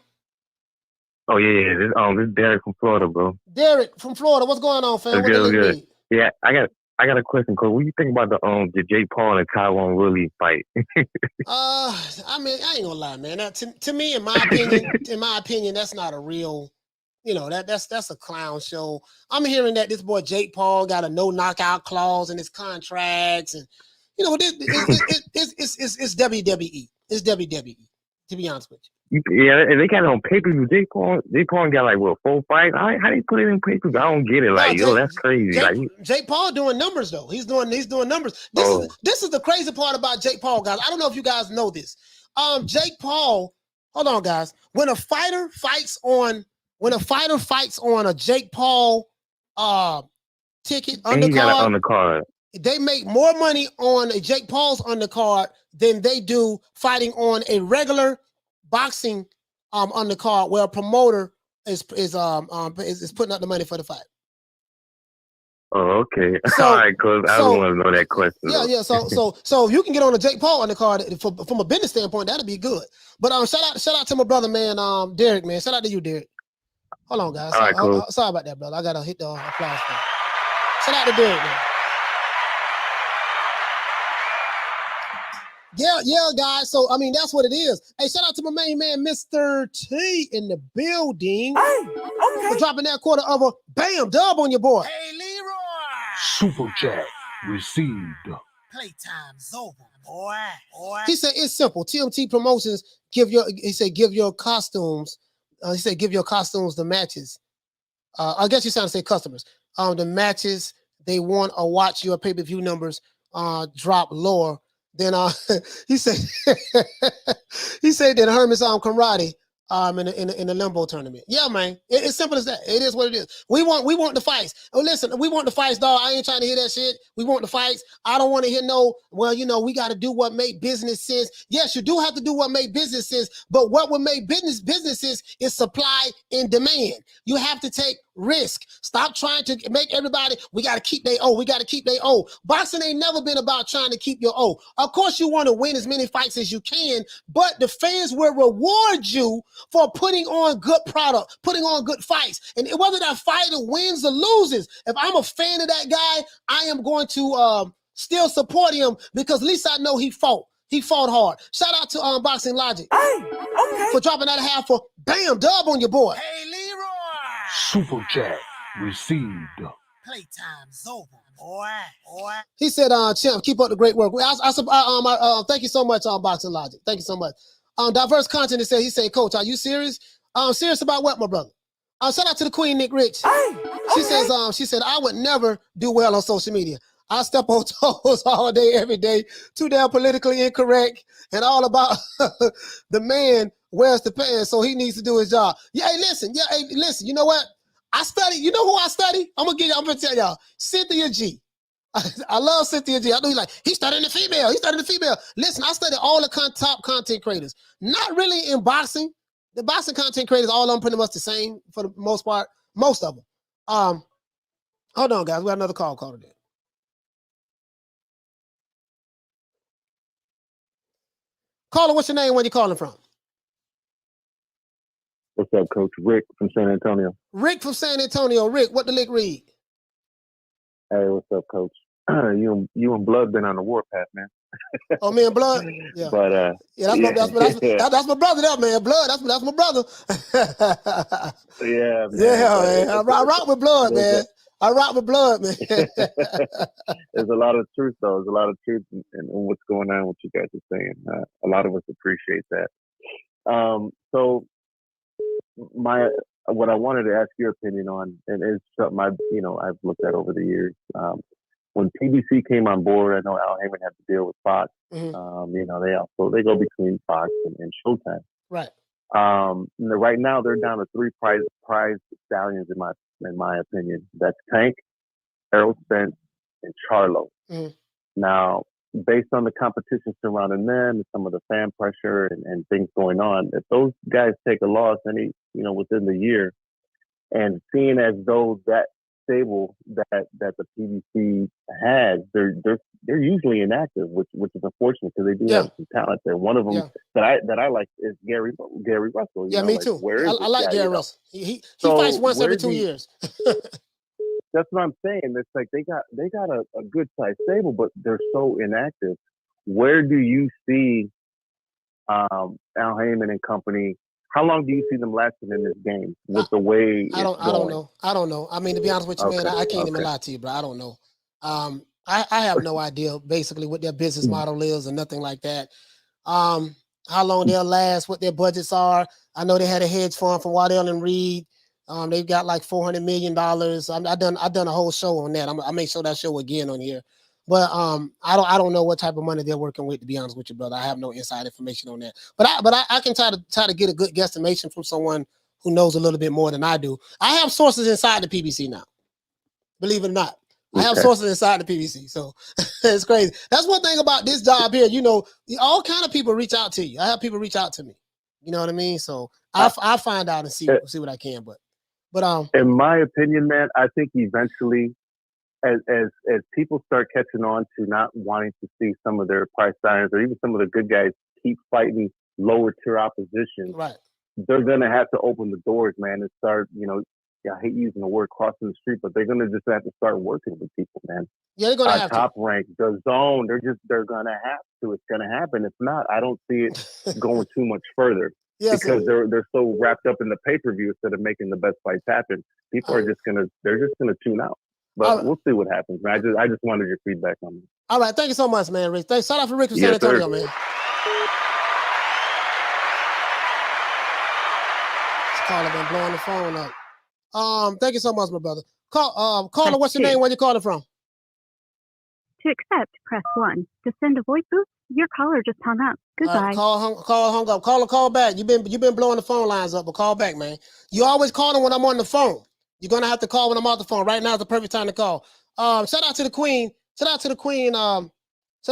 Oh yeah. This is Derek from Florida, bro. Derek from Florida. What's going on, fam? What good. Yeah, I got a question, Cole. What do you think about the Jake Paul and Tyrone Woodley fight? I mean, I ain't gonna lie, man. That, to me, in my opinion, that's not a real. You know, that's a clown show. I'm hearing that this boy Jake Paul got a no knockout clause in his contracts, and you know, it's WWE. It's WWE. To be honest with you. Yeah, and they got it on pay-per-view. Jake Paul got like 4 fights. How do you put it in pay-per-view? I don't get it. Like, that's crazy. Jake Paul doing numbers though. He's doing numbers. This is the crazy part about Jake Paul, guys. I don't know if you guys know this. Jake Paul. Hold on, guys. When a fighter fights on a Jake Paul ticket undercard, they make more money on a Jake Paul's undercard than they do fighting on a regular boxing undercard where a promoter is putting up the money for the fight. Oh, okay. All right, cause I don't want to know that question. Yeah. So if you can get on a Jake Paul undercard from a business standpoint, that'd be good. But shout out to my brother, man, Derek, man. Shout out to you, Derek. Hold on, guys. All right, cool. Sorry about that, brother. I gotta hit the applause for. Shout out to Derek, man. Yeah, guys. So I mean, that's what it is. Hey, shout out to my main man, Mr. T, in the building. Hey, okay. For dropping that quarter of a dub on your boy. Hey, Leroy. Super chat received. Playtime's over, boy. He said it's simple. TMT Promotions give your costumes. He said give your costumes the matches. I guess you're trying to say customers. The matches they want or watch your pay-per-view numbers drop lower. Then he said that Hermes karate in the limbo tournament. Yeah, man. It's simple as that. It is what it is. We want the fights. Oh, listen, we want the fights, dog. I ain't trying to hear that shit. We want the fights. I don't want to hear we got to do what make business sense. Yes, you do have to do what make business sense, but what would make business sense is supply and demand. You have to take risk. Stop trying to make everybody, we got to keep their O. We got to keep their O. Boxing ain't never been about trying to keep your O. Of course, you want to win as many fights as you can, but the fans will reward you for putting on good product, putting on good fights. And whether that fighter wins or loses, if I'm a fan of that guy, I am going to still support him because at least I know he fought. He fought hard. Shout out to Boxing Logic for dropping that half for dub on your boy. Hey, Leroy. Super chat received. Playtime's over, boy. He said, champ, keep up the great work. Thank you so much, Boxing Logic. Thank you so much. Diverse content, he said, Coach, are you serious? Serious about what, my brother? Shout out to the Queen, Nick Rich. She said, I would never do well on social media. I step on toes all day, every day, too damn politically incorrect and all about the man wears the pants, so he needs to do his job. Hey, listen, you know what? I study, you know who I study? I'm gonna tell y'all, Cynthia G. I love Cynthia G. I know he's studying the female. Listen, I study all the top content creators. Not really in boxing. The boxing content creators, all of them pretty much the same for the most part. Most of them. Hold on, guys. We got another call today. Caller, what's your name? Where you calling from? What's up, Coach? Rick from San Antonio. Rick from San Antonio. Rick, what the lick read? Hey, what's up, Coach? You and Blood been on the warpath, man. Oh, me and Blood? Yeah. But that's my brother there, man. Blood, that's my brother. Yeah, man. Yeah, man. I rock with Blood, man. I rock with Blood, man. There's a lot of truth, though. There's a lot of truth in what's going on, what you guys are saying. A lot of us appreciate that. So what I wanted to ask your opinion on, and it's something I've looked at over the years. When PBC came on board, I know Al Heyman had to deal with Fox. Mm-hmm. They go between Fox and Showtime. Right. Right now they're down to 3 prize stallions in my opinion. That's Tank, Errol Spence, and Charlo. Mm-hmm. Now, based on the competition surrounding them and some of the fan pressure and things going on, if those guys take a loss within the year, and seeing as though that stable that the PBC has, they're usually inactive, which is unfortunate because they do have some talent there. One of them that I like is Gary Russell. Yeah, me too. I like Gary Russell. He fights once every 2 years. That's what I'm saying. It's like they got a good size stable, but they're so inactive. Where do you see Al Heyman and company? How long do you see them lasting in this game with the way I don't know. I mean, to be honest with you, man, I can't even lie to you, bro. I don't know. I have no idea basically what their business model is or nothing like that. How long they'll last, what their budgets are. I know they had a hedge fund from Waddell and Reed. They've got like $400 million. I've done a whole show on that. I may show that show again on here. But I don't know what type of money they're working with, to be honest with you, brother. I have no inside information on that. But I can try to get a good guesstimation from someone who knows a little bit more than I do. I have sources inside the PBC now. Believe it or not. I have sources inside the PBC. So it's crazy. That's one thing about this job here. You know, all kind of people reach out to you. I have people reach out to me. You know what I mean? So I'll find out and see what I can. But in my opinion, man, I think eventually as people start catching on to not wanting to see some of their price signs or even some of the good guys keep fighting lower tier opposition, right? They're gonna have to open the doors, man, and start, you know, I hate using the word crossing the street, but they're gonna just have to start working with people, man. Yeah, they're gonna have top rank, the zone, they're gonna have to. It's gonna happen. If not, I don't see it going too much further. Yes, because they're so wrapped up in the pay-per-view instead of making the best fights happen. People are just gonna tune out. But we'll see what happens, man. I just wanted your feedback on it. All right, thank you so much, man, Rick. Shout out for Rick from San Antonio, man. This caller been blowing the phone up. Thank you so much, my brother. Caller, what's your name? Where you calling from? To accept, press 1. To send a voice booth, your caller just hung up. Goodbye. Call hung up. Call back. You've been blowing the phone lines up, but call back, man. You always calling when I'm on the phone. You're gonna have to call when I'm off the phone. Right now is the perfect time to call. Shout out to the Queen. Shout out to the Queen. Shout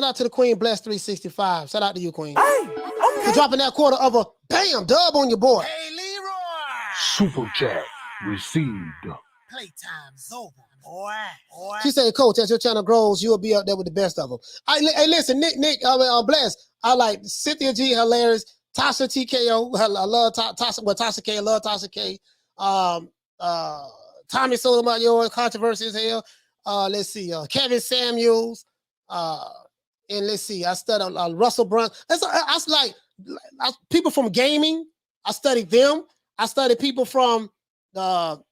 out to the Queen. Bless 365. Shout out to you, Queen. Hey, okay. For dropping that quarter of a bam dub on your boy. Hey, Leroy. Super chat received. Playtime's over, boy. She said, Coach, as your channel grows, you'll be up there with the best of them. Hey, listen, Nick, Bless. I like Cynthia G, hilarious. Tasha TKO, I love Tasha. Well, Tasha K, I love Tasha K. Tommy Sotomayor, controversy as hell. Let's see, Kevin Samuels. And let's see, I studied Russell Brunson. I like people from gaming. I studied them. I studied people from the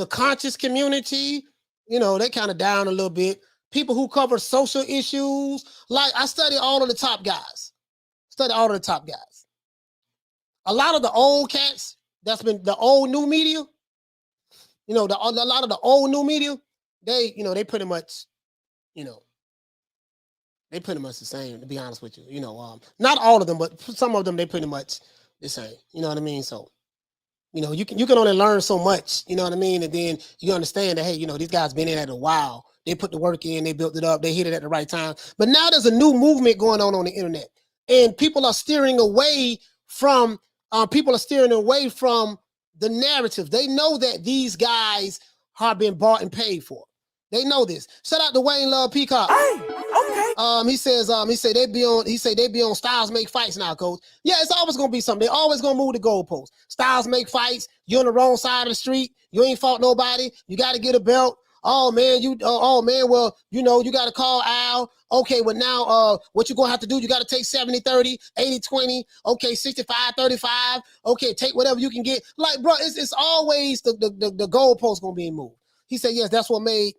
conscious community. You know, they kind of down a little bit. People who cover social issues. Like, I studied all of the top guys. A lot of the old cats, that's been the old new media. You know, a lot of the old new media, they pretty much, they pretty much the same, to be honest with you. You know, not all of them, but some of them, they pretty much the same. You know what I mean? So, you know, you can only learn so much, you know what I mean? And then you understand that, hey, you know, these guys been in it a while. They put the work in, they built it up, they hit it at the right time. But now there's a new movement going on the internet. And people are steering away from the narrative. They know that these guys have been bought and paid for. They know this. Shout out to Wayne Love Peacock. Hey, okay. He said they be on Styles Make Fights now, Coach. Yeah, it's always gonna be something. They always gonna move the goalposts. Styles Make Fights. You're on the wrong side of the street. You ain't fought nobody. You got to get a belt. Oh man, well, you know, you got to call Al. Okay, well now, what you gonna have to do? You got to take 70-30, 80-20. Okay, 65-35. Okay, take whatever you can get. Like, bro, it's always the goalpost gonna be moved. He said, yes, that's what made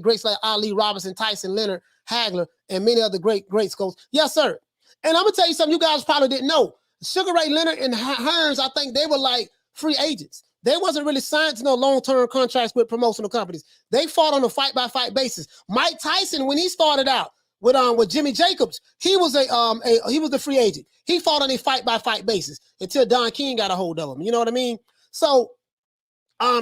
greats like Ali, Robinson, Tyson, Leonard, Hagler, and many other greats, Coach. Yes, sir. And I'm gonna tell you something you guys probably didn't know. Sugar Ray Leonard and Hearns, I think they were like free agents. They wasn't really signed to no long-term contracts with promotional companies. They fought on a fight-by-fight basis. Mike Tyson, when he started out with Jimmy Jacobs, he was the free agent. He fought on a fight-by-fight basis until Don King got a hold of him. You know what I mean? So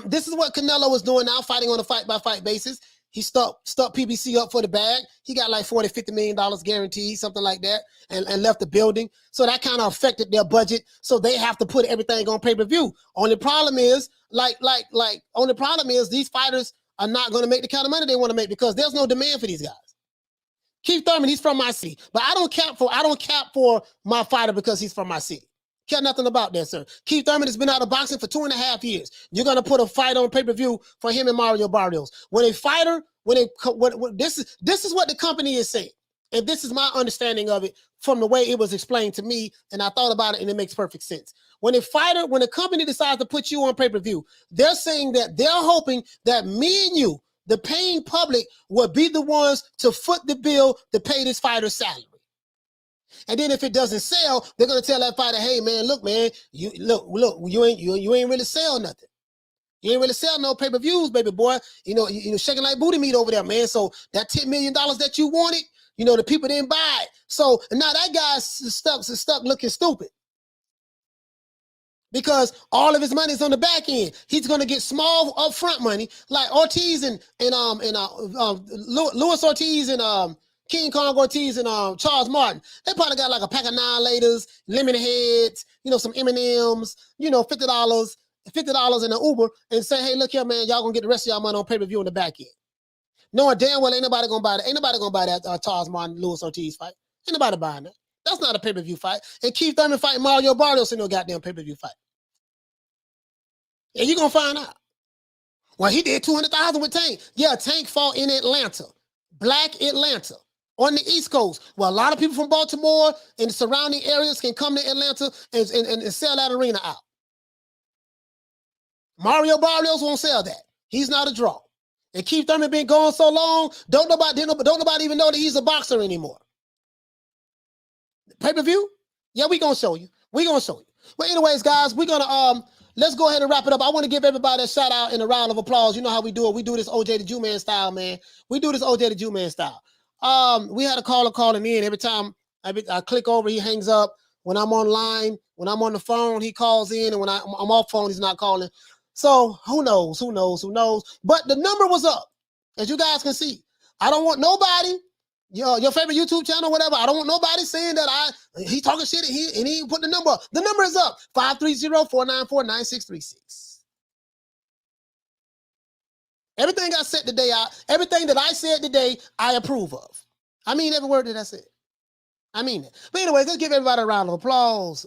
this is what Canelo is doing now, fighting on a fight-by-fight basis. He stuck PBC up for the bag. He got like $40, $50 million guaranteed, something like that, and left the building. So that kind of affected their budget. So they have to put everything on pay-per-view. Only problem is, these fighters are not going to make the kind of money they want to make because there's no demand for these guys. Keith Thurman, he's from my city, but I don't cap for my fighter because he's from my city. Care nothing about that, sir. Keith Thurman has been out of boxing for 2.5 years. You're gonna put a fight on pay-per-view for him and Mario Barrios. This is what the company is saying, and this is my understanding of it from the way it was explained to me, and I thought about it, and it makes perfect sense. When a company decides to put you on pay-per-view, they're saying that they're hoping that me and you, the paying public, will be the ones to foot the bill to pay this fighter's salary. And then if it doesn't sell, they're gonna tell that fighter, "Hey man, look, man, you ain't really sell nothing. You ain't really sell no pay-per-views, baby boy. You shaking like booty meat over there, man. So that $10 million that you wanted, the people didn't buy it. So now that guy's stuck looking stupid because all of his money is on the back end. He's gonna get small upfront money, like Ortiz and Luis Ortiz and King Kong Ortiz and Charles Martin. They probably got like a pack of 9-laters, lemon heads, some M&Ms, $50 in an Uber, and say, "Hey, look here, man, y'all gonna get the rest of y'all money on pay-per-view in the back end." Knowing damn well ain't nobody gonna buy that. Ain't nobody gonna buy that Charles Martin, Luis Ortiz fight. Ain't nobody buying that. That's not a pay-per-view fight. And Keith Thurman fighting Mario Barrios in no goddamn pay-per-view fight. And you're gonna find out. Well, he did 200,000 with Tank. Yeah, Tank fought in Atlanta, Black Atlanta. On the East Coast, where a lot of people from Baltimore and the surrounding areas can come to Atlanta and sell that arena out. Mario Barrios won't sell that. He's not a draw. And Keith Thurman been gone so long, don't nobody even know that he's a boxer anymore. Pay-per-view? Yeah, we gonna show you. But anyways, guys, we're gonna let's go ahead and wrap it up. I want to give everybody a shout out and a round of applause. You know how we do it. We do this OJ the Jew Man style, man. We had a caller calling in. Every time I click over, he hangs up. When I'm online, when I'm on the phone, he calls in, and when I'm off phone, he's not calling. So who knows? But the number was up, as you guys can see. I don't want nobody, your favorite YouTube channel, whatever. I don't want nobody saying that he talking shit and he put the number up. The number is up, 530-494-9636. Everything I said today, everything that I said today, I approve of. I mean every word that I said. I mean it. But anyways, let's give everybody a round of applause.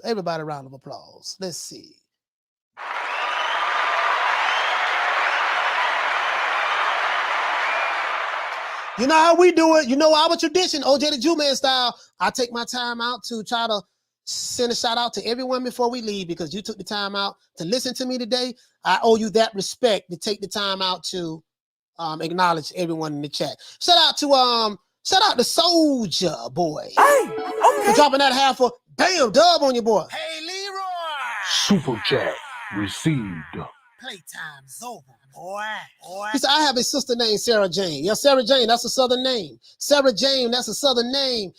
Let's see. You know how we do it. You know our tradition, OJ the Jew Man style. I take my time out to try to send a shout out to everyone before we leave because you took the time out to listen to me today. I owe you that respect to take the time out to acknowledge everyone in the chat. Shout out to Soldier Boy. Hey, okay. For dropping that half a bam dub on your boy. Hey, Leroy. Super chat received. Playtime's over, boy. He said, I have a sister named Sarah Jane. Yeah, Sarah Jane, that's a Southern name. Sarah Jane, that's a Southern name.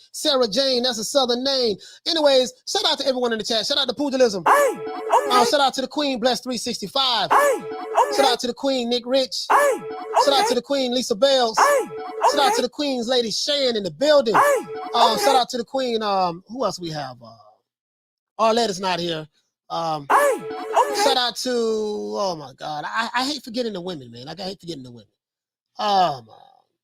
Anyways, shout out to everyone in the chat. Shout out to Pugilism. Hey, okay. Shout out to the Queen, Bless 365. Hey, okay. Shout out to the Queen, Nick Rich. Hey, okay. Shout out to the Queen, Lisa Bells. Hey, okay. Shout out to the Queen's Lady Shan in the building. Hey, okay. Shout out to the Queen, who else we have? Arlette is not here. Shout out to, oh my God, I hate forgetting the women, man. I hate forgetting the women.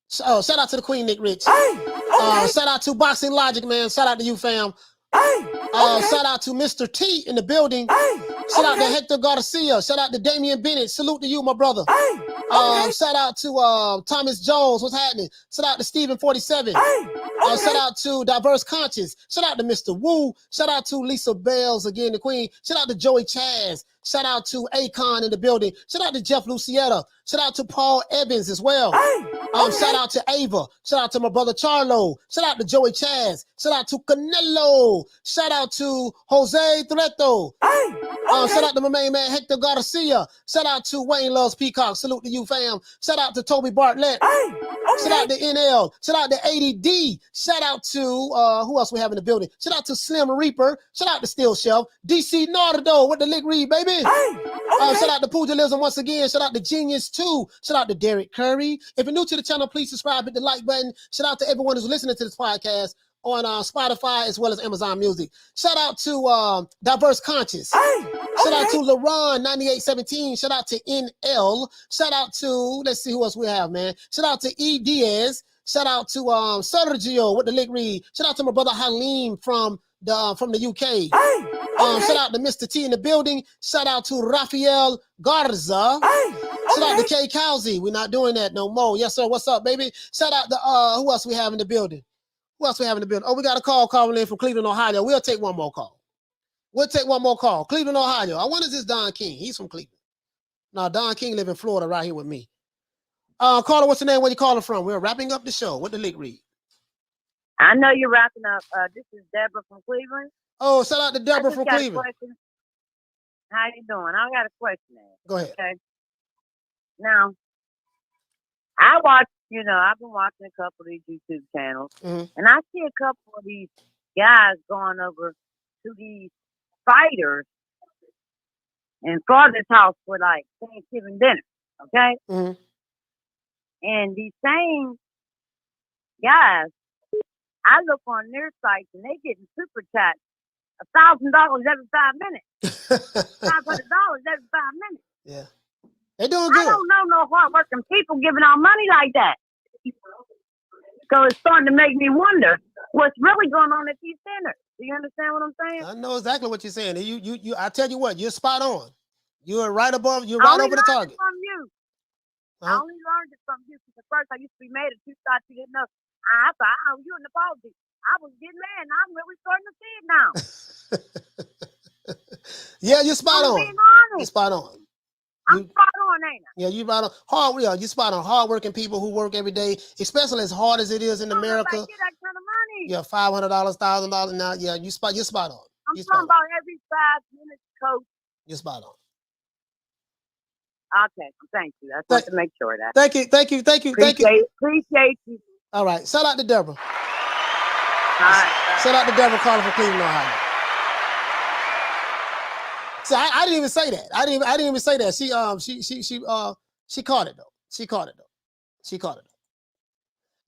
Shout out to the Queen, Nick Rich. Shout out to Boxing Logic, man. Shout out to you, fam. Shout out to Mr. T in the building. Shout out to Hector Garcia. Shout out to Damian Bennett. Salute to you, my brother. Shout out to Thomas Jones. What's happening? Shout out to Stephen 47. Shout out to Diverse Conscience. Shout out to Mr. Wu. Shout out to Lisa Bells, again, the Queen. Shout out to Joey Chaz. Shout out to Akon in the building. Shout out to Jeff Lucietta. Shout out to Paul Evans as well. Shout out to Ava. Shout out to my brother Charlo. Shout out to Joey Chaz. Shout out to Canelo. Shout out to Jose Threto. Shout out to my main man Hector Garcia. Shout out to Wayne Loves Peacock. Salute to you, fam. Shout out to Toby Bartlett. Shout out to NL. Shout out to ADD. Shout out to who else we have in the building? Shout out to Slim Reaper. Shout out to Steel Shelf. DC Nardo with the lick read, baby. Shout out to Pugilism once again. Shout out to Genius 2. Shout out to Derek Curry. If you're new to to the channel, please subscribe, hit the like button. Shout out to everyone who's listening to this podcast on Spotify as well as Amazon Music. Shout out to Diverse Conscious. Shout out to LaRon 9817. Shout out to NL. Shout out to, let's see who else we have, man. Shout out to E. Diaz. Shout out to Sergio with the lick read. Shout out to my brother Halim from the UK. Shout out to Mr. T in the building. Shout out to Rafael Garza. Shout out to K. Cowsey. We're not doing that no more. Yes, sir. What's up, baby? Shout out to who else we have in the building? Who else we have in the building? Oh, we got a call calling in from Cleveland, Ohio. We'll take one more call. We'll take one more call. Cleveland, Ohio. I wonder if this Don King. He's from Cleveland. No, Don King live in Florida right here with me. Caller, what's your name? Where you calling from? We're wrapping up the show. What the lick read? I know you're wrapping up. This is Deborah from Cleveland. Oh, shout out to Deborah from Cleveland. How you doing? I got a question. Go ahead. Okay. Now, I watch, I've been watching a couple of these YouTube channels, and I see a couple of these guys going over to these fighters in Father's house for like Thanksgiving dinner, okay? And these same guys, I look on their sites and they getting super chats $1,000 every 5 minutes, $500 every 5 minutes. Yeah, they doing good. I don't know no hardworking people giving out money like that. So it's starting to make me wonder what's really going on at these dinners. Do you understand what I'm saying? I know exactly what you're saying. You. I tell you what, you're spot on. You're right above. You're right over the target. From you. I only learned it from you because at first I used to be mad at you, thought you didn't know. I thought, oh, you're an apology. I was getting mad, and I'm really starting to see it now. Yeah, you're spot on. You're spot on. I'm spot on, ain't I? Yeah, you spot on. You spot on. Hardworking people who work every day, especially as hard as it is in America. Get that kind of money. Yeah, $500, $1,000 now. Yeah, you're spot on. I'm talking about every 5 minutes, coach. You're spot on. Okay, thank you. I just want to make sure of that. Thank you. Appreciate you. All right, shout out to Deborah. All right. Shout out to Deborah calling from Cleveland, Ohio. See, I didn't even say that. I didn't even say that. She caught it though. She caught it.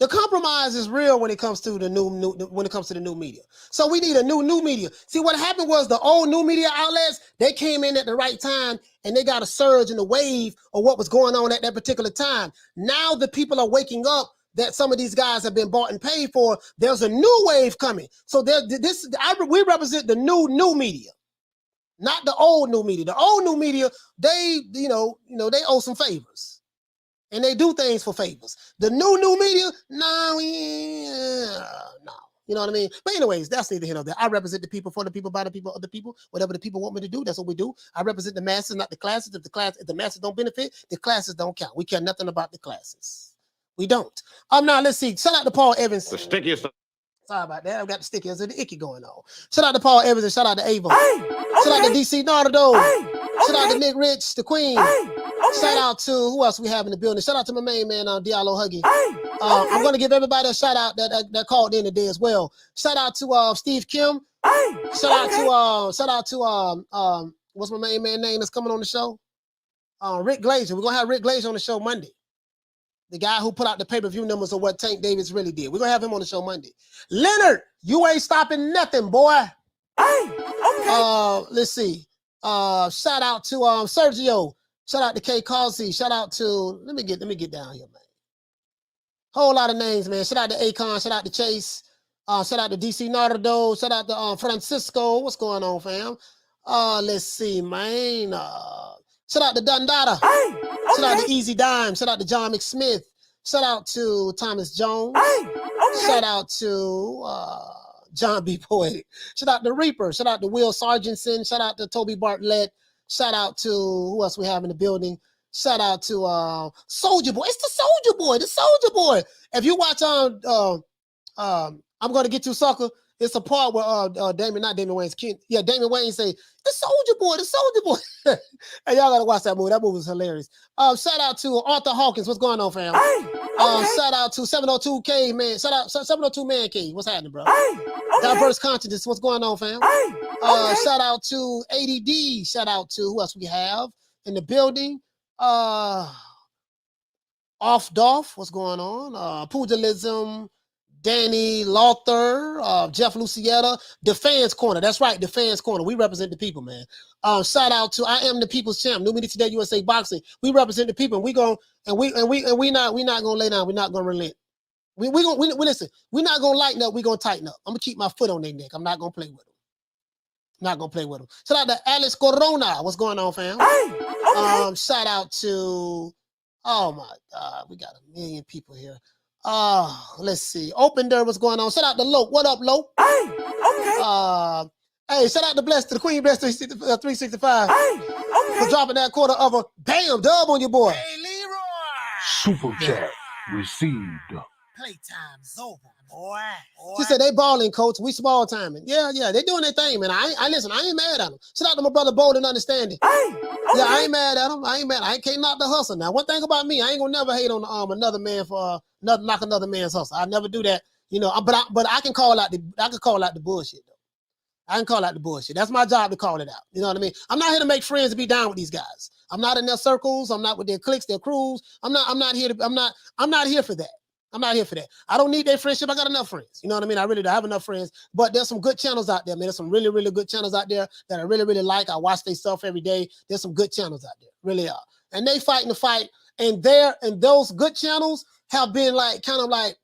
The compromise is real when it comes to the new media. So we need a new media. See, what happened was the old new media outlets, they came in at the right time and they got a surge in the wave of what was going on at that particular time. Now the people are waking up that some of these guys have been bought and paid for. There's a new wave coming. So we represent the new media, not the old new media. The old new media, they they owe some favors. And they do things for favors. The new media, no. You know what I mean? But anyways, that's neither here nor there. I represent the people, for the people, by the people, of the people. Whatever the people want me to do, that's what we do. I represent the masses, not the classes. If the masses don't benefit, the classes don't count. We care nothing about the classes. We don't. Now let's see. Shout out to Paul Evans. The stickiest. Sorry about that. I've got the sticky. There's the icky going on. Shout out to Paul Evans and shout out to Ava. Shout out to DC Nardo. Shout out to Nick Rich, the Queen. Shout out to who else we have in the building. Shout out to my main man, Diallo Huggy. I'm going to give everybody a shout out that called in today as well. Shout out to Steve Kim. Shout out to what's my main man name that's coming on the show? Rick Glaser. We're gonna have Rick Glaser on the show Monday. The guy who put out the pay-per-view numbers of what Tank Davis really did. We're gonna have him on the show Monday. Leonard, you ain't stopping nothing, boy. Let's see. Shout out to Sergio. Shout out to K. Causey. Shout out to let me get down here, man. Whole lot of names, man. Shout out to Akon. Shout out to Chase. Shout out to DC Nardo. Shout out to Francisco. What's going on, fam? Let's see, man. Shout out to Dundada. Shout out to Easy Dime. Shout out to John McSmith. Shout out to Thomas Jones. Shout out to John B. Poetic. Shout out to Reaper. Shout out to Will Sargentson. Shout out to Toby Bartlett. Shout out to who else we have in the building. Shout out to Soldier Boy. It's the Soldier Boy. The Soldier Boy. If you watch I'm Gonna Get You Sucker, it's a part where Damon Wayne's kid. Yeah, Damon Wayne say, the Soldier Boy. Hey, y'all gotta watch that movie. That movie was hilarious. Shout out to Arthur Hawkins. What's going on, fam? Shout out to 702 Cave, man. Shout out 702 Man Cave. What's happening, bro? Diverse Consciousness. What's going on, fam? Shout out to ADD. Shout out to who else we have in the building? Off Dolph, what's going on? Pugilism, Danny Lothar, Jeff Lucietta, the Fans Corner. That's right, the Fans Corner. We represent the people, man. Shout out to I Am the People's Champ, New Media Today USA Boxing. We represent the people. We not gonna lay down. We're not gonna relent. We listen. We're not gonna lighten up. We're gonna tighten up. I'm gonna keep my foot on their neck. I'm not gonna play with them. Not gonna play with them. Shout out to Alex Corona. What's going on, fam? Shout out to, oh my God, we got a million people here. Let's see. Open Door, what's going on? Shout out to Lope. What up, Lope? Hey, shout out to Bless, to the Queen Bless 365 for dropping that quarter of a bam dub on your boy. Hey, Leroy. Super chat received. Playtime's over, boy. She said they balling, coach. We small timing. Yeah, they doing their thing, man. I listen. I ain't mad at them. Shout out to my brother Bold and Understanding. Yeah, I ain't mad at him. I ain't mad. I can't knock the hustle. Now, one thing about me, I ain't gonna never hate on another man for knock another man's hustle. I never do that, you know. But I can call out the bullshit though. I can call out the bullshit. That's my job to call it out. You know what I mean? I'm not here to make friends to be down with these guys. I'm not in their circles. I'm not with their cliques, their crews. I'm not here for that. I'm not here for that. I don't need their friendship. I got enough friends. You know what I mean? I really do have enough friends. But there's some good channels out there, man. There's some really, really good channels out there that I really, really like. I watch their stuff every day. There's some good channels out there. Really are. And they fighting the fight. And those good channels have been kind of like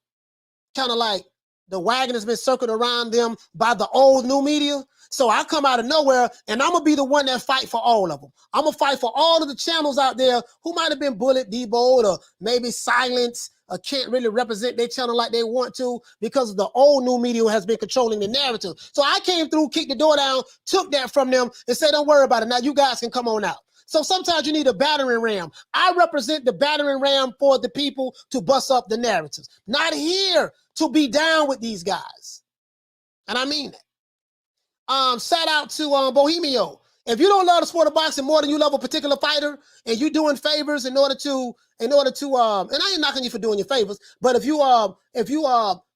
the wagon has been circled around them by the old new media. So I come out of nowhere and I'm gonna be the one that fight for all of them. I'm gonna fight for all of the channels out there who might have been bullied, deboed, or maybe silenced, or can't really represent their channel like they want to because the old new media has been controlling the narrative. So I came through, kicked the door down, took that from them, and said, don't worry about it. Now you guys can come on out. So sometimes you need a battering ram. I represent the battering ram for the people to bust up the narratives. Not here to be down with these guys. And I mean that. Shout out to Bohemio. If you don't love the sport of boxing more than you love a particular fighter, and you doing favors in order to, and I ain't knocking you for doing your favors, but if you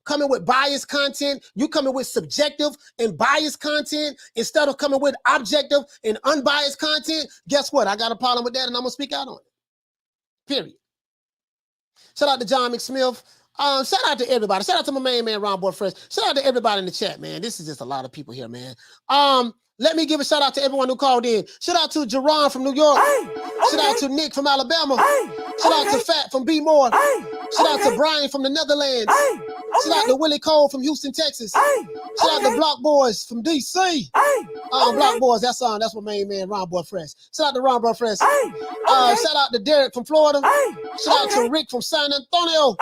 coming with biased content, you coming with subjective and biased content instead of coming with objective and unbiased content, guess what? I got a problem with that, and I'm gonna speak out on it. Period. Shout out to John McSmith. Shout out to everybody. Shout out to my main man, Ron Boy Fresh. Shout out to everybody in the chat, man. This is just a lot of people here, man. Let me give a shout out to everyone who called in. Shout out to Jerron from New York. Shout out to Nick from Alabama. Shout out to Fat from B More. Shout out to Brian from the Netherlands. Shout out to Willie Cole from Houston, Texas. Shout out to Block Boys from DC. Block Boys, that's my main man, Ron Boy Fresh. Shout out to Ron Boy Fresh. Shout out to Derek from Florida. Shout out to Rick from San Antonio.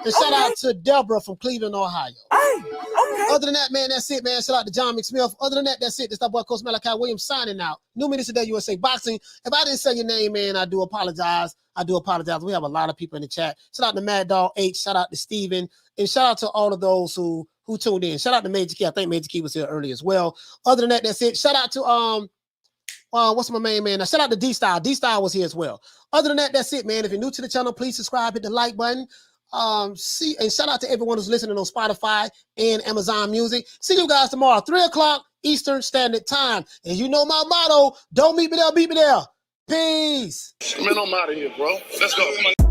And shout out to Deborah from Cleveland, Ohio. Other than that, man, that's it, man. Shout out to John McSmith. Other than that, that's it. This is boy Coach Malachi Williams signing out. New Media Today USA Boxing. If I didn't say your name, man, I do apologize. We have a lot of people in the chat. Shout out to Mad Dog H. Shout out to Steven. And shout out to all of those who tuned in. Shout out to Major Key. I think Major Key was here early as well. Other than that, that's it. Shout out to what's my main man? Shout out to D-Style. D-Style was here as well. Other than that, that's it, man. If you're new to the channel, please subscribe, hit the like button. And shout out to everyone who's listening on Spotify and Amazon Music. See you guys tomorrow, 3:00 Eastern Standard Time. And you know my motto, don't meet me there, beat me there. Peace. Man, I'm out of here, bro. Let's go.